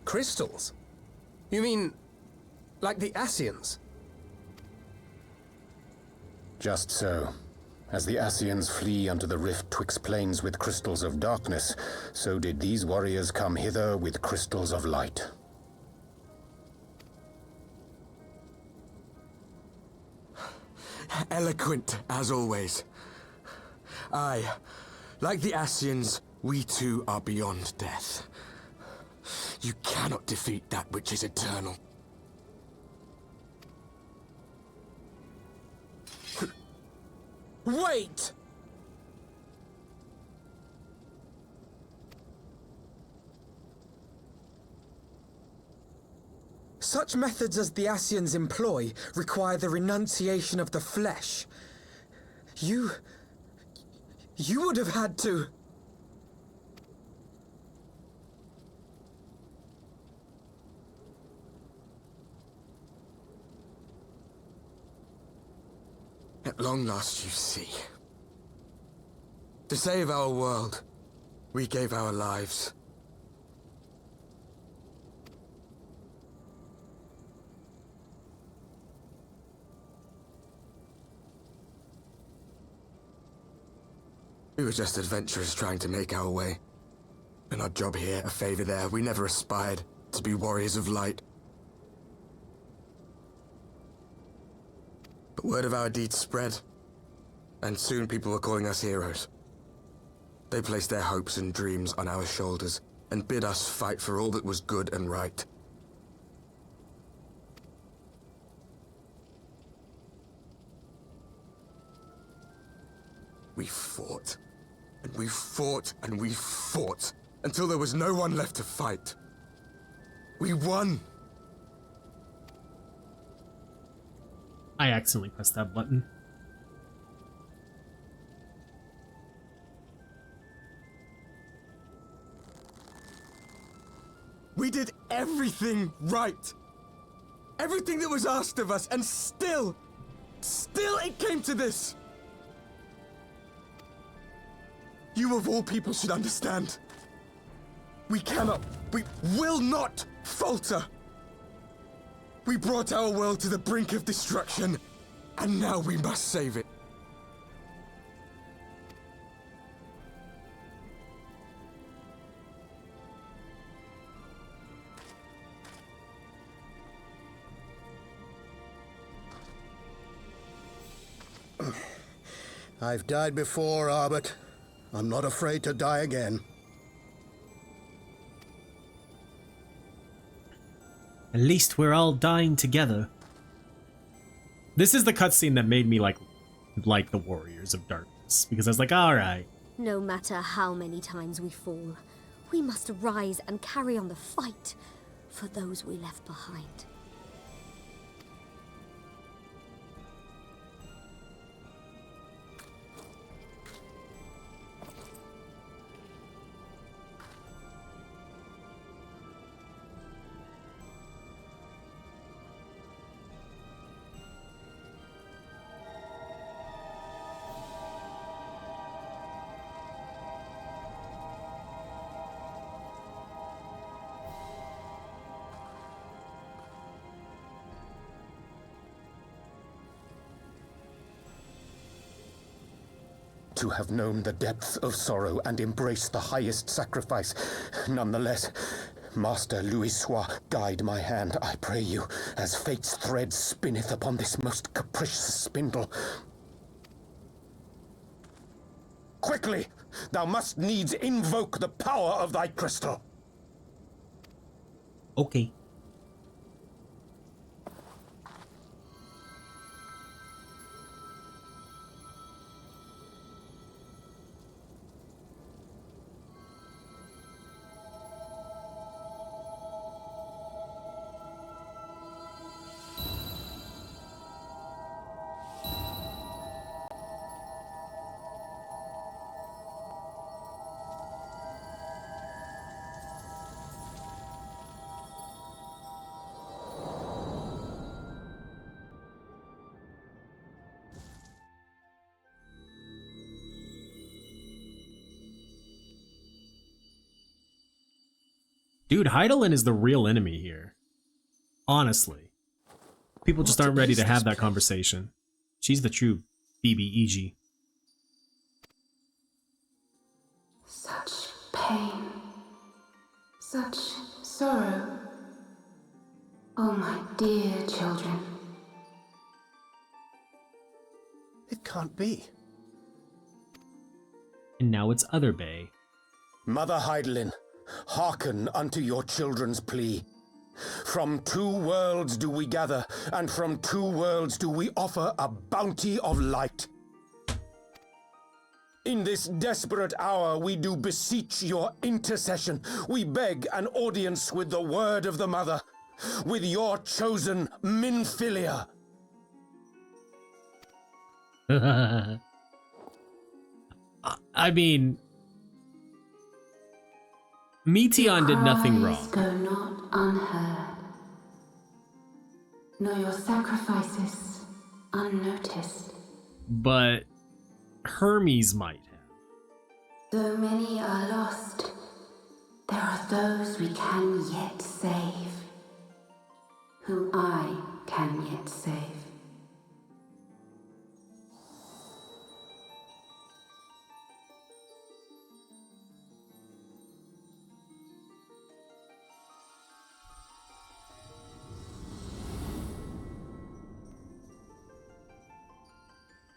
Crystals? You mean, like the Ascians? Just so. As the Ascians flee unto the rift twixt planes with crystals of darkness, so did these warriors come hither with crystals of light. Eloquent, as always. Aye, like the Ascians, we too are beyond death. You cannot defeat that which is eternal. Wait! Such methods as the Ascians employ require the renunciation of the flesh. You would have had to... At long last, you see. To save our world, we gave our lives. We were just adventurers trying to make our way. An odd job here, a favor there. We never aspired to be warriors of light. But word of our deeds spread, and soon people were calling us heroes. They placed their hopes and dreams on our shoulders, and bid us fight for all that was good and right. We fought, and we fought, and we fought, until there was no one left to fight. We won! I accidentally pressed that button. We did everything right! Everything that was asked of us, and still it came to this! You of all people should understand. We will not falter! We brought our world to the brink of destruction, and now we must save it. I've died before, Arbet. I'm not afraid to die again. At least we're all dying together. This is the cutscene that made me like the Warriors of Darkness, because I was like, alright. No matter how many times we fall, we must rise and carry on the fight for those we left behind. To have known the depth of sorrow and embraced the highest sacrifice. Nonetheless, Master Louis-Soix, guide my hand, I pray you, as fate's thread spinneth upon this most capricious spindle. Quickly! Thou must needs invoke the power of thy crystal. Okay. Dude, Heidelin is the real enemy here. Honestly. People just aren't ready to have that conversation. She's the true BBEG. Such pain. Such sorrow. Oh, my dear children. It can't be. And now it's Other Bay. Mother Heidelin, hearken unto your children's plea. From two worlds do we gather, and from two worlds do we offer a bounty of light. In this desperate hour we do beseech your intercession. We beg an audience with the word of the mother, with your chosen Minfilia. I mean, Meteon did nothing wrong. Go not unheard, nor your sacrifices unnoticed. But Hermes might have. Though many are lost, there are those we can yet save, whom I can yet save.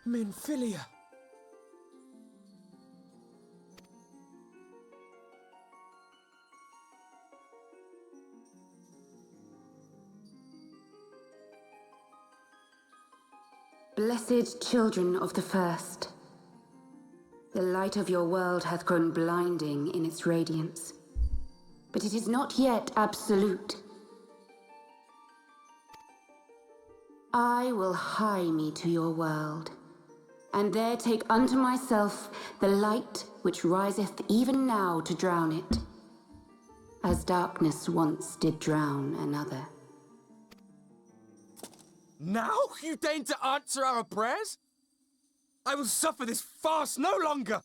Minfilia. Blessed children of the first, the light of your world hath grown blinding in its radiance, but it is not yet absolute. I will hie me to your world, and there take unto myself the light which riseth even now to drown it, as darkness once did drown another. Now you deign to answer our prayers? I will suffer this farce no longer!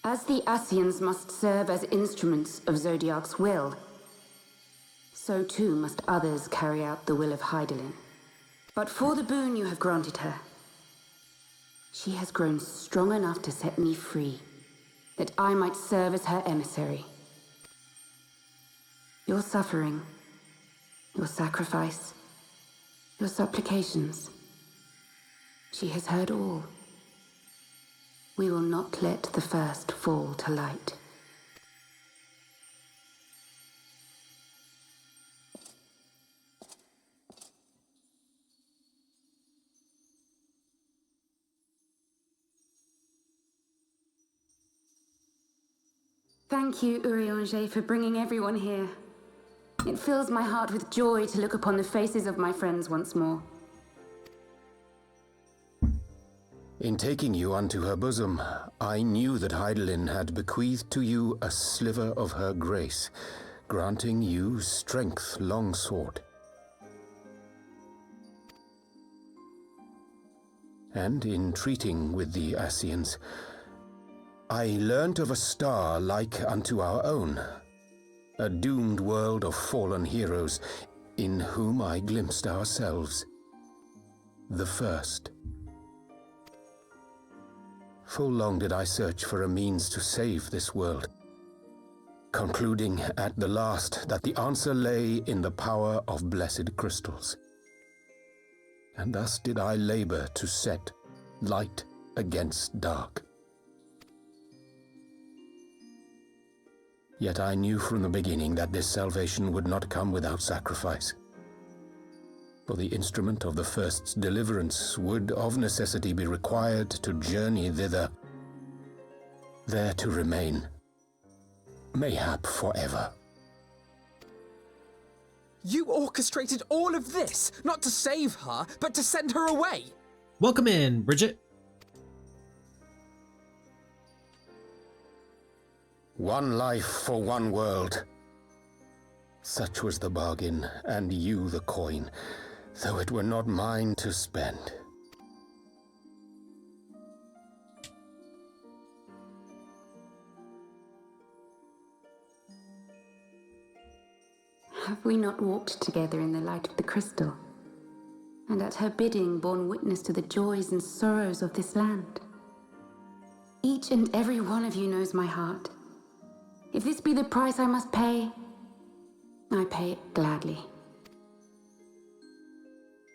As the Ascians must serve as instruments of Zodiac's will, so too must others carry out the will of Heidelin. But for the boon you have granted her, she has grown strong enough to set me free, that I might serve as her emissary. Your suffering, your sacrifice, Your supplications. She has heard all. We will not let the first fall to light. Thank you, Urianger, for bringing everyone here. It fills my heart with joy to look upon the faces of my friends once more. In taking you unto her bosom, I knew that Hydaelyn had bequeathed to you a sliver of her grace, granting you strength long sought. And in treating with the Ascians, I learnt of a star like unto our own, a doomed world of fallen heroes, in whom I glimpsed ourselves, the first. Full long did I search for a means to save this world, concluding at the last that the answer lay in the power of blessed crystals. And thus did I labor to set light against dark. Yet I knew from the beginning that this salvation would not come without sacrifice. For the instrument of the first's deliverance would of necessity be required to journey thither, there to remain, mayhap forever. You orchestrated all of this, not to save her, but to send her away! Welcome in, Bridget. One life for one world. Such was the bargain, and you the coin, though it were not mine to spend. Have we not walked together in the light of the crystal, and at her bidding borne witness to the joys and sorrows of this land? Each and every one of you knows my heart. If this be the price I must pay, I pay it gladly.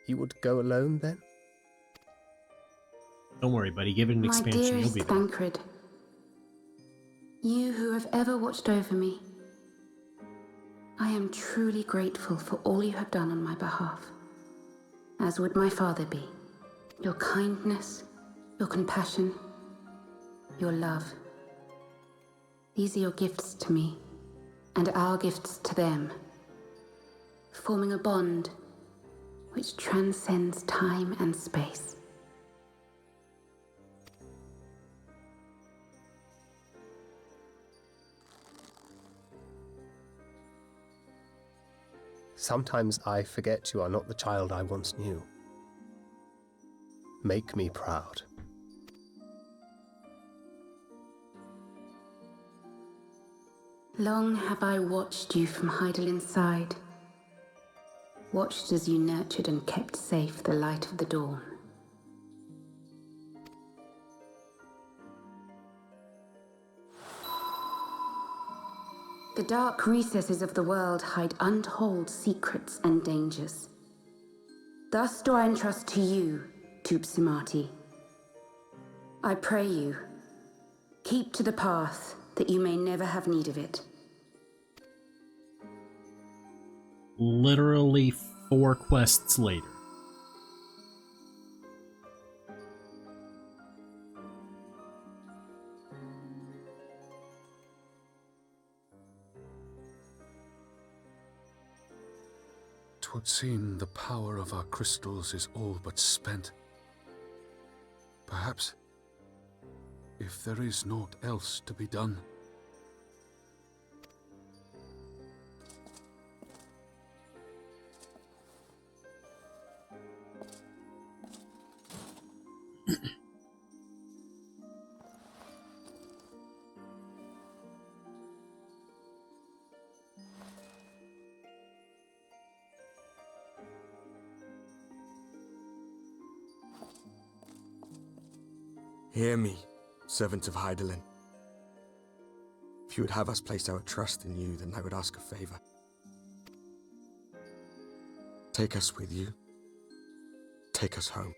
You would go alone, then? Don't worry, buddy. Give it an expansion. You'll be My dearest there. Thancred, you who have ever watched over me, I am truly grateful for all you have done on my behalf, as would my father be. Your kindness, your compassion, your love. These are your gifts to me, and our gifts to them, forming a bond which transcends time and space. Sometimes I forget you are not the child I once knew. Make me proud. Long have I watched you from Hydaelyn's side, watched as you nurtured and kept safe the light of the dawn. The dark recesses of the world hide untold secrets and dangers. Thus do I entrust to you, Tupsimati. I pray you, keep to the path that you may never have need of it. Literally 4 quests later. Twould seem the power of our crystals is all but spent. Perhaps, if there is naught else to be done. Hear me, servant of Hydaelyn. If you would have us place our trust in you, then I would ask a favor. Take us with you take us home.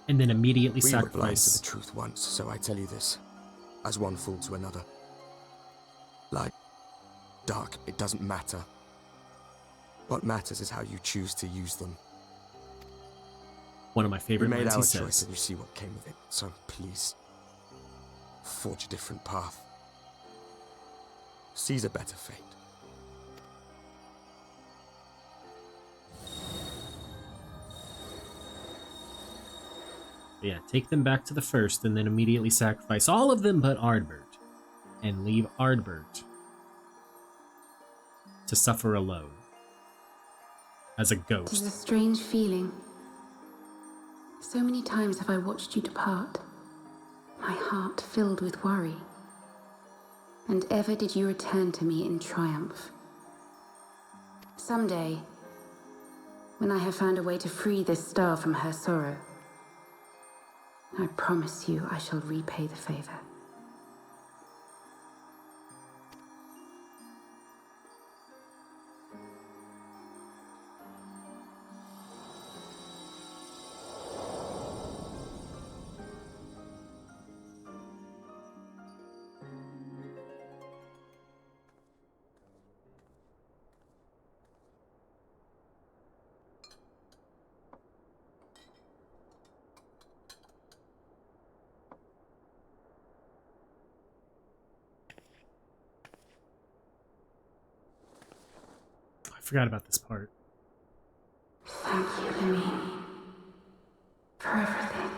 And then immediately We were blind to sacrifice. the truth once, so I tell you this, as one fool to another. Light, dark, it doesn't matter. What matters is how you choose to use them. One of my favorite we made lines our he says. choice and you see what came of it, so please, forge a different path. Seize a better fate. Yeah, take them back to the first and then immediately sacrifice all of them but Ardbert. And leave Ardbert to suffer alone. As a It is ghost. a strange feeling. So many times have I watched you depart, my heart filled with worry. And ever did you return to me in triumph. Someday, when I have found a way to free this star from her sorrow, I promise you I shall repay the favor. I forgot about this part. Thank you, Lemmy, for everything.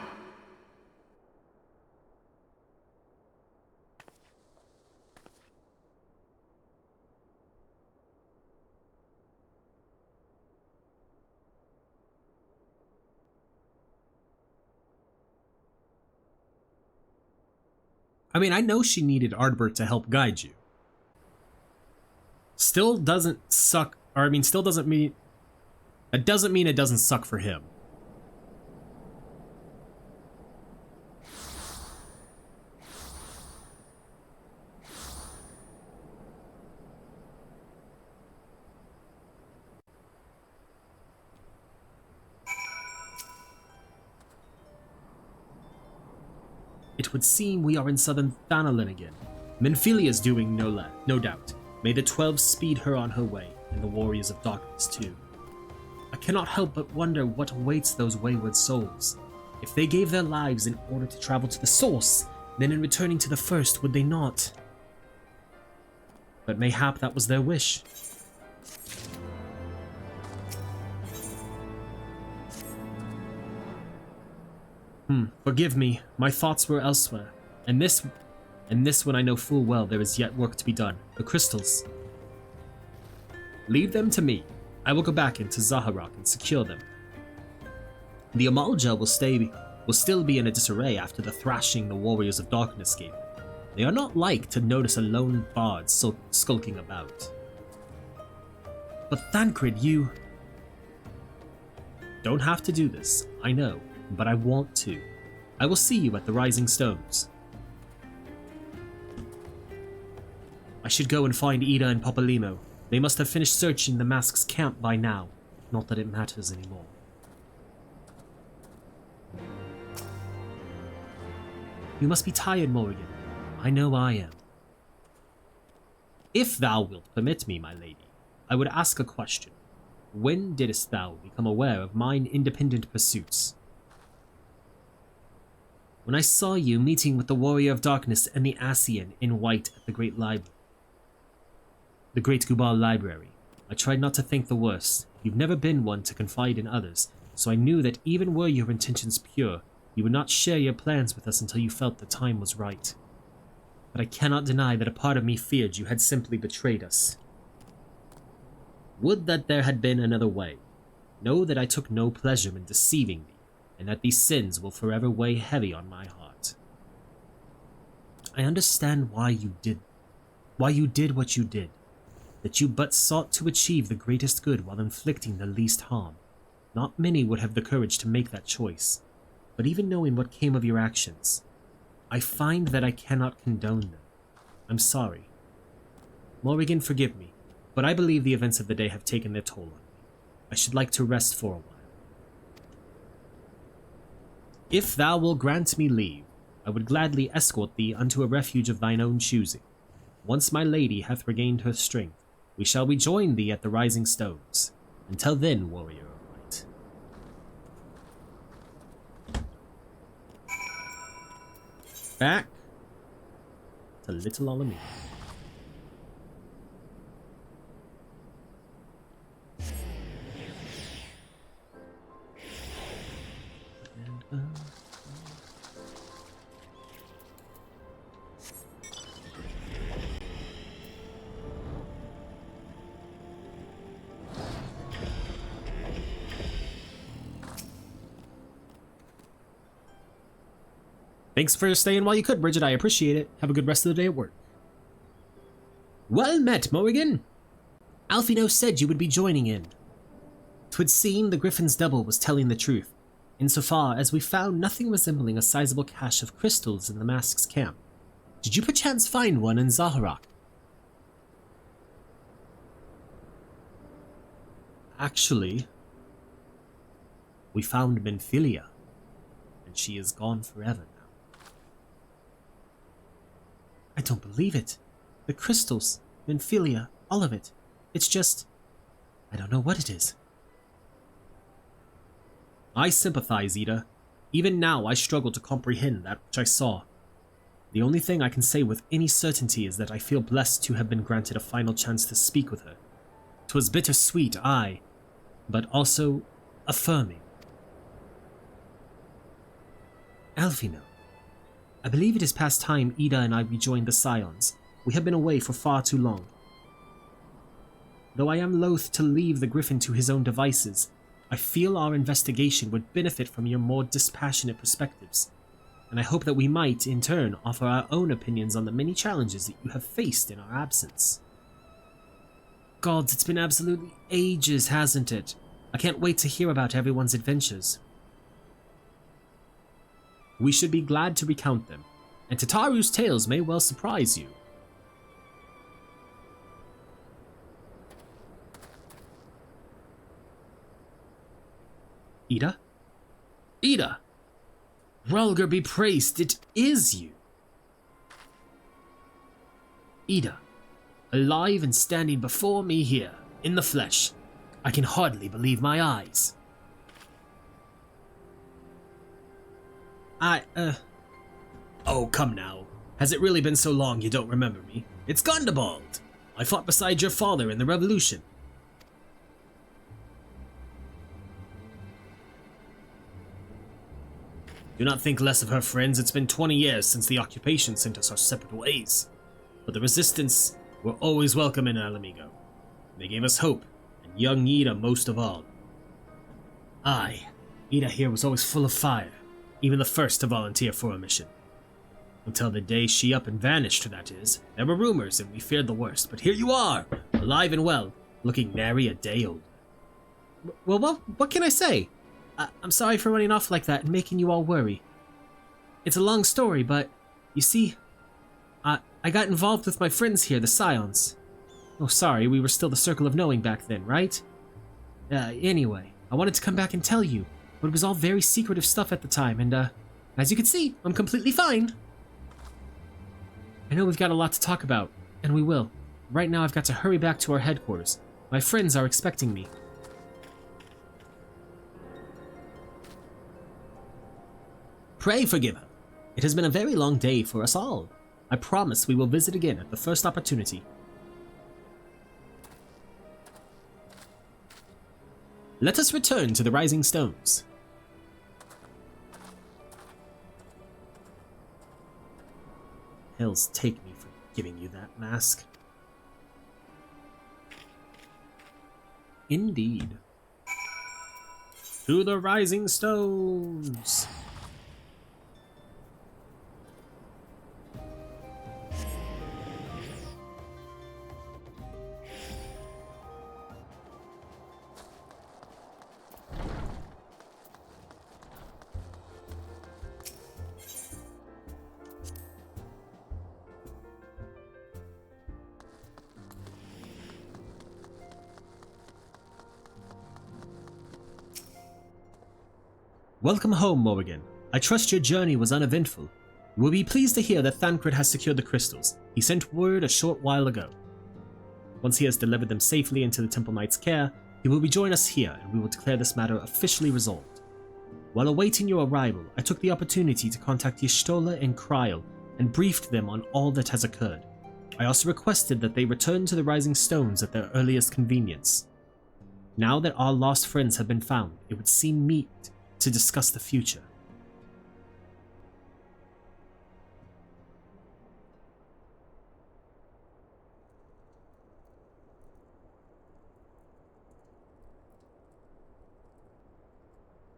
I mean, I know she needed Ardbert to help guide you. Still doesn't suck, or I mean, still doesn't mean... It doesn't mean it doesn't suck for him. It would seem we are in southern Thanalin again. Minfilia's doing no doubt. May the 12 speed her on her way, and the warriors of darkness too. I cannot help but wonder what awaits those wayward souls. If they gave their lives in order to travel to the source, then in returning to the first would they not? But mayhap that was their wish. Forgive me, my thoughts were elsewhere. And this one I know full well there is yet work to be done. The crystals. Leave them to me. I will go back into Zaharok and secure them. The Amalja will still be in a disarray after the thrashing the warriors of darkness gave them. They are not like to notice a lone bard skulking about. But Thancred, you... Don't have to do this, I know, but I want to. I will see you at the Rising Stones. I should go and find Ida and Papalymo. They must have finished searching the mask's camp by now. Not that it matters anymore. You must be tired, Morrighan. I know I am. If thou wilt permit me, my lady, I would ask a question. When didst thou become aware of mine independent pursuits? When I saw you meeting with the Warrior of Darkness and the Ascian in white at the Great Library. The Great Gubal Library. I tried not to think the worst. You've never been one to confide in others, so I knew that even were your intentions pure, you would not share your plans with us until you felt the time was right. But I cannot deny that a part of me feared you had simply betrayed us. Would that there had been another way. Know that I took no pleasure in deceiving thee, and that these sins will forever weigh heavy on my heart. I understand why you did what you did, that you but sought to achieve the greatest good while inflicting the least harm. Not many would have the courage to make that choice, but even knowing what came of your actions, I find that I cannot condone them. I'm sorry. Morrighan, forgive me, but I believe the events of the day have taken their toll on me. I should like to rest for a while. If thou will grant me leave, I would gladly escort thee unto a refuge of thine own choosing. Once my lady hath regained her strength, we shall rejoin thee at the Rising Stones. Until then, warrior of light. Back to Little Alameda. Thanks for staying while you could, Bridget. I appreciate it. Have a good rest of the day at work. Well met, Morrighan. Alphy said you would be joining in. 'Twould seem the Griffin's double was telling the truth, insofar as we found nothing resembling a sizable cache of crystals in the Mask's camp. Did you perchance find one in Zaharak? Actually, we found Menphilia, and she is gone forever now. I don't believe it. The crystals, Menphilia, all of it. It's just, I don't know what it is. I sympathize, Ida. Even now I struggle to comprehend that which I saw. The only thing I can say with any certainty is that I feel blessed to have been granted a final chance to speak with her. 'Twas bittersweet, aye, but also affirming. Alphy, I believe it is past time Ida and I rejoined the Scions. We have been away for far too long. Though I am loath to leave the Griffin to his own devices, I feel our investigation would benefit from your more dispassionate perspectives, and I hope that we might, in turn, offer our own opinions on the many challenges that you have faced in our absence. Gods, it's been absolutely ages, hasn't it? I can't wait to hear about everyone's adventures. We should be glad to recount them, and Tataru's tales may well surprise you. Ida? Ida! Rhalgr be praised, it is you! Ida, alive and standing before me here, in the flesh. I can hardly believe my eyes. Oh, come now. Has it really been so long you don't remember me? It's Gundabald! I fought beside your father in the Revolution. Do not think less of her, friends. It's been 20 years since the occupation sent us our separate ways. But the Resistance were always welcome in Alamigo. They gave us hope, and young Ida most of all. Aye, Ida here was always full of fire, even the first to volunteer for a mission. Until the day she up and vanished, that is. There were rumors, and we feared the worst, but here you are, alive and well, looking nary a day older. Well, what can I say? I'm sorry for running off like that and making you all worry. It's a long story, but, you see, I got involved with my friends here, the Scions. Oh, sorry, we were still the Circle of Knowing back then, right? Anyway, I wanted to come back and tell you, but it was all very secretive stuff at the time, and, as you can see, I'm completely fine. I know we've got a lot to talk about, and we will. Right now I've got to hurry back to our headquarters. My friends are expecting me. Pray forgive her. It has been a very long day for us all. I promise we will visit again at the first opportunity. Let us return to the Rising Stones. Hells take me for giving you that mask. Indeed. To the Rising Stones! Welcome home, Morrighan. I trust your journey was uneventful. You will be pleased to hear that Thancred has secured the crystals. He sent word a short while ago. Once he has delivered them safely into the Temple Knight's care, he will rejoin us here and we will declare this matter officially resolved. While awaiting your arrival, I took the opportunity to contact Y'shtola and Kryl and briefed them on all that has occurred. I also requested that they return to the Rising Stones at their earliest convenience. Now that our lost friends have been found, it would seem meet to discuss the future.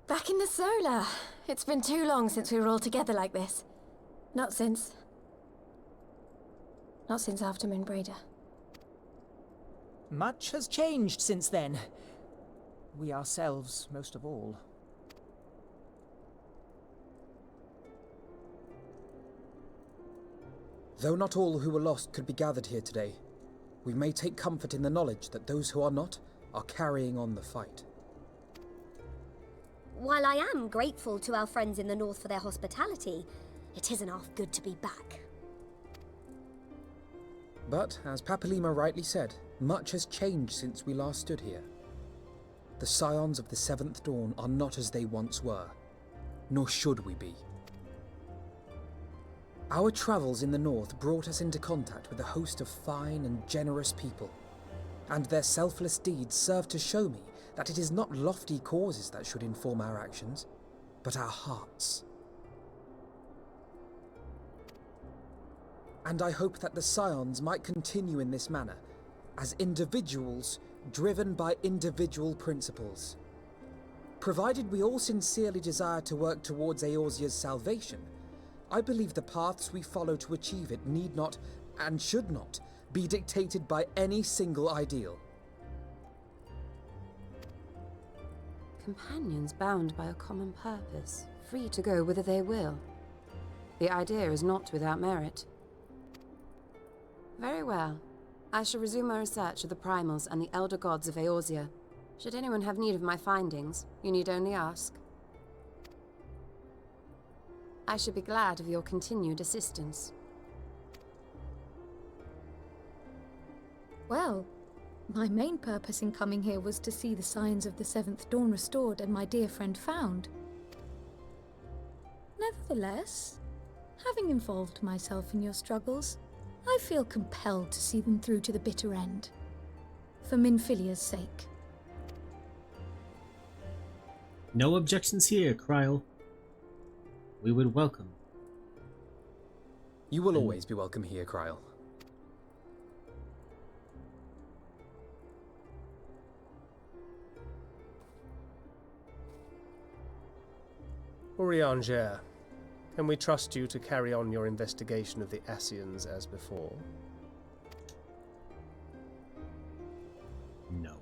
Back in the Solar. It's been too long since we were all together like this. Not since after Moonbreeder. Much has changed since then. We ourselves, most of all. Though not all who were lost could be gathered here today, we may take comfort in the knowledge that those who are not are carrying on the fight. While I am grateful to our friends in the north for their hospitality, it isn't half good to be back. But, as Papalima rightly said, much has changed since we last stood here. The Scions of the Seventh Dawn are not as they once were, nor should we be. Our travels in the north brought us into contact with a host of fine and generous people, and their selfless deeds serve to show me that it is not lofty causes that should inform our actions, but our hearts. And I hope that the Scions might continue in this manner, as individuals driven by individual principles. Provided we all sincerely desire to work towards Eorzea's salvation, I believe the paths we follow to achieve it need not, and should not, be dictated by any single ideal. Companions bound by a common purpose, free to go whither they will. The idea is not without merit. Very well. I shall resume my research of the primals and the elder gods of Eorzea. Should anyone have need of my findings, you need only ask. I should be glad of your continued assistance. Well, my main purpose in coming here was to see the signs of the Seventh Dawn restored and my dear friend found. Nevertheless, having involved myself in your struggles, I feel compelled to see them through to the bitter end. For Minfilia's sake. No objections here, Kryl. We would welcome. You will always be welcome here, Kryl. Morrighan, can we trust you to carry on your investigation of the Ascians as before? No.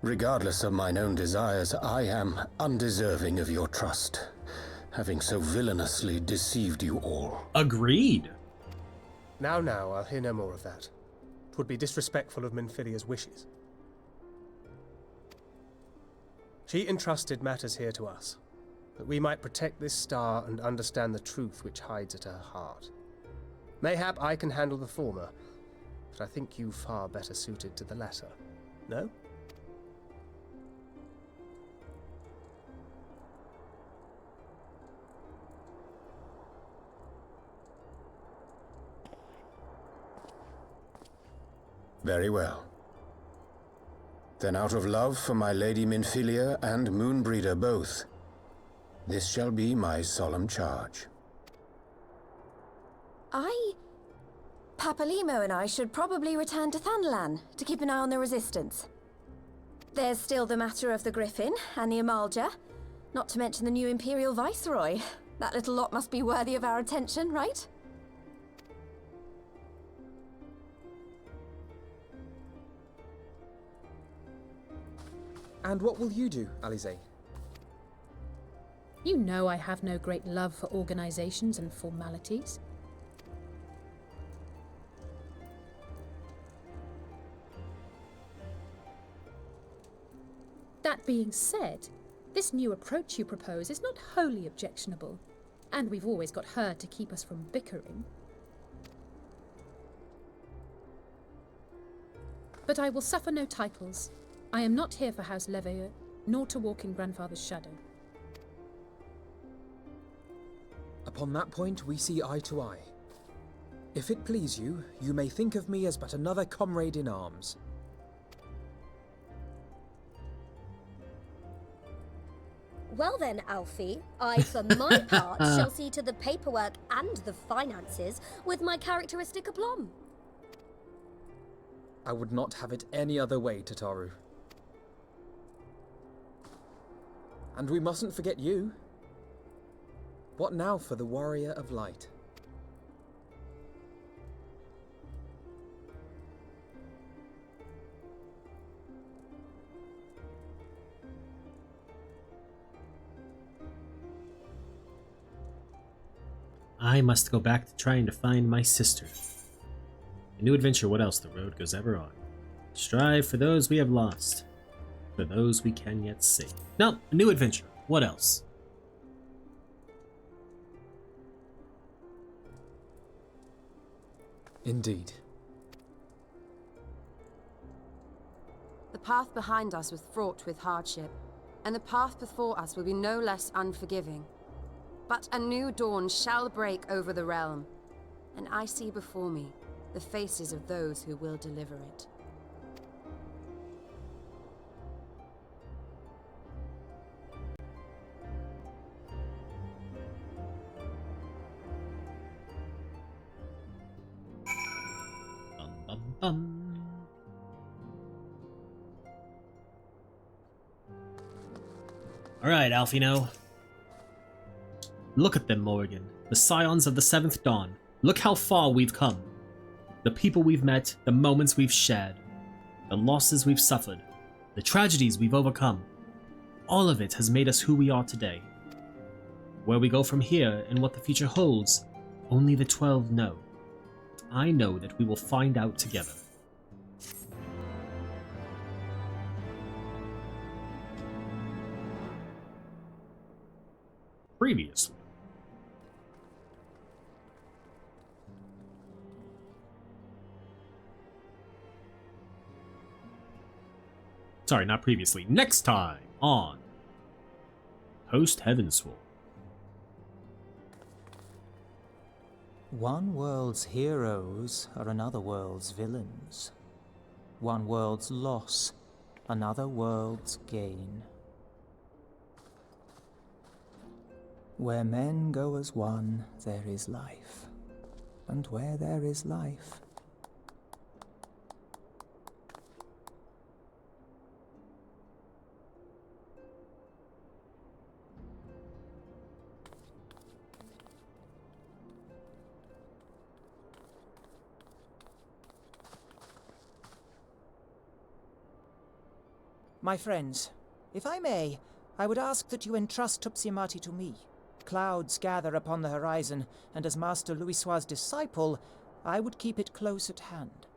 Regardless of mine own desires, I am undeserving of your trust, having so villainously deceived you all. Agreed. Now, I'll hear no more of that. 'Twould be disrespectful of Minfilia's wishes. She entrusted matters here to us, that we might protect this star and understand the truth which hides at her heart. Mayhap I can handle the former, but I think you far better suited to the latter. No? Very well. Then out of love for my Lady Minfilia and Moonbreeder both, this shall be my solemn charge. Papalimo and I should probably return to Thanalan to keep an eye on the Resistance. There's still the matter of the Griffin and the Amalja, not to mention the new Imperial Viceroy. That little lot must be worthy of our attention, right? And what will you do, Alize? You know I have no great love for organizations and formalities. That being said, This new approach you propose is not wholly objectionable, and we've always got her to keep us from bickering. But I will suffer no titles. I am not here for House Leveilleur, nor to walk in Grandfather's shadow. Upon that point, we see eye to eye. If it please you, you may think of me as but another comrade in arms. Well then, Alphy, I, for my part, shall see to the paperwork and the finances with my characteristic aplomb. I would not have it any other way, Tataru. And we mustn't forget you. What now for the Warrior of Light? I must go back to trying to find my sister. A new adventure, what else the road goes ever on. Strive for those we have lost, for those we can yet save. No, a new adventure, what else? Indeed. The path behind us was fraught with hardship, and the path before us will be no less unforgiving. But a new dawn shall break over the realm, and I see before me the faces of those who will deliver it. Bum, bum, bum. Alright, Alphino. Look at them, Morrighan. The scions of the 7th Dawn. Look how far we've come. The people we've met, the moments we've shared, the losses we've suffered, the tragedies we've overcome. All of it has made us who we are today. Where we go from here and what the future holds, only the 12 know. I know that we will find out together. Previously. Sorry, not previously. Next time on Post Heavensward. One world's heroes are another world's villains. One world's loss, another world's gain. Where men go as one, there is life. And where there is life, my friends, if I may, I would ask that you entrust Tupsimati to me. Clouds gather upon the horizon, and as Master Louisoix's disciple, I would keep it close at hand.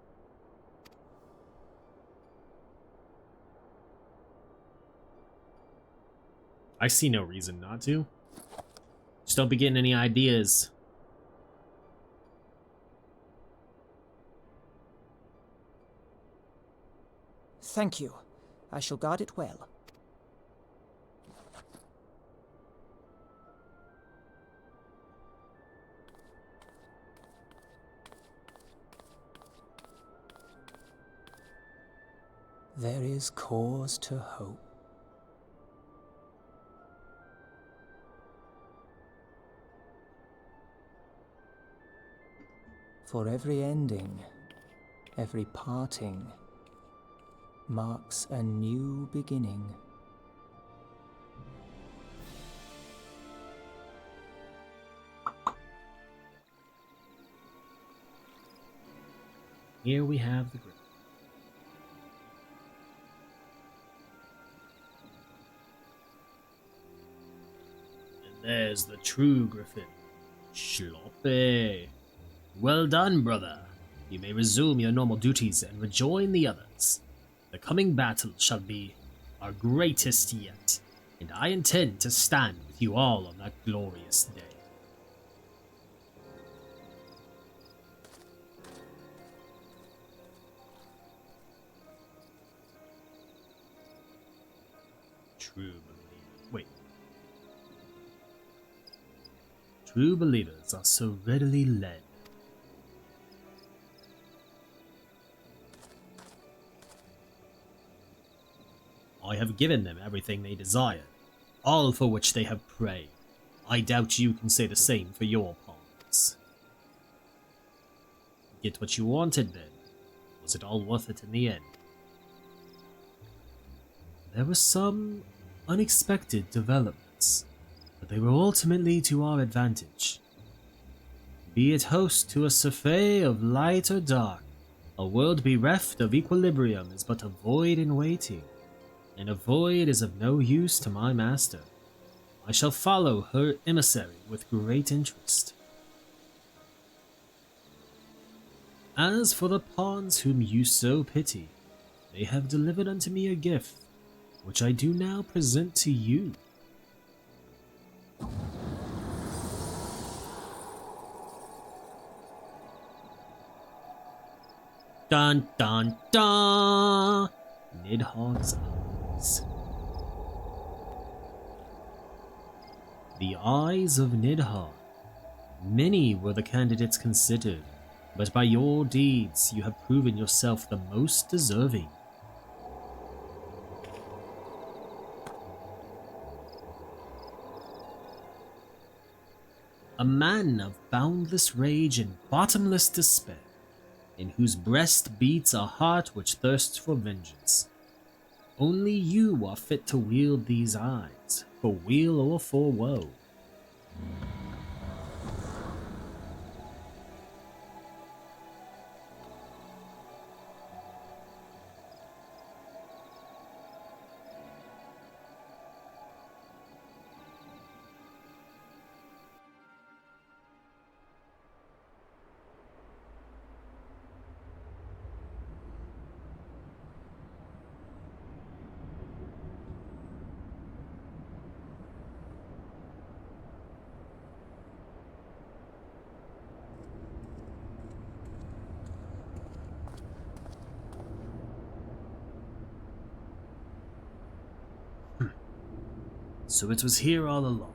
I see no reason not to. Just don't be getting any ideas. Thank you. I shall guard it well. There is cause to hope. For every ending, every parting, marks a new beginning. Here we have the grip. And there's the true Griffin. Schloppe. Well done, brother. You may resume your normal duties and rejoin the others. The coming battle shall be our greatest yet. and I intend to stand with you all on that glorious day. True believers. Wait. True believers are so readily led. I have given them everything they desire, all for which they have prayed. I doubt you can say the same for your pawns. Get what you wanted then. Was it all worth it in the end? There were some unexpected developments, but they were ultimately to our advantage. Be it host to a survey of light or dark, a world bereft of equilibrium is but a void in waiting, and a void is of no use to my master. I shall follow her emissary with great interest. As for the pawns whom you so pity, they have delivered unto me a gift, which I do now present to you. Dun dun dun! Nidhogg's eyes. The eyes of Nidhogg. Many were the candidates considered, but by your deeds you have proven yourself the most deserving. A man of boundless rage and bottomless despair, in whose breast beats a heart which thirsts for vengeance. Only you are fit to wield these eyes, for weal or for woe. So it was here all along.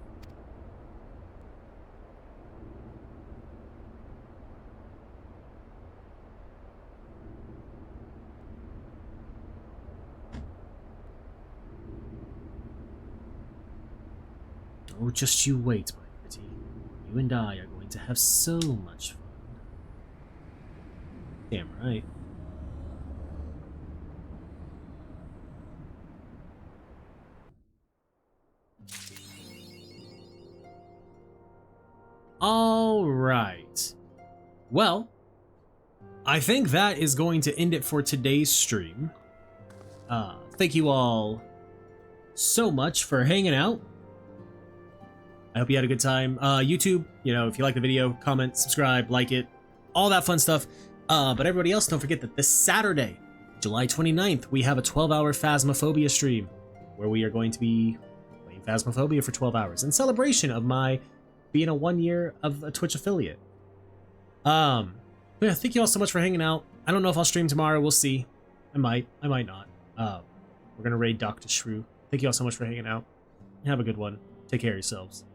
Oh, just you wait, my pretty. You and I are going to have so much fun. Damn right. Alright. Well, I think that is going to end it for today's stream. Thank you all so much for hanging out. I hope you had a good time. YouTube, you know, if you like the video, comment, subscribe, like it, all that fun stuff. But everybody else, don't forget that this Saturday, July 29th, we have a 12-hour Phasmophobia stream where we are going to be playing Phasmophobia for 12 hours in celebration of my being a 1 year of a Twitch affiliate. Yeah, thank you all so much for hanging out. I don't know if I'll stream tomorrow. We'll see. I might not. We're gonna raid Dr. Shrew. Thank you all so much for hanging out. Have a good one. Take care of yourselves.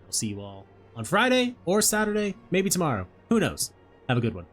I'll see you all on Friday or Saturday, maybe tomorrow. Who knows? Have a good one.